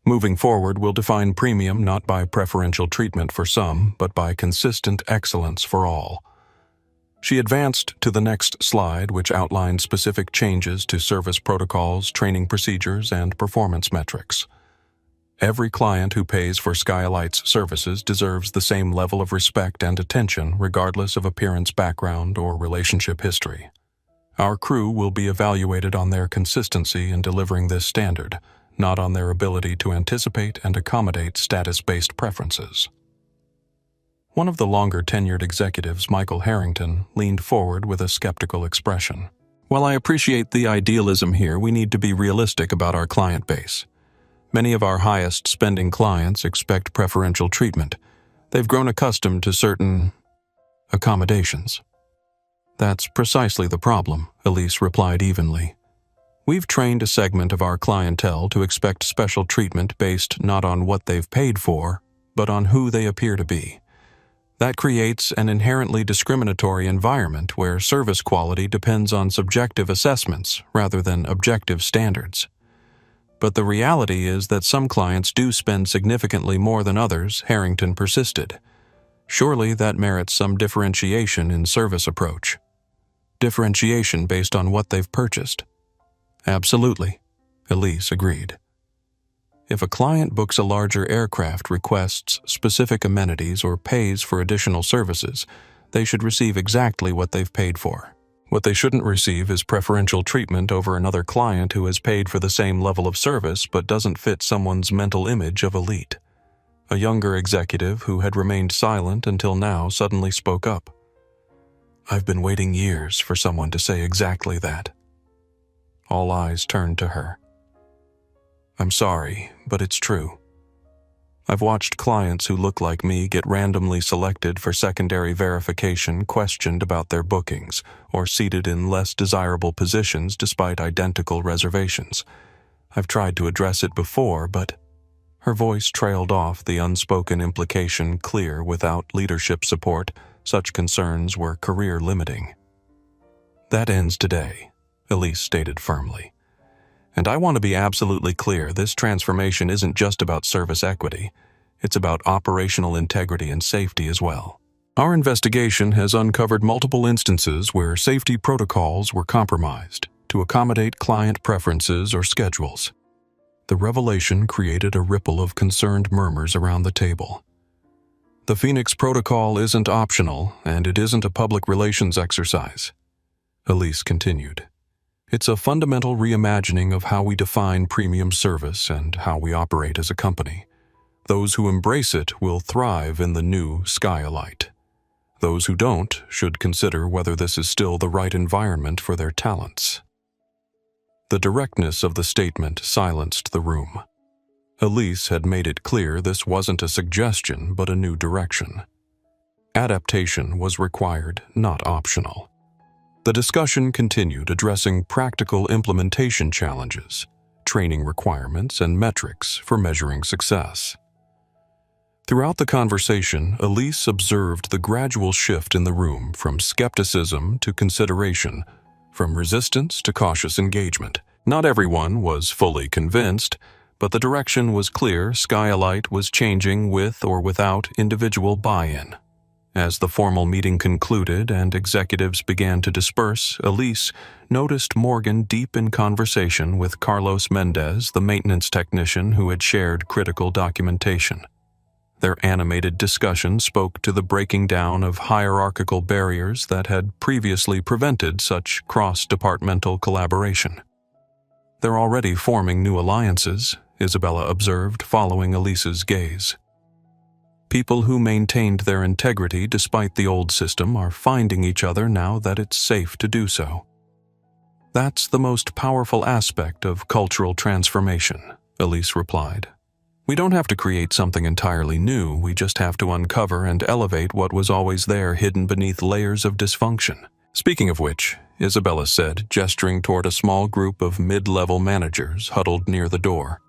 "Moving forward, we'll define premium not by preferential treatment for some, but by consistent excellence for all." She advanced to the next slide, which outlined specific changes to service protocols, training procedures, and performance metrics. Every client who pays for Skylight's services deserves the same level of respect and attention regardless of appearance, background, or relationship history. Our crew will be evaluated on their consistency in delivering this standard, not on their ability to anticipate and accommodate status-based preferences. One of the longer-tenured executives, Michael Harrington, leaned forward with a skeptical expression. While I appreciate the idealism here, we need to be realistic about our client base. Many of our highest-spending clients expect preferential treatment. They've grown accustomed to certain accommodations. That's precisely the problem, Elise replied evenly. We've trained a segment of our clientele to expect special treatment based not on what they've paid for, but on who they appear to be. That creates an inherently discriminatory environment where service quality depends on subjective assessments rather than objective standards. But the reality is that some clients do spend significantly more than others, Harrington persisted. Surely that merits some differentiation in service approach. Differentiation based on what they've purchased. Absolutely, Elise agreed. If a client books a larger aircraft, requests specific amenities, or pays for additional services, they should receive exactly what they've paid for. What they shouldn't receive is preferential treatment over another client who has paid for the same level of service but doesn't fit someone's mental image of elite. A younger executive who had remained silent until now suddenly spoke up. I've been waiting years for someone to say exactly that. All eyes turned to her. I'm sorry, but it's true. I've watched clients who look like me get randomly selected for secondary verification, questioned about their bookings, or seated in less desirable positions despite identical reservations. I've tried to address it before, but her voice trailed off, the unspoken implication clear. Without leadership support, such concerns were career-limiting. That ends today, Elise stated firmly. And I want to be absolutely clear, this transformation isn't just about service equity. It's about operational integrity and safety as well. Our investigation has uncovered multiple instances where safety protocols were compromised to accommodate client preferences or schedules. The revelation created a ripple of concerned murmurs around the table. The Phoenix Protocol isn't optional, and it isn't a public relations exercise, Elise continued. It's a fundamental reimagining of how we define premium service and how we operate as a company. Those who embrace it will thrive in the new Skylight. Those who don't should consider whether this is still the right environment for their talents. The directness of the statement silenced the room. Elise had made it clear this wasn't a suggestion but a new direction. Adaptation was required, not optional. The discussion continued, addressing practical implementation challenges, training requirements, and metrics for measuring success. Throughout the conversation, Elise observed the gradual shift in the room from skepticism to consideration, from resistance to cautious engagement. Not everyone was fully convinced, but the direction was clear. Skylight was changing with or without individual buy-in. As the formal meeting concluded and executives began to disperse, Elise noticed Morgan deep in conversation with Carlos Mendez, the maintenance technician who had shared critical documentation. Their animated discussion spoke to the breaking down of hierarchical barriers that had previously prevented such cross-departmental collaboration. They're already forming new alliances, Isabella observed, following Elise's gaze. People who maintained their integrity despite the old system are finding each other now that it's safe to do so. That's the most powerful aspect of cultural transformation, Elise replied. We don't have to create something entirely new, we just have to uncover and elevate what was always there, hidden beneath layers of dysfunction. Speaking of which, Isabella said, gesturing toward a small group of mid-level managers huddled near the door.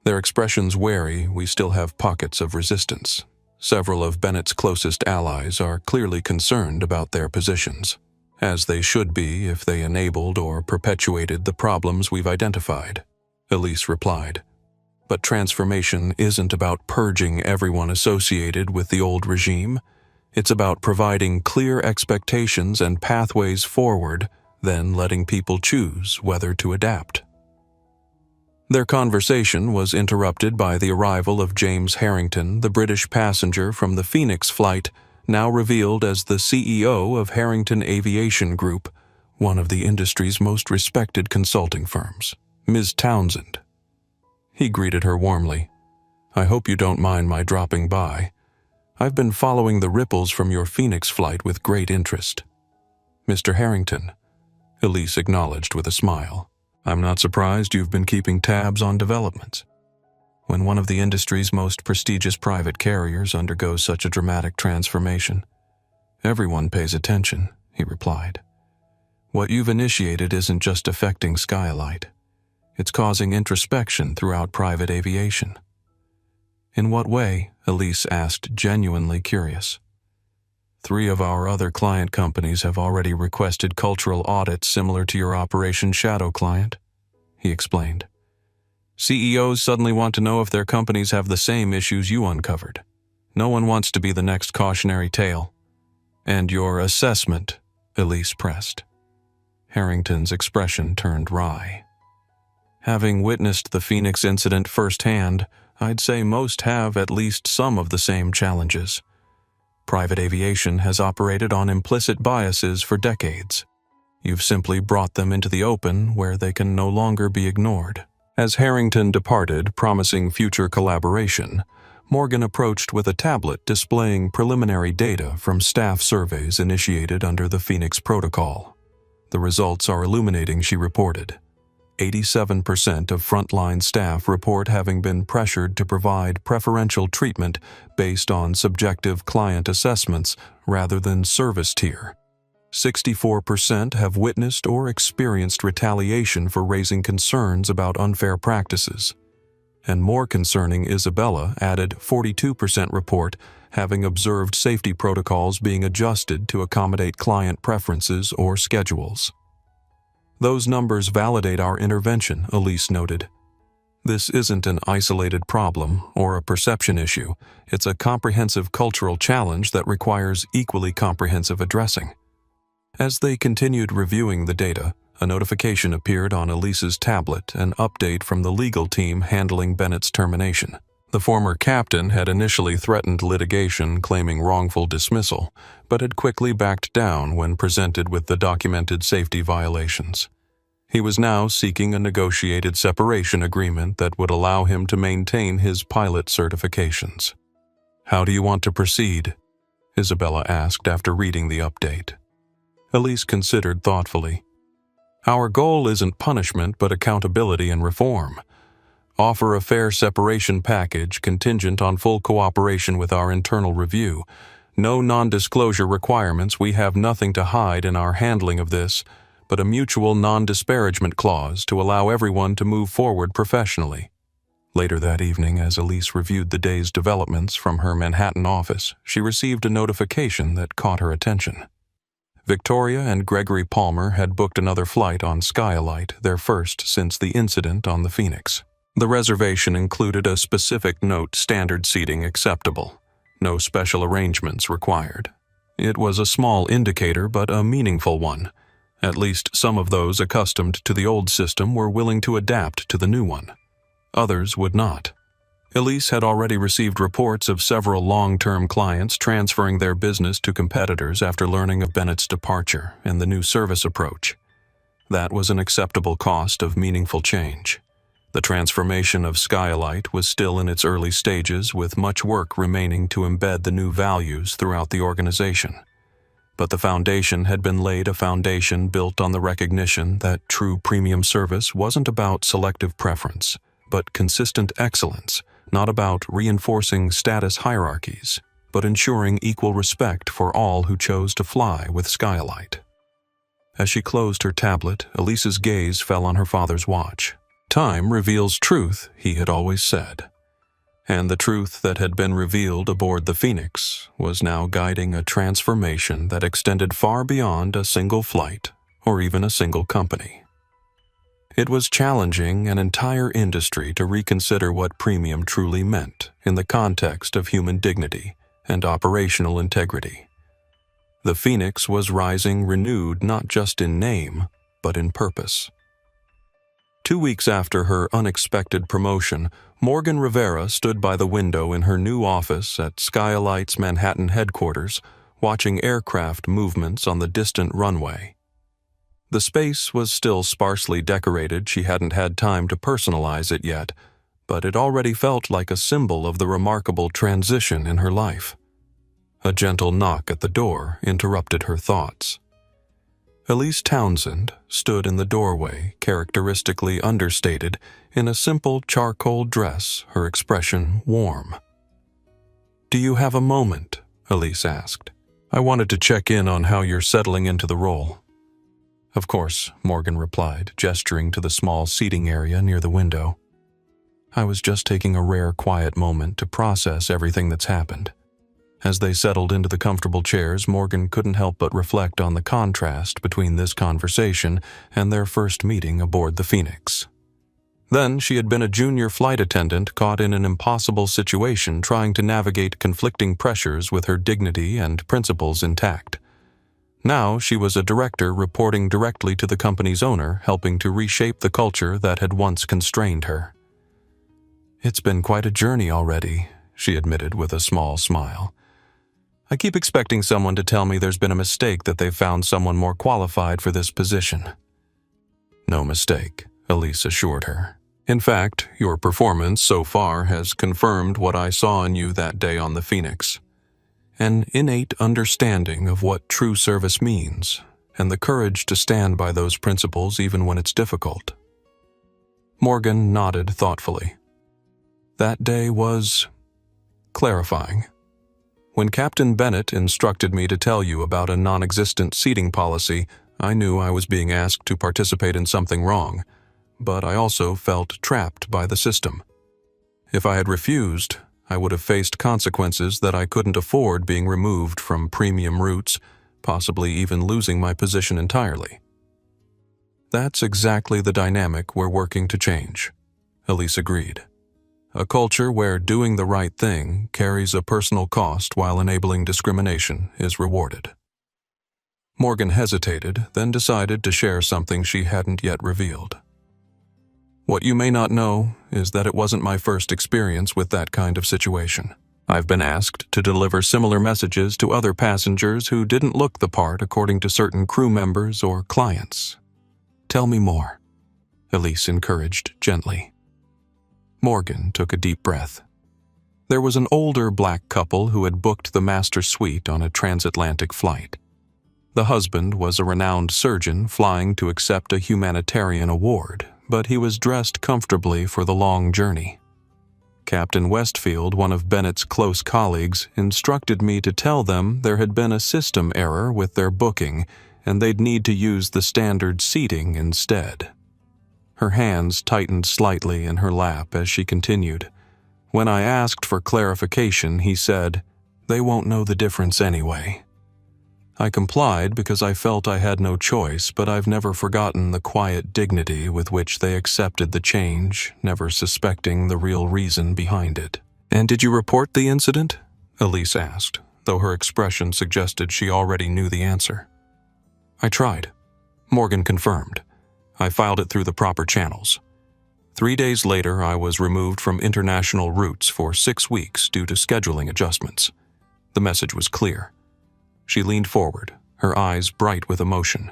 Their expressions wary, we still have pockets of resistance. Several of Bennett's closest allies are clearly concerned about their positions, as they should be if they enabled or perpetuated the problems we've identified, Elise replied. But transformation isn't about purging everyone associated with the old regime. It's about providing clear expectations and pathways forward, then letting people choose whether to adapt. Their conversation was interrupted by the arrival of James Harrington, the British passenger from the Phoenix flight, now revealed as the CEO of Harrington Aviation Group, one of the industry's most respected consulting firms, Ms. Townsend. He greeted her warmly. "I hope you don't mind my dropping by. I've been following the ripples from your Phoenix flight with great interest." "Mr. Harrington," Elise acknowledged with a smile, "I'm not surprised you've been keeping tabs on developments. When one of the industry's most prestigious private carriers undergoes such a dramatic transformation, everyone pays attention," he replied. "What you've initiated isn't just affecting Skylight. It's causing introspection throughout private aviation." "In what way?" Elise asked, genuinely curious. "3 of our other client companies have already requested cultural audits similar to your Operation Shadow client," he explained. "CEOs suddenly want to know if their companies have the same issues you uncovered. No one wants to be the next cautionary tale." "And your assessment?" Elise pressed. Harrington's expression turned wry. "Having witnessed the Phoenix incident firsthand, I'd say most have at least some of the same challenges. Private aviation has operated on implicit biases for decades. You've simply brought them into the open where they can no longer be ignored." As Harrington departed, promising future collaboration, Morgan approached with a tablet displaying preliminary data from staff surveys initiated under the Phoenix Protocol. "The results are illuminating," she reported. 87% of frontline staff report having been pressured to provide preferential treatment based on subjective client assessments rather than service tier. 64% have witnessed or experienced retaliation for raising concerns about unfair practices. And more concerning, Isabella added 42% report having observed safety protocols being adjusted to accommodate client preferences or schedules. "Those numbers validate our intervention," Elise noted. "This isn't an isolated problem or a perception issue. It's a comprehensive cultural challenge that requires equally comprehensive addressing." As they continued reviewing the data, a notification appeared on Elise's tablet, an update from the legal team handling Bennett's termination. The former captain had initially threatened litigation claiming wrongful dismissal, but had quickly backed down when presented with the documented safety violations. He was now seeking a negotiated separation agreement that would allow him to maintain his pilot certifications. "How do you want to proceed?" Isabella asked after reading the update. Elise considered thoughtfully. "Our goal isn't punishment but accountability and reform. Offer a fair separation package contingent on full cooperation with our internal review. No non-disclosure requirements. We have nothing to hide in our handling of this, but a mutual non-disparagement clause to allow everyone to move forward professionally." Later that evening, as Elise reviewed the day's developments from her Manhattan office, she received a notification that caught her attention. Victoria and Gregory Palmer had booked another flight on Skylight, their first since the incident on the Phoenix. The reservation included a specific note: standard seating acceptable. No special arrangements required. It was a small indicator, but a meaningful one. At least some of those accustomed to the old system were willing to adapt to the new one. Others would not. Elise had already received reports of several long-term clients transferring their business to competitors after learning of Bennett's departure and the new service approach. That was an acceptable cost of meaningful change. The transformation of Skylight was still in its early stages, with much work remaining to embed the new values throughout the organization. But the foundation had been laid, a foundation built on the recognition that true premium service wasn't about selective preference, but consistent excellence, not about reinforcing status hierarchies, but ensuring equal respect for all who chose to fly with Skylight. As she closed her tablet, Elise's gaze fell on her father's watch. "Time reveals truth," he had always said. And the truth that had been revealed aboard the Phoenix was now guiding a transformation that extended far beyond a single flight or even a single company. It was challenging an entire industry to reconsider what premium truly meant in the context of human dignity and operational integrity. The Phoenix was rising renewed not just in name, but in purpose. 2 weeks after her unexpected promotion, Morgan Rivera stood by the window in her new office at Skylight's Manhattan headquarters, watching aircraft movements on the distant runway. The space was still sparsely decorated. She hadn't had time to personalize it yet, but it already felt like a symbol of the remarkable transition in her life. A gentle knock at the door interrupted her thoughts. Elise Townsend stood in the doorway, characteristically understated, in a simple charcoal dress, her expression warm. "Do you have a moment?" Elise asked. "I wanted to check in on how you're settling into the role." "Of course," Morgan replied, gesturing to the small seating area near the window. "I was just taking a rare quiet moment to process everything that's happened." As they settled into the comfortable chairs, Morgan couldn't help but reflect on the contrast between this conversation and their first meeting aboard the Phoenix. Then she had been a junior flight attendant caught in an impossible situation trying to navigate conflicting pressures with her dignity and principles intact. Now she was a director reporting directly to the company's owner, helping to reshape the culture that had once constrained her. "It's been quite a journey already," she admitted with a small smile. "I keep expecting someone to tell me there's been a mistake, that they've found someone more qualified for this position." "No mistake," Elise assured her. "In fact, your performance so far has confirmed what I saw in you that day on the Phoenix. An innate understanding of what true service means, and the courage to stand by those principles even when it's difficult." Morgan nodded thoughtfully. "That day was clarifying. When Captain Bennett instructed me to tell you about a non-existent seating policy, I knew I was being asked to participate in something wrong, but I also felt trapped by the system. If I had refused, I would have faced consequences that I couldn't afford, being removed from premium routes, possibly even losing my position entirely. That's exactly the dynamic we're working to change," Elise agreed. "A culture where doing the right thing carries a personal cost while enabling discrimination is rewarded." Morgan hesitated, then decided to share something she hadn't yet revealed. "What you may not know is that it wasn't my first experience with that kind of situation. I've been asked to deliver similar messages to other passengers who didn't look the part according to certain crew members or clients." "Tell me more," Elise encouraged gently. Morgan took a deep breath. There was an older black couple who had booked the master suite on a transatlantic flight. The husband was a renowned surgeon flying to accept a humanitarian award, but he was dressed comfortably for the long journey. Captain Westfield, one of Bennett's close colleagues, instructed me to tell them there had been a system error with their booking and they'd need to use the standard seating instead. Her hands tightened slightly in her lap as she continued. When I asked for clarification, he said, "They won't know the difference anyway." I complied because I felt I had no choice, but I've never forgotten the quiet dignity with which they accepted the change, never suspecting the real reason behind it. "And did you report the incident?" Elise asked, though her expression suggested she already knew the answer. "I tried," Morgan confirmed. "I filed it through the proper channels. 3 days later, I was removed from international routes for 6 weeks due to scheduling adjustments." The message was clear. She leaned forward, her eyes bright with emotion.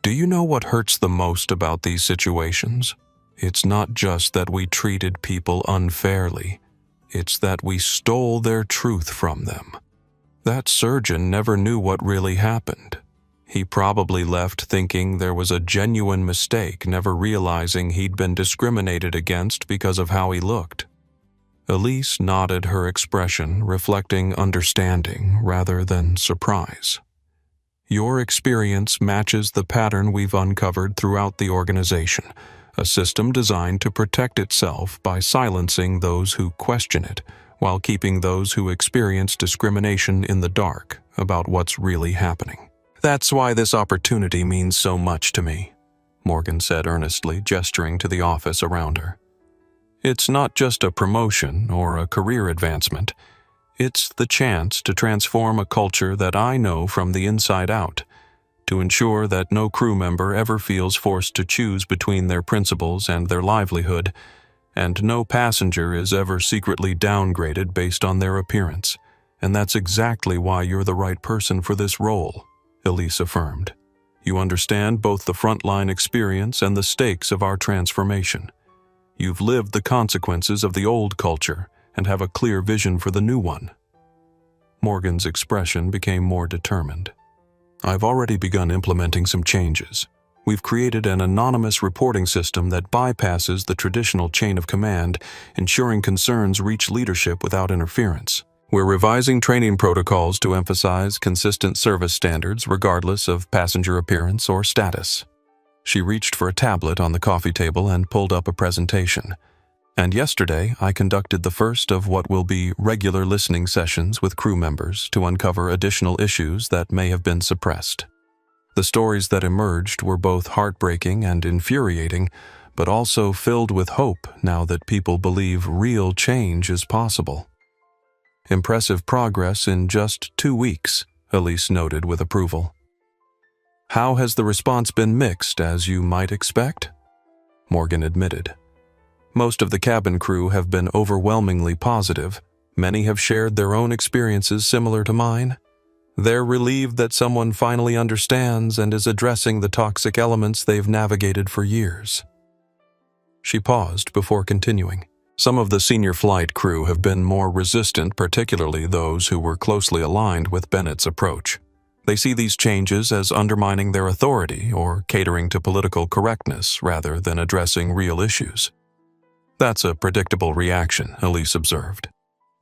"Do you know what hurts the most about these situations? It's not just that we treated people unfairly. It's that we stole their truth from them. That surgeon never knew what really happened. He probably left thinking there was a genuine mistake, never realizing he'd been discriminated against because of how he looked." Elise nodded, her expression reflecting understanding rather than surprise. "Your experience matches the pattern we've uncovered throughout the organization, a system designed to protect itself by silencing those who question it, while keeping those who experience discrimination in the dark about what's really happening. That's why this opportunity means so much to me," Morgan said earnestly, gesturing to the office around her. "It's not just a promotion or a career advancement. It's the chance to transform a culture that I know from the inside out, to ensure that no crew member ever feels forced to choose between their principles and their livelihood, and no passenger is ever secretly downgraded based on their appearance. And that's exactly why you're the right person for this role, Elise affirmed. You understand both the frontline experience and the stakes of our transformation. You've lived the consequences of the old culture and have a clear vision for the new one. Morgan's expression became more determined. I've already begun implementing some changes. We've created an anonymous reporting system that bypasses the traditional chain of command, ensuring concerns reach leadership without interference. We're revising training protocols to emphasize consistent service standards regardless of passenger appearance or status. She reached for a tablet on the coffee table and pulled up a presentation. And yesterday, I conducted the first of what will be regular listening sessions with crew members to uncover additional issues that may have been suppressed. The stories that emerged were both heartbreaking and infuriating, but also filled with hope now that people believe real change is possible. Impressive progress in just 2 weeks, Elise noted with approval. How has the response been mixed, as you might expect? Morgan admitted. Most of the cabin crew have been overwhelmingly positive. Many have shared their own experiences similar to mine. They're relieved that someone finally understands and is addressing the toxic elements they've navigated for years. She paused before continuing. Some of the senior flight crew have been more resistant, particularly those who were closely aligned with Bennett's approach. They see these changes as undermining their authority or catering to political correctness rather than addressing real issues. That's a predictable reaction, Elise observed.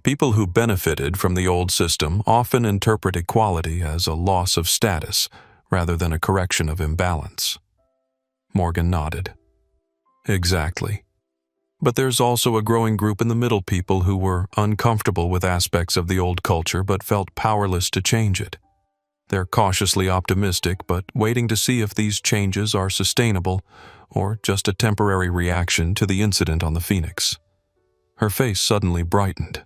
People who benefited from the old system often interpret equality as a loss of status rather than a correction of imbalance. Morgan nodded. Exactly. But there's also a growing group in the middle, people who were uncomfortable with aspects of the old culture but felt powerless to change it. They're cautiously optimistic but waiting to see if these changes are sustainable or just a temporary reaction to the incident on the Phoenix. Her face suddenly brightened.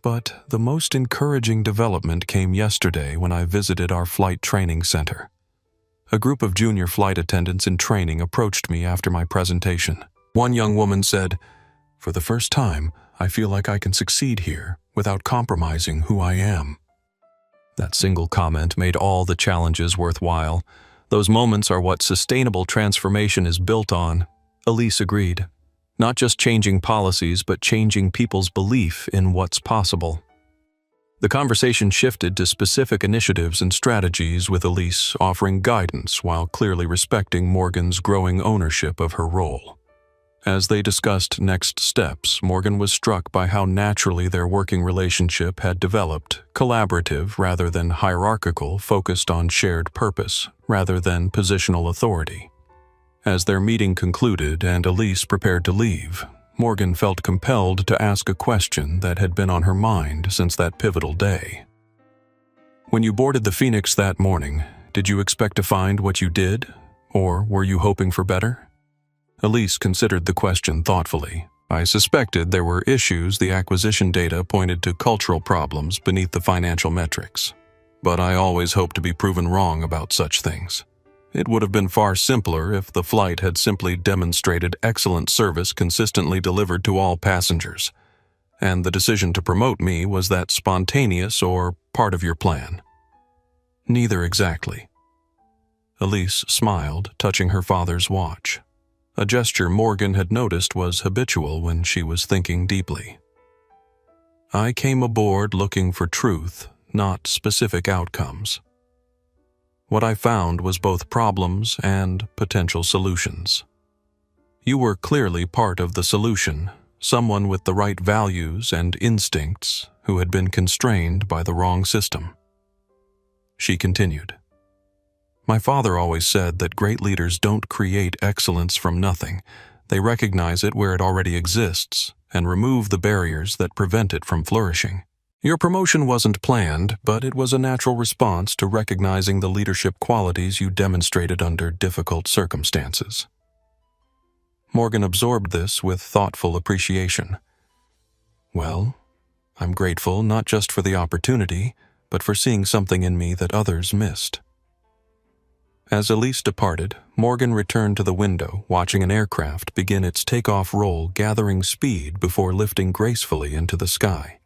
But the most encouraging development came yesterday when I visited our flight training center. A group of junior flight attendants in training approached me after my presentation. One young woman said, "For the first time, I feel like I can succeed here without compromising who I am." That single comment made all the challenges worthwhile. Those moments are what sustainable transformation is built on, Elise agreed. Not just changing policies, but changing people's belief in what's possible. The conversation shifted to specific initiatives and strategies, with Elise offering guidance while clearly respecting Morgan's growing ownership of her role. As they discussed next steps, Morgan was struck by how naturally their working relationship had developed, collaborative rather than hierarchical, focused on shared purpose rather than positional authority. As their meeting concluded and Elise prepared to leave, Morgan felt compelled to ask a question that had been on her mind since that pivotal day. When you boarded the Phoenix that morning, did you expect to find what you did, or were you hoping for better? Elise considered the question thoughtfully. I suspected there were issues. The acquisition data pointed to cultural problems beneath the financial metrics. But I always hoped to be proven wrong about such things. It would have been far simpler if the flight had simply demonstrated excellent service consistently delivered to all passengers. And the decision to promote me, was that spontaneous or part of your plan? Neither exactly. Elise smiled, touching her father's watch. A gesture Morgan had noticed was habitual when she was thinking deeply. I came aboard looking for truth, not specific outcomes. What I found was both problems and potential solutions. You were clearly part of the solution, someone with the right values and instincts who had been constrained by the wrong system. She continued. My father always said that great leaders don't create excellence from nothing. They recognize it where it already exists and remove the barriers that prevent it from flourishing. Your promotion wasn't planned, but it was a natural response to recognizing the leadership qualities you demonstrated under difficult circumstances. Morgan absorbed this with thoughtful appreciation. Well, I'm grateful not just for the opportunity, but for seeing something in me that others missed. As Elise departed, Morgan returned to the window, watching an aircraft begin its takeoff roll, gathering speed before lifting gracefully into the sky.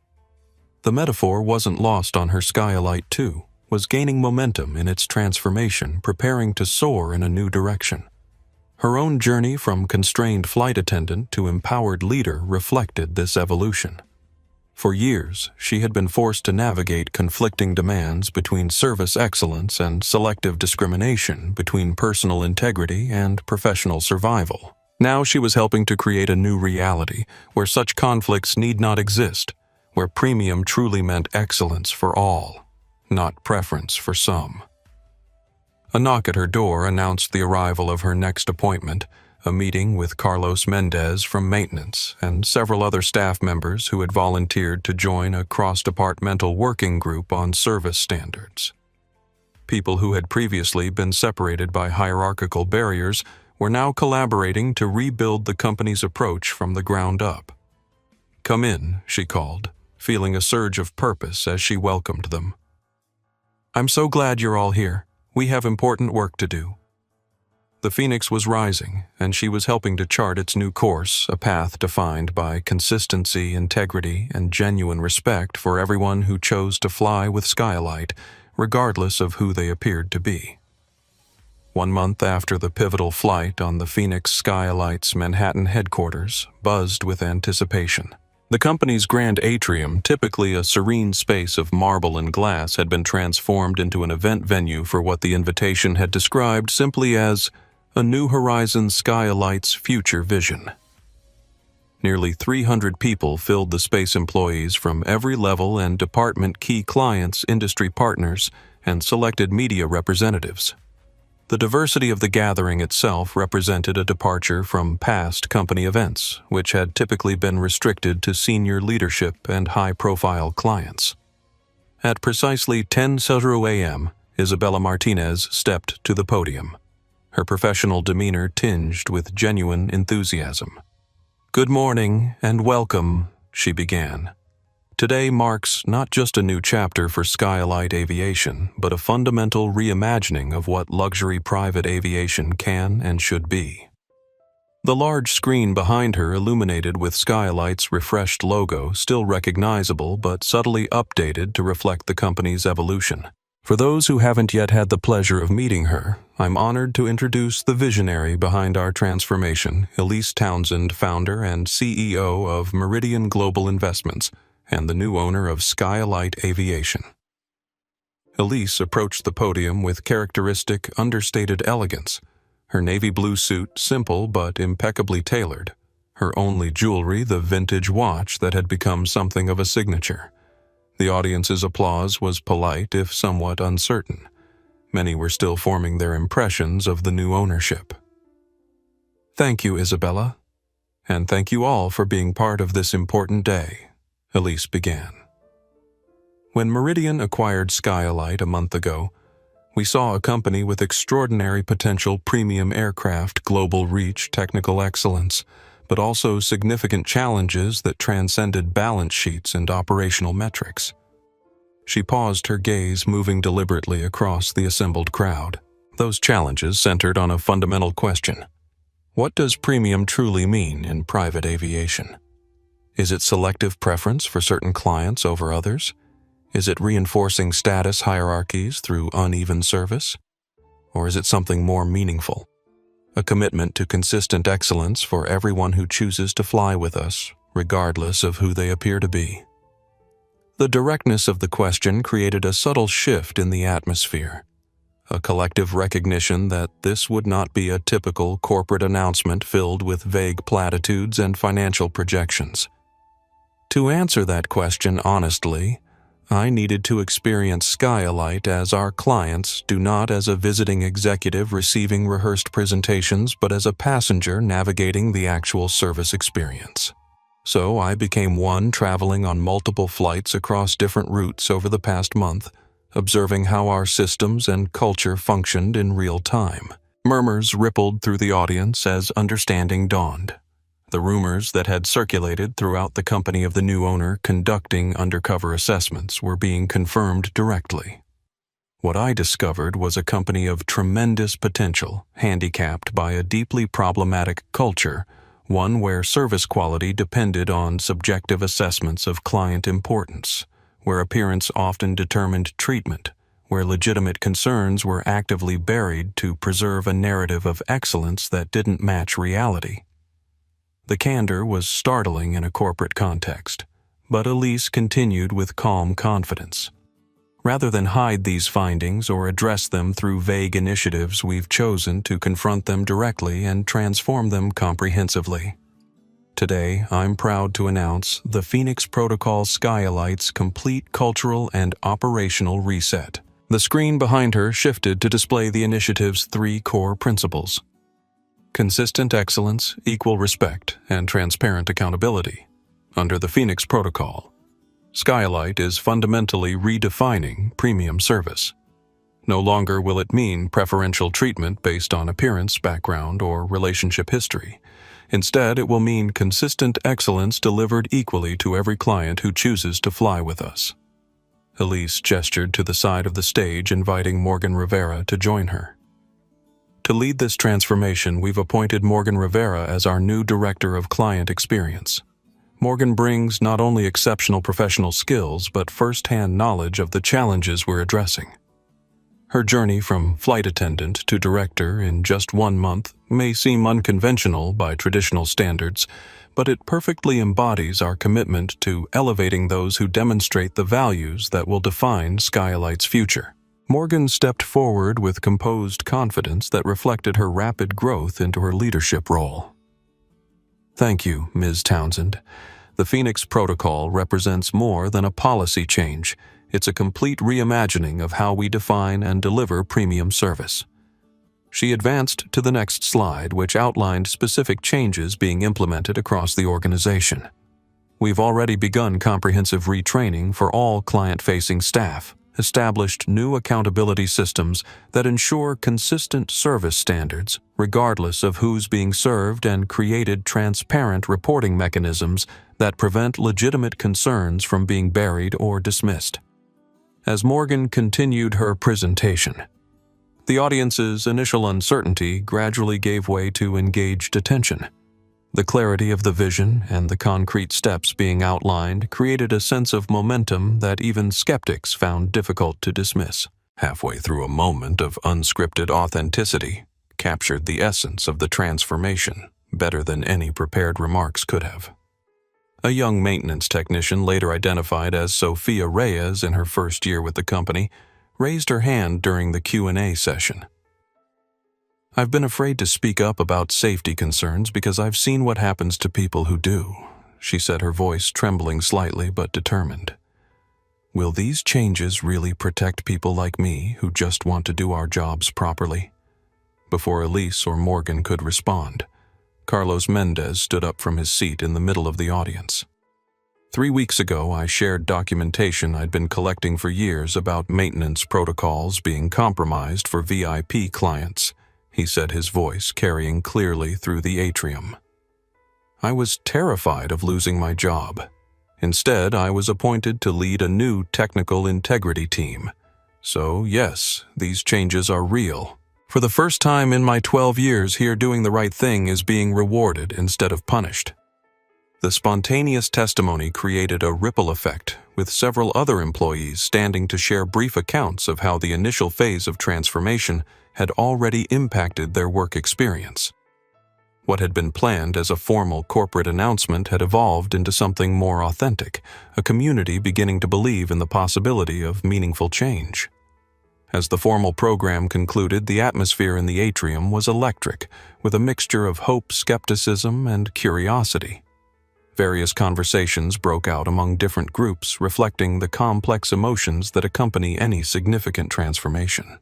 The metaphor wasn't lost on her. Skylight, too, was gaining momentum in its transformation, preparing to soar in a new direction. Her own journey from constrained flight attendant to empowered leader reflected this evolution. For years, she had been forced to navigate conflicting demands between service excellence and selective discrimination between personal integrity and professional survival. Now she was helping to create a new reality where such conflicts need not exist, where premium truly meant excellence for all, not preference for some. A knock at her door announced the arrival of her next appointment, a meeting with Carlos Mendez from maintenance and several other staff members who had volunteered to join a cross-departmental working group on service standards. People who had previously been separated by hierarchical barriers were now collaborating to rebuild the company's approach from the ground up. "Come in," she called, feeling a surge of purpose as she welcomed them. "I'm so glad you're all here. We have important work to do." The Phoenix was rising, and she was helping to chart its new course, a path defined by consistency, integrity, and genuine respect for everyone who chose to fly with Skylight, regardless of who they appeared to be. 1 month after the pivotal flight on the Phoenix, Skylight's Manhattan headquarters buzzed with anticipation. The company's grand atrium, typically a serene space of marble and glass, had been transformed into an event venue for what the invitation had described simply as a New Horizons Skylight's future vision. Nearly 300 people filled the space, employees from every level and department, key clients, industry partners, and selected media representatives. The diversity of the gathering itself represented a departure from past company events, which had typically been restricted to senior leadership and high-profile clients. At precisely 10:00 a.m., Isabella Martinez stepped to the podium, her professional demeanor tinged with genuine enthusiasm. "Good morning and welcome," she began. "Today marks not just a new chapter for Skylight Aviation, but a fundamental reimagining of what luxury private aviation can and should be." The large screen behind her illuminated with Skylight's refreshed logo, still recognizable but subtly updated to reflect the company's evolution. For those who haven't yet had the pleasure of meeting her, I'm honored to introduce the visionary behind our transformation, Elise Townsend, founder and CEO of Meridian Global Investments, and the new owner of Skylight Aviation. Elise approached the podium with characteristic, understated elegance, her navy blue suit simple but impeccably tailored, her only jewelry the vintage watch that had become something of a signature. The audience's applause was polite if somewhat uncertain. Many were still forming their impressions of the new ownership. "Thank you, Isabella, and thank you all for being part of this important day," Elise began. "When Meridian acquired Skylight a month ago, we saw a company with extraordinary potential, premium aircraft, global reach, technical excellence, but also significant challenges that transcended balance sheets and operational metrics." She paused, her gaze moving deliberately across the assembled crowd. Those challenges centered on a fundamental question. What does premium truly mean in private aviation? Is it selective preference for certain clients over others? Is it reinforcing status hierarchies through uneven service? Or is it something more meaningful? A commitment to consistent excellence for everyone who chooses to fly with us, regardless of who they appear to be. The directness of the question created a subtle shift in the atmosphere, a collective recognition that this would not be a typical corporate announcement filled with vague platitudes and financial projections. To answer that question honestly, I needed to experience Skylight as our clients, do not as a visiting executive receiving rehearsed presentations, but as a passenger navigating the actual service experience. So I became one traveling on multiple flights across different routes over the past month, observing how our systems and culture functioned in real time. Murmurs rippled through the audience as understanding dawned. The rumors that had circulated throughout the company of the new owner conducting undercover assessments were being confirmed directly. What I discovered was a company of tremendous potential, handicapped by a deeply problematic culture, one where service quality depended on subjective assessments of client importance, where appearance often determined treatment, where legitimate concerns were actively buried to preserve a narrative of excellence that didn't match reality. The candor was startling in a corporate context, but Elise continued with calm confidence. Rather than hide these findings or address them through vague initiatives, we've chosen to confront them directly and transform them comprehensively. Today, I'm proud to announce the Phoenix Protocol Skylight's complete cultural and operational reset. The screen behind her shifted to display the initiative's 3 core principles: consistent excellence, equal respect, and transparent accountability. Under the Phoenix Protocol, Skylight is fundamentally redefining premium service. No longer will it mean preferential treatment based on appearance, background, or relationship history. Instead, it will mean consistent excellence delivered equally to every client who chooses to fly with us. Elise gestured to the side of the stage, inviting Morgan Rivera to join her. To lead this transformation, we've appointed Morgan Rivera as our new Director of Client Experience. Morgan brings not only exceptional professional skills, but first-hand knowledge of the challenges we're addressing. Her journey from flight attendant to director in just 1 month may seem unconventional by traditional standards, but it perfectly embodies our commitment to elevating those who demonstrate the values that will define Skylight's future. Morgan stepped forward with composed confidence that reflected her rapid growth into her leadership role. Thank you, Ms. Townsend. The Phoenix Protocol represents more than a policy change. It's a complete reimagining of how we define and deliver premium service. She advanced to the next slide, which outlined specific changes being implemented across the organization. We've already begun comprehensive retraining for all client-facing staff, established new accountability systems that ensure consistent service standards, regardless of who's being served, and created transparent reporting mechanisms that prevent legitimate concerns from being buried or dismissed. As Morgan continued her presentation, the audience's initial uncertainty gradually gave way to engaged attention. The clarity of the vision and the concrete steps being outlined created a sense of momentum that even skeptics found difficult to dismiss. Halfway through, a moment of unscripted authenticity captured the essence of the transformation better than any prepared remarks could have. A young maintenance technician, later identified as Sophia Reyes in her first year with the company, raised her hand during the Q&A session. I've been afraid to speak up about safety concerns because I've seen what happens to people who do, she said, her voice trembling slightly but determined. Will these changes really protect people like me who just want to do our jobs properly? Before Elise or Morgan could respond, Carlos Mendez stood up from his seat in the middle of the audience. 3 weeks ago, I shared documentation I'd been collecting for years about maintenance protocols being compromised for VIP clients, he said, his voice carrying clearly through the atrium. I was terrified of losing my job. Instead, I was appointed to lead a new technical integrity team. So, yes, these changes are real. For the first time in my 12 years here, doing the right thing is being rewarded instead of punished. The spontaneous testimony created a ripple effect, with several other employees standing to share brief accounts of how the initial phase of transformation had already impacted their work experience. What had been planned as a formal corporate announcement had evolved into something more authentic, a community beginning to believe in the possibility of meaningful change. As the formal program concluded, the atmosphere in the atrium was electric, with a mixture of hope, skepticism, and curiosity. Various conversations broke out among different groups, reflecting the complex emotions that accompany any significant transformation.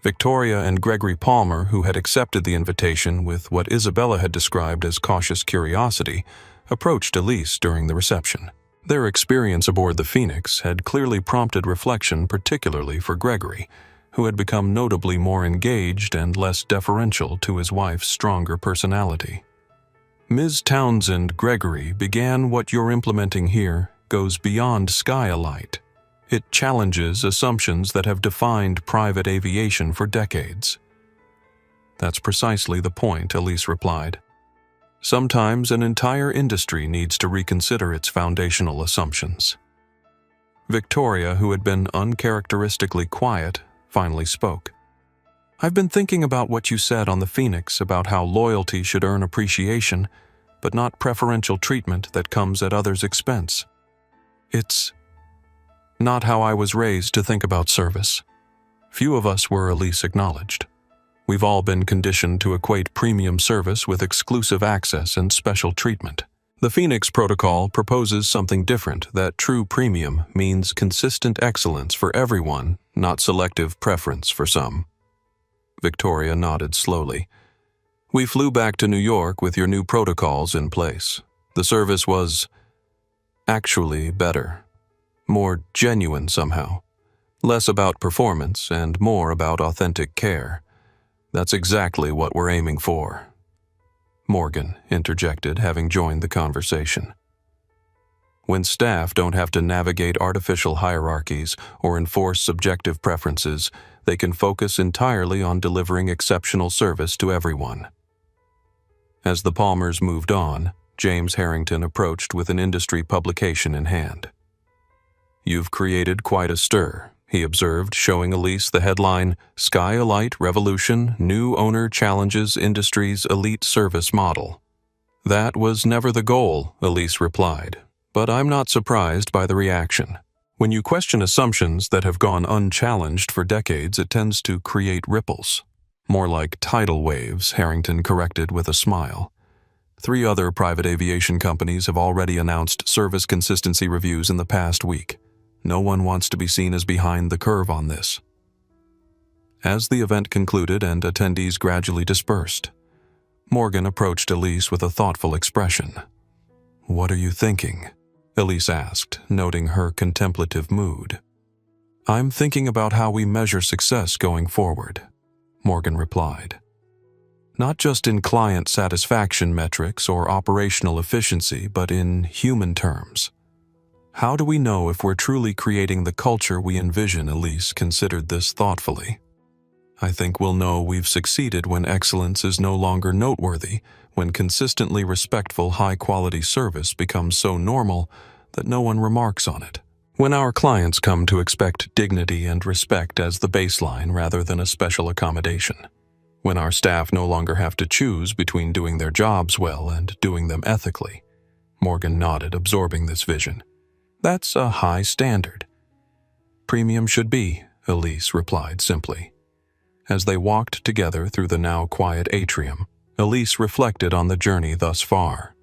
Victoria and Gregory Palmer, who had accepted the invitation with what Isabella had described as cautious curiosity, approached Elise during the reception. Their experience aboard the Phoenix had clearly prompted reflection, particularly for Gregory, who had become notably more engaged and less deferential to his wife's stronger personality. Ms. Townsend, Gregory began, what you're implementing here goes beyond Skylight. It challenges assumptions that have defined private aviation for decades. That's precisely the point, Elise replied. Sometimes an entire industry needs to reconsider its foundational assumptions. Victoria, who had been uncharacteristically quiet, finally spoke. I've been thinking about what you said on the Phoenix about how loyalty should earn appreciation, but not preferential treatment that comes at others' expense. It's not how I was raised to think about service. Few of us were, Elise acknowledged. We've all been conditioned to equate premium service with exclusive access and special treatment. The Phoenix Protocol proposes something different, that true premium means consistent excellence for everyone, not selective preference for some. Victoria nodded slowly. We flew back to New York with your new protocols in place. The service was actually better. More genuine somehow. Less about performance and more about authentic care. That's exactly what we're aiming for. Morgan interjected, having joined the conversation. When staff don't have to navigate artificial hierarchies or enforce subjective preferences, they can focus entirely on delivering exceptional service to everyone. As the Palmers moved on, James Harrington approached with an industry publication in hand. You've created quite a stir, he observed, showing Elise the headline, Sky-Alight Revolution, New Owner Challenges Industry's Elite Service Model. That was never the goal, Elise replied, but I'm not surprised by the reaction. When you question assumptions that have gone unchallenged for decades, it tends to create ripples. More like tidal waves, Harrington corrected with a smile. 3 other private aviation companies have already announced service consistency reviews in the past week. No one wants to be seen as behind the curve on this. As the event concluded and attendees gradually dispersed, Morgan approached Elise with a thoughtful expression. What are you thinking? Elise asked, noting her contemplative mood. I'm thinking about how we measure success going forward, Morgan replied. Not just in client satisfaction metrics or operational efficiency, but in human terms. How do we know if we're truly creating the culture we envision? Elise considered this thoughtfully. I think we'll know we've succeeded when excellence is no longer noteworthy, when consistently respectful, high-quality service becomes so normal that no one remarks on it. When our clients come to expect dignity and respect as the baseline rather than a special accommodation. When our staff no longer have to choose between doing their jobs well and doing them ethically. Morgan nodded, absorbing this vision. That's a high standard. Premium should be, Elise replied simply. As they walked together through the now quiet atrium, Elise reflected on the journey thus far.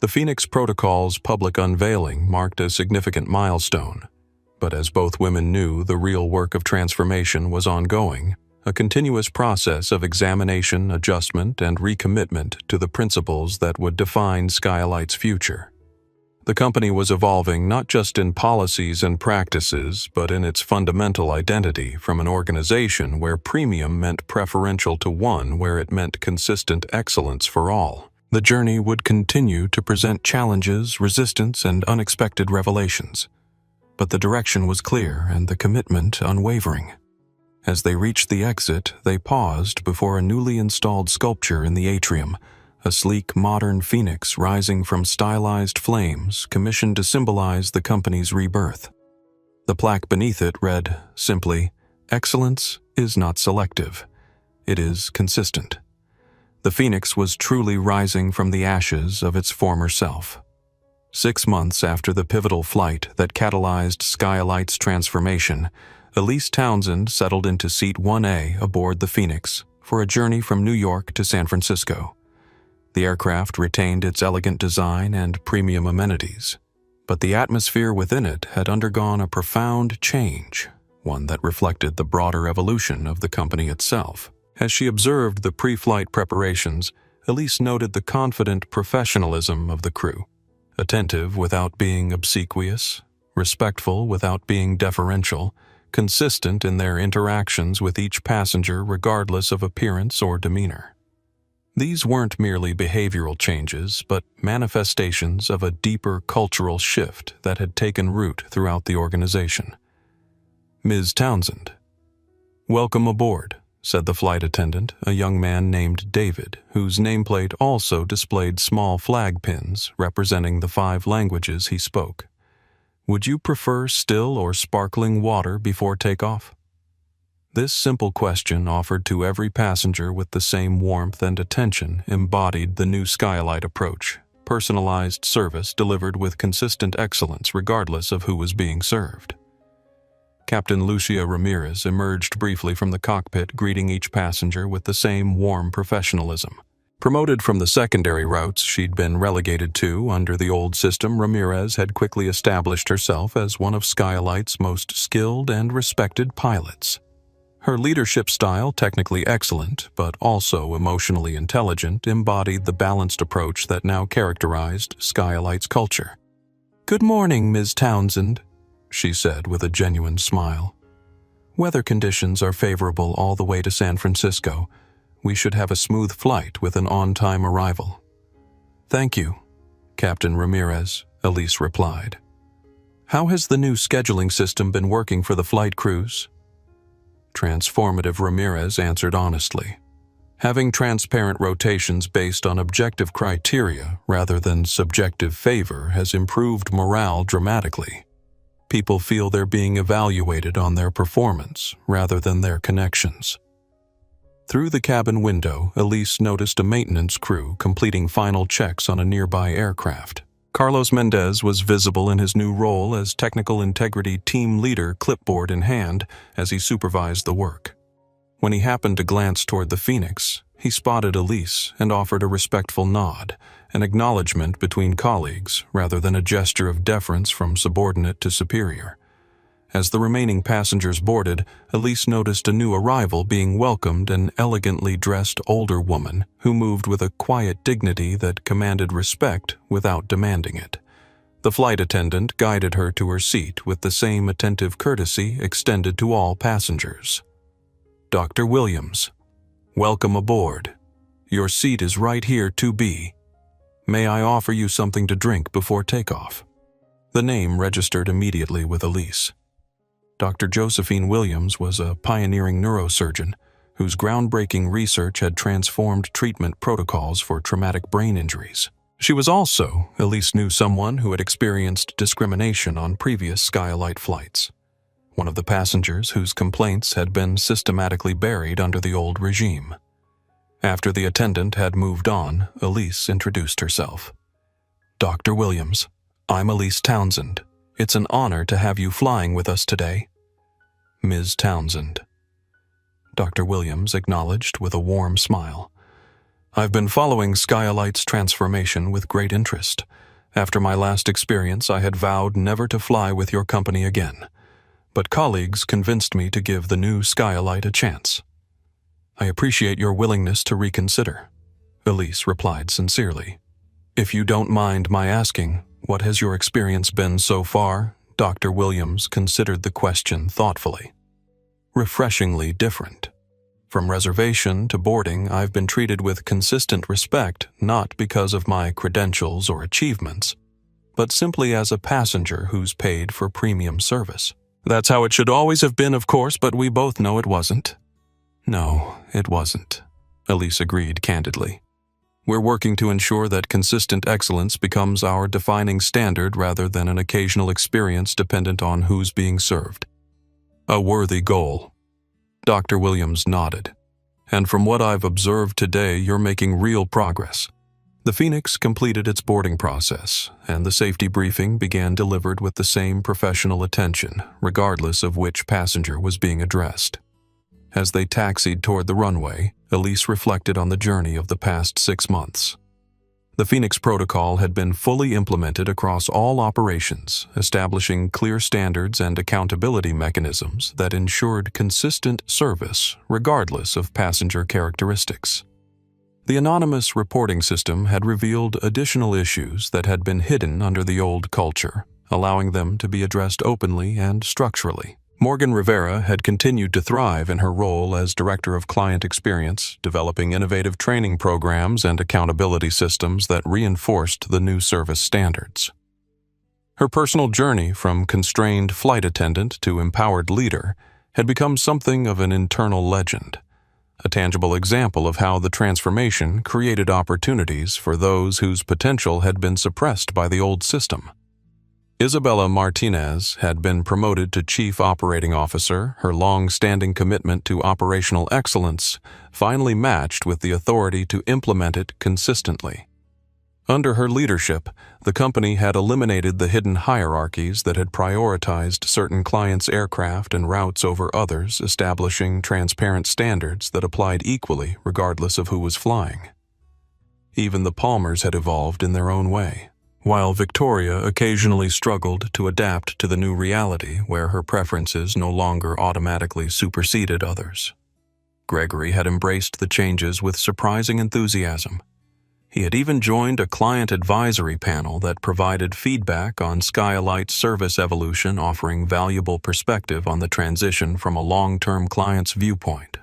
The Phoenix Protocol's public unveiling marked a significant milestone, but as both women knew, the real work of transformation was ongoing, a continuous process of examination, adjustment, and recommitment to the principles that would define Sky-Alight's future. The company was evolving not just in policies and practices, but in its fundamental identity, from an organization where premium meant preferential to one where it meant consistent excellence for all. The journey would continue to present challenges, resistance, and unexpected revelations. But the direction was clear and the commitment unwavering. As they reached the exit, they paused before a newly installed sculpture in the atrium, a sleek, modern phoenix rising from stylized flames commissioned to symbolize the company's rebirth. The plaque beneath it read, simply, Excellence is not selective. It is consistent. The phoenix was truly rising from the ashes of its former self. 6 months after the pivotal flight that catalyzed Sky-Alight's transformation, Elise Townsend settled into Seat 1A aboard the Phoenix for a journey from New York to San Francisco. The aircraft retained its elegant design and premium amenities, but the atmosphere within it had undergone a profound change, one that reflected the broader evolution of the company itself. As she observed the pre-flight preparations, Elise noted the confident professionalism of the crew, attentive without being obsequious, respectful without being deferential, consistent in their interactions with each passenger regardless of appearance or demeanor. These weren't merely behavioral changes, but manifestations of a deeper cultural shift that had taken root throughout the organization. "Ms. Townsend." "Welcome aboard," said the flight attendant, a young man named David, whose nameplate also displayed small flag pins representing the 5 languages he spoke. "Would you prefer still or sparkling water before takeoff?" This simple question, offered to every passenger with the same warmth and attention, embodied the new Skylight approach: personalized service delivered with consistent excellence regardless of who was being served. Captain Lucia Ramirez emerged briefly from the cockpit, greeting each passenger with the same warm professionalism. Promoted from the secondary routes she'd been relegated to under the old system, Ramirez had quickly established herself as one of Skylight's most skilled and respected pilots. Her leadership style, technically excellent, but also emotionally intelligent, embodied the balanced approach that now characterized Skylight's culture. "Good morning, Ms. Townsend," she said with a genuine smile. "Weather conditions are favorable all the way to San Francisco. We should have a smooth flight with an on-time arrival." "Thank you, Captain Ramirez," Elise replied. "How has the new scheduling system been working for the flight crews?" Transformative Ramirez answered honestly. "Having transparent rotations based on objective criteria rather than subjective favor has improved morale dramatically. People feel they're being evaluated on their performance rather than their connections." Through the cabin window, Elise noticed a maintenance crew completing final checks on a nearby aircraft. Carlos Mendez was visible in his new role as technical integrity team leader, clipboard in hand, as he supervised the work. When he happened to glance toward the Phoenix, he spotted Elise and offered a respectful nod, an acknowledgement between colleagues rather than a gesture of deference from subordinate to superior. As the remaining passengers boarded, Elise noticed a new arrival being welcomed, an elegantly dressed older woman who moved with a quiet dignity that commanded respect without demanding it. The flight attendant guided her to her seat with the same attentive courtesy extended to all passengers. "Dr. Williams, welcome aboard. Your seat is right here 2B. May I offer you something to drink before takeoff?" The name registered immediately with Elise. Dr. Josephine Williams was a pioneering neurosurgeon whose groundbreaking research had transformed treatment protocols for traumatic brain injuries. She was also, Elise knew, someone who had experienced discrimination on previous Skylight flights, one of the passengers whose complaints had been systematically buried under the old regime. After the attendant had moved on, Elise introduced herself. "Dr. Williams, I'm Elise Townsend. It's an honor to have you flying with us today." "Ms. Townsend." Dr. Williams acknowledged with a warm smile. "I've been following Skylight's transformation with great interest. After my last experience, I had vowed never to fly with your company again, but colleagues convinced me to give the new Skylight a chance." "I appreciate your willingness to reconsider," Elise replied sincerely. "If you don't mind my asking, what has your experience been so far?" Dr. Williams considered the question thoughtfully. "Refreshingly different. From reservation to boarding, I've been treated with consistent respect, not because of my credentials or achievements, but simply as a passenger who's paid for premium service." "That's how it should always have been, of course, but we both know it wasn't." "No, it wasn't," Elise agreed candidly. "We're working to ensure that consistent excellence becomes our defining standard rather than an occasional experience dependent on who's being served." "A worthy goal." Dr. Williams nodded. "And from what I've observed today, you're making real progress." The Phoenix completed its boarding process, and the safety briefing began delivered with the same professional attention, regardless of which passenger was being addressed. As they taxied toward the runway, Elise reflected on the journey of the past 6 months. The Phoenix Protocol had been fully implemented across all operations, establishing clear standards and accountability mechanisms that ensured consistent service regardless of passenger characteristics. The anonymous reporting system had revealed additional issues that had been hidden under the old culture, allowing them to be addressed openly and structurally. Morgan Rivera had continued to thrive in her role as Director of Client Experience, developing innovative training programs and accountability systems that reinforced the new service standards. Her personal journey from constrained flight attendant to empowered leader had become something of an internal legend, a tangible example of how the transformation created opportunities for those whose potential had been suppressed by the old system. Isabella Martinez had been promoted to Chief Operating Officer, her long-standing commitment to operational excellence finally matched with the authority to implement it consistently. Under her leadership, the company had eliminated the hidden hierarchies that had prioritized certain clients' aircraft and routes over others, establishing transparent standards that applied equally regardless of who was flying. Even the Palmers had evolved in their own way, while Victoria occasionally struggled to adapt to the new reality where her preferences no longer automatically superseded others. Gregory had embraced the changes with surprising enthusiasm. He had even joined a client advisory panel that provided feedback on Skylight's service evolution, offering valuable perspective on the transition from a long-term client's viewpoint.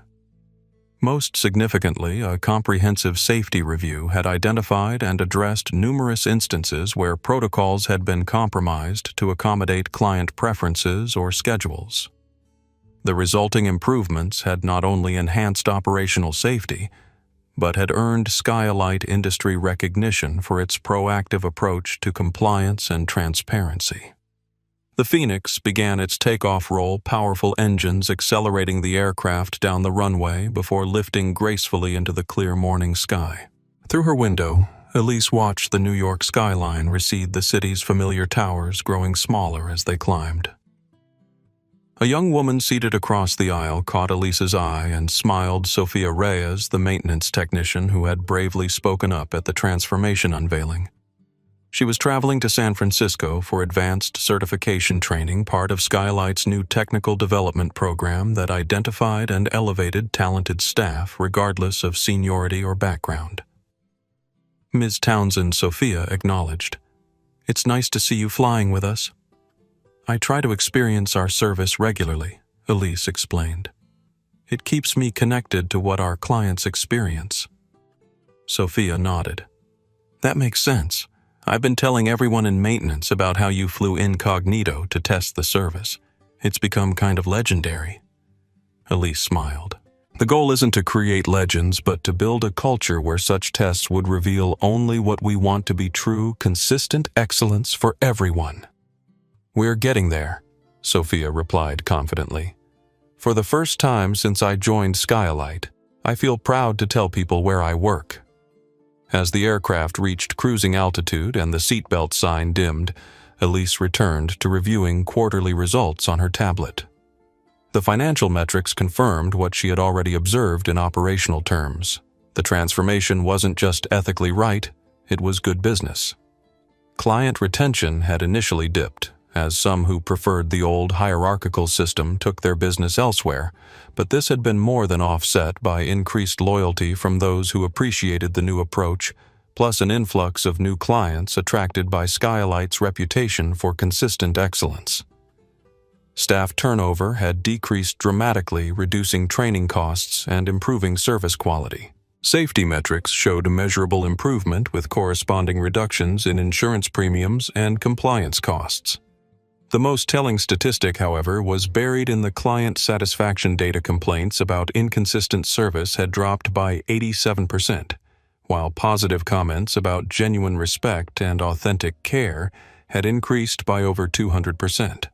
Most significantly, a comprehensive safety review had identified and addressed numerous instances where protocols had been compromised to accommodate client preferences or schedules. The resulting improvements had not only enhanced operational safety, but had earned Skylight industry recognition for its proactive approach to compliance and transparency. The Phoenix began its takeoff roll, powerful engines accelerating the aircraft down the runway before lifting gracefully into the clear morning sky. Through her window, Elise watched the New York skyline recede, the city's familiar towers growing smaller as they climbed. A young woman seated across the aisle caught Elise's eye and smiled. Sophia Reyes, the maintenance technician who had bravely spoken up at the transformation unveiling. She was traveling to San Francisco for advanced certification training, part of Skylight's new technical development program that identified and elevated talented staff regardless of seniority or background. Ms. Townsend, Sophia acknowledged. "It's nice to see you flying with us." "I try to experience our service regularly," Elise explained. "It keeps me connected to what our clients experience." Sophia nodded. "That makes sense. I've been telling everyone in maintenance about how you flew incognito to test the service. It's become kind of legendary." Elise smiled. "The goal isn't to create legends, but to build a culture where such tests would reveal only what we want to be true, consistent excellence for everyone." "We're getting there," Sophia replied confidently. "For the first time since I joined Skylight, I feel proud to tell people where I work." As the aircraft reached cruising altitude and the seatbelt sign dimmed, Elise returned to reviewing quarterly results on her tablet. The financial metrics confirmed what she had already observed in operational terms. The transformation wasn't just ethically right, it was good business. Client retention had initially dipped, as some who preferred the old hierarchical system took their business elsewhere, but this had been more than offset by increased loyalty from those who appreciated the new approach, plus an influx of new clients attracted by Skylight's reputation for consistent excellence. Staff turnover had decreased dramatically, reducing training costs and improving service quality. Safety metrics showed a measurable improvement with corresponding reductions in insurance premiums and compliance costs. The most telling statistic, however, was buried in the client satisfaction data. Complaints about inconsistent service had dropped by 87%, while positive comments about genuine respect and authentic care had increased by over 200%.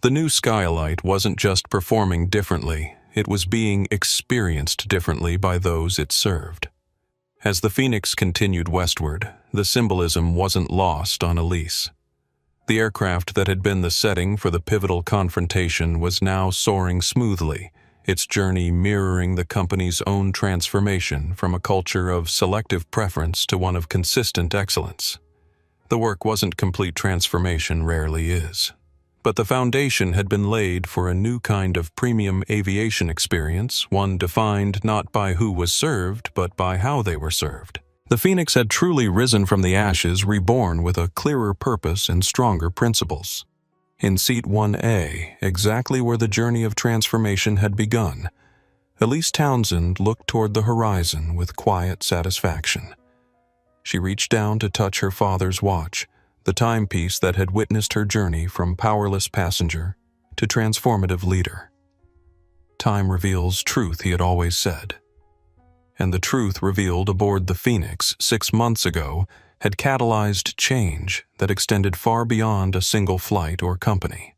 The new Skylight wasn't just performing differently, it was being experienced differently by those it served. As the Phoenix continued westward, the symbolism wasn't lost on Elise. The aircraft that had been the setting for the pivotal confrontation was now soaring smoothly, its journey mirroring the company's own transformation from a culture of selective preference to one of consistent excellence. The work wasn't complete, transformation rarely is, but the foundation had been laid for a new kind of premium aviation experience, one defined not by who was served, but by how they were served. The Phoenix had truly risen from the ashes, reborn with a clearer purpose and stronger principles. In seat 1A, exactly where the journey of transformation had begun, Elise Townsend looked toward the horizon with quiet satisfaction. She reached down to touch her father's watch, the timepiece that had witnessed her journey from powerless passenger to transformative leader. Time reveals truth, he had always said. And the truth revealed aboard the Phoenix 6 months ago had catalyzed change that extended far beyond a single flight or company.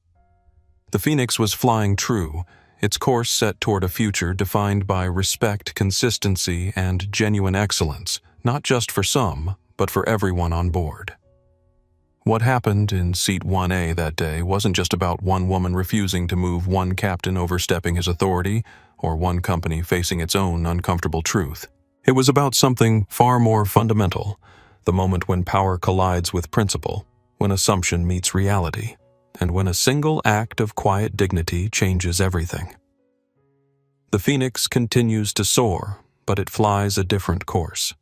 The Phoenix was flying true, its course set toward a future defined by respect, consistency, and genuine excellence, not just for some, but for everyone on board. What happened in seat 1A that day wasn't just about one woman refusing to move, one captain overstepping his authority, or one company facing its own uncomfortable truth. It was about something far more fundamental, the moment when power collides with principle, when assumption meets reality, and when a single act of quiet dignity changes everything. The Phoenix continues to soar, but it flies a different course.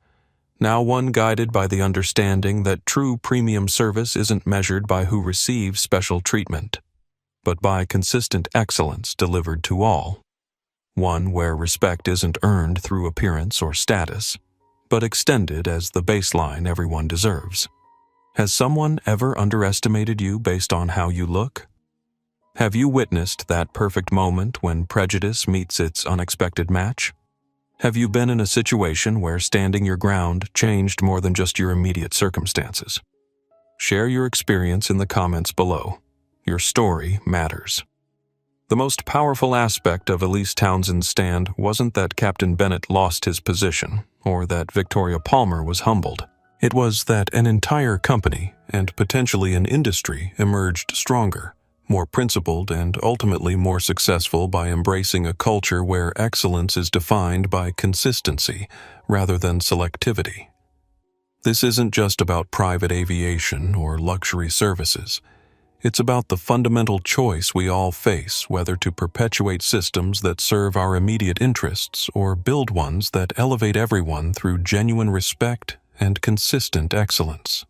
Now one guided by the understanding that true premium service isn't measured by who receives special treatment, but by consistent excellence delivered to all. One where respect isn't earned through appearance or status, but extended as the baseline everyone deserves. Has someone ever underestimated you based on how you look? Have you witnessed that perfect moment when prejudice meets its unexpected match? Have you been in a situation where standing your ground changed more than just your immediate circumstances? Share your experience in the comments below. Your story matters. The most powerful aspect of Elise Townsend's stand wasn't that Captain Bennett lost his position, or that Victoria Palmer was humbled. It was that an entire company, and potentially an industry, emerged stronger, more principled, and ultimately more successful by embracing a culture where excellence is defined by consistency rather than selectivity. This isn't just about private aviation or luxury services. It's about the fundamental choice we all face whether to perpetuate systems that serve our immediate interests or build ones that elevate everyone through genuine respect and consistent excellence.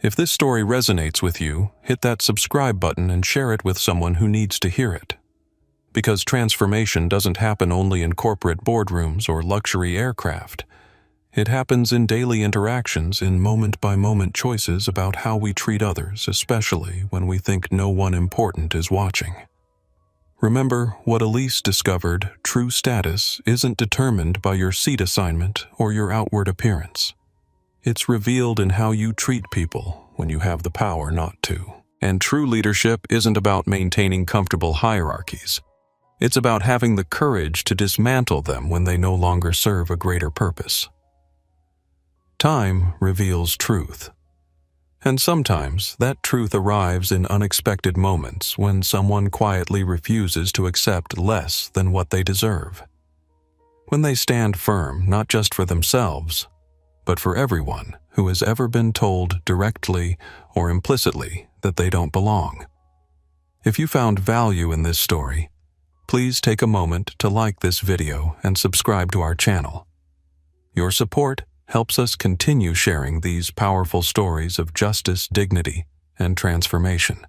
If this story resonates with you, hit that subscribe button and share it with someone who needs to hear it. Because transformation doesn't happen only in corporate boardrooms or luxury aircraft. It happens in daily interactions, in moment-by-moment choices about how we treat others, especially when we think no one important is watching. Remember, what Elise discovered, true status isn't determined by your seat assignment or your outward appearance. It's revealed in how you treat people when you have the power not to. And true leadership isn't about maintaining comfortable hierarchies. It's about having the courage to dismantle them when they no longer serve a greater purpose. Time reveals truth. And sometimes that truth arrives in unexpected moments when someone quietly refuses to accept less than what they deserve. When they stand firm not just for themselves, but for everyone who has ever been told directly or implicitly that they don't belong. If you found value in this story, please take a moment to like this video and subscribe to our channel. Your support helps us continue sharing these powerful stories of justice, dignity, and transformation.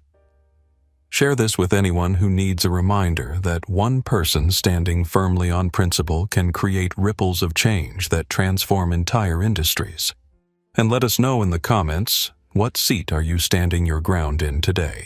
Share this with anyone who needs a reminder that one person standing firmly on principle can create ripples of change that transform entire industries. And let us know in the comments, what seat are you standing your ground in today?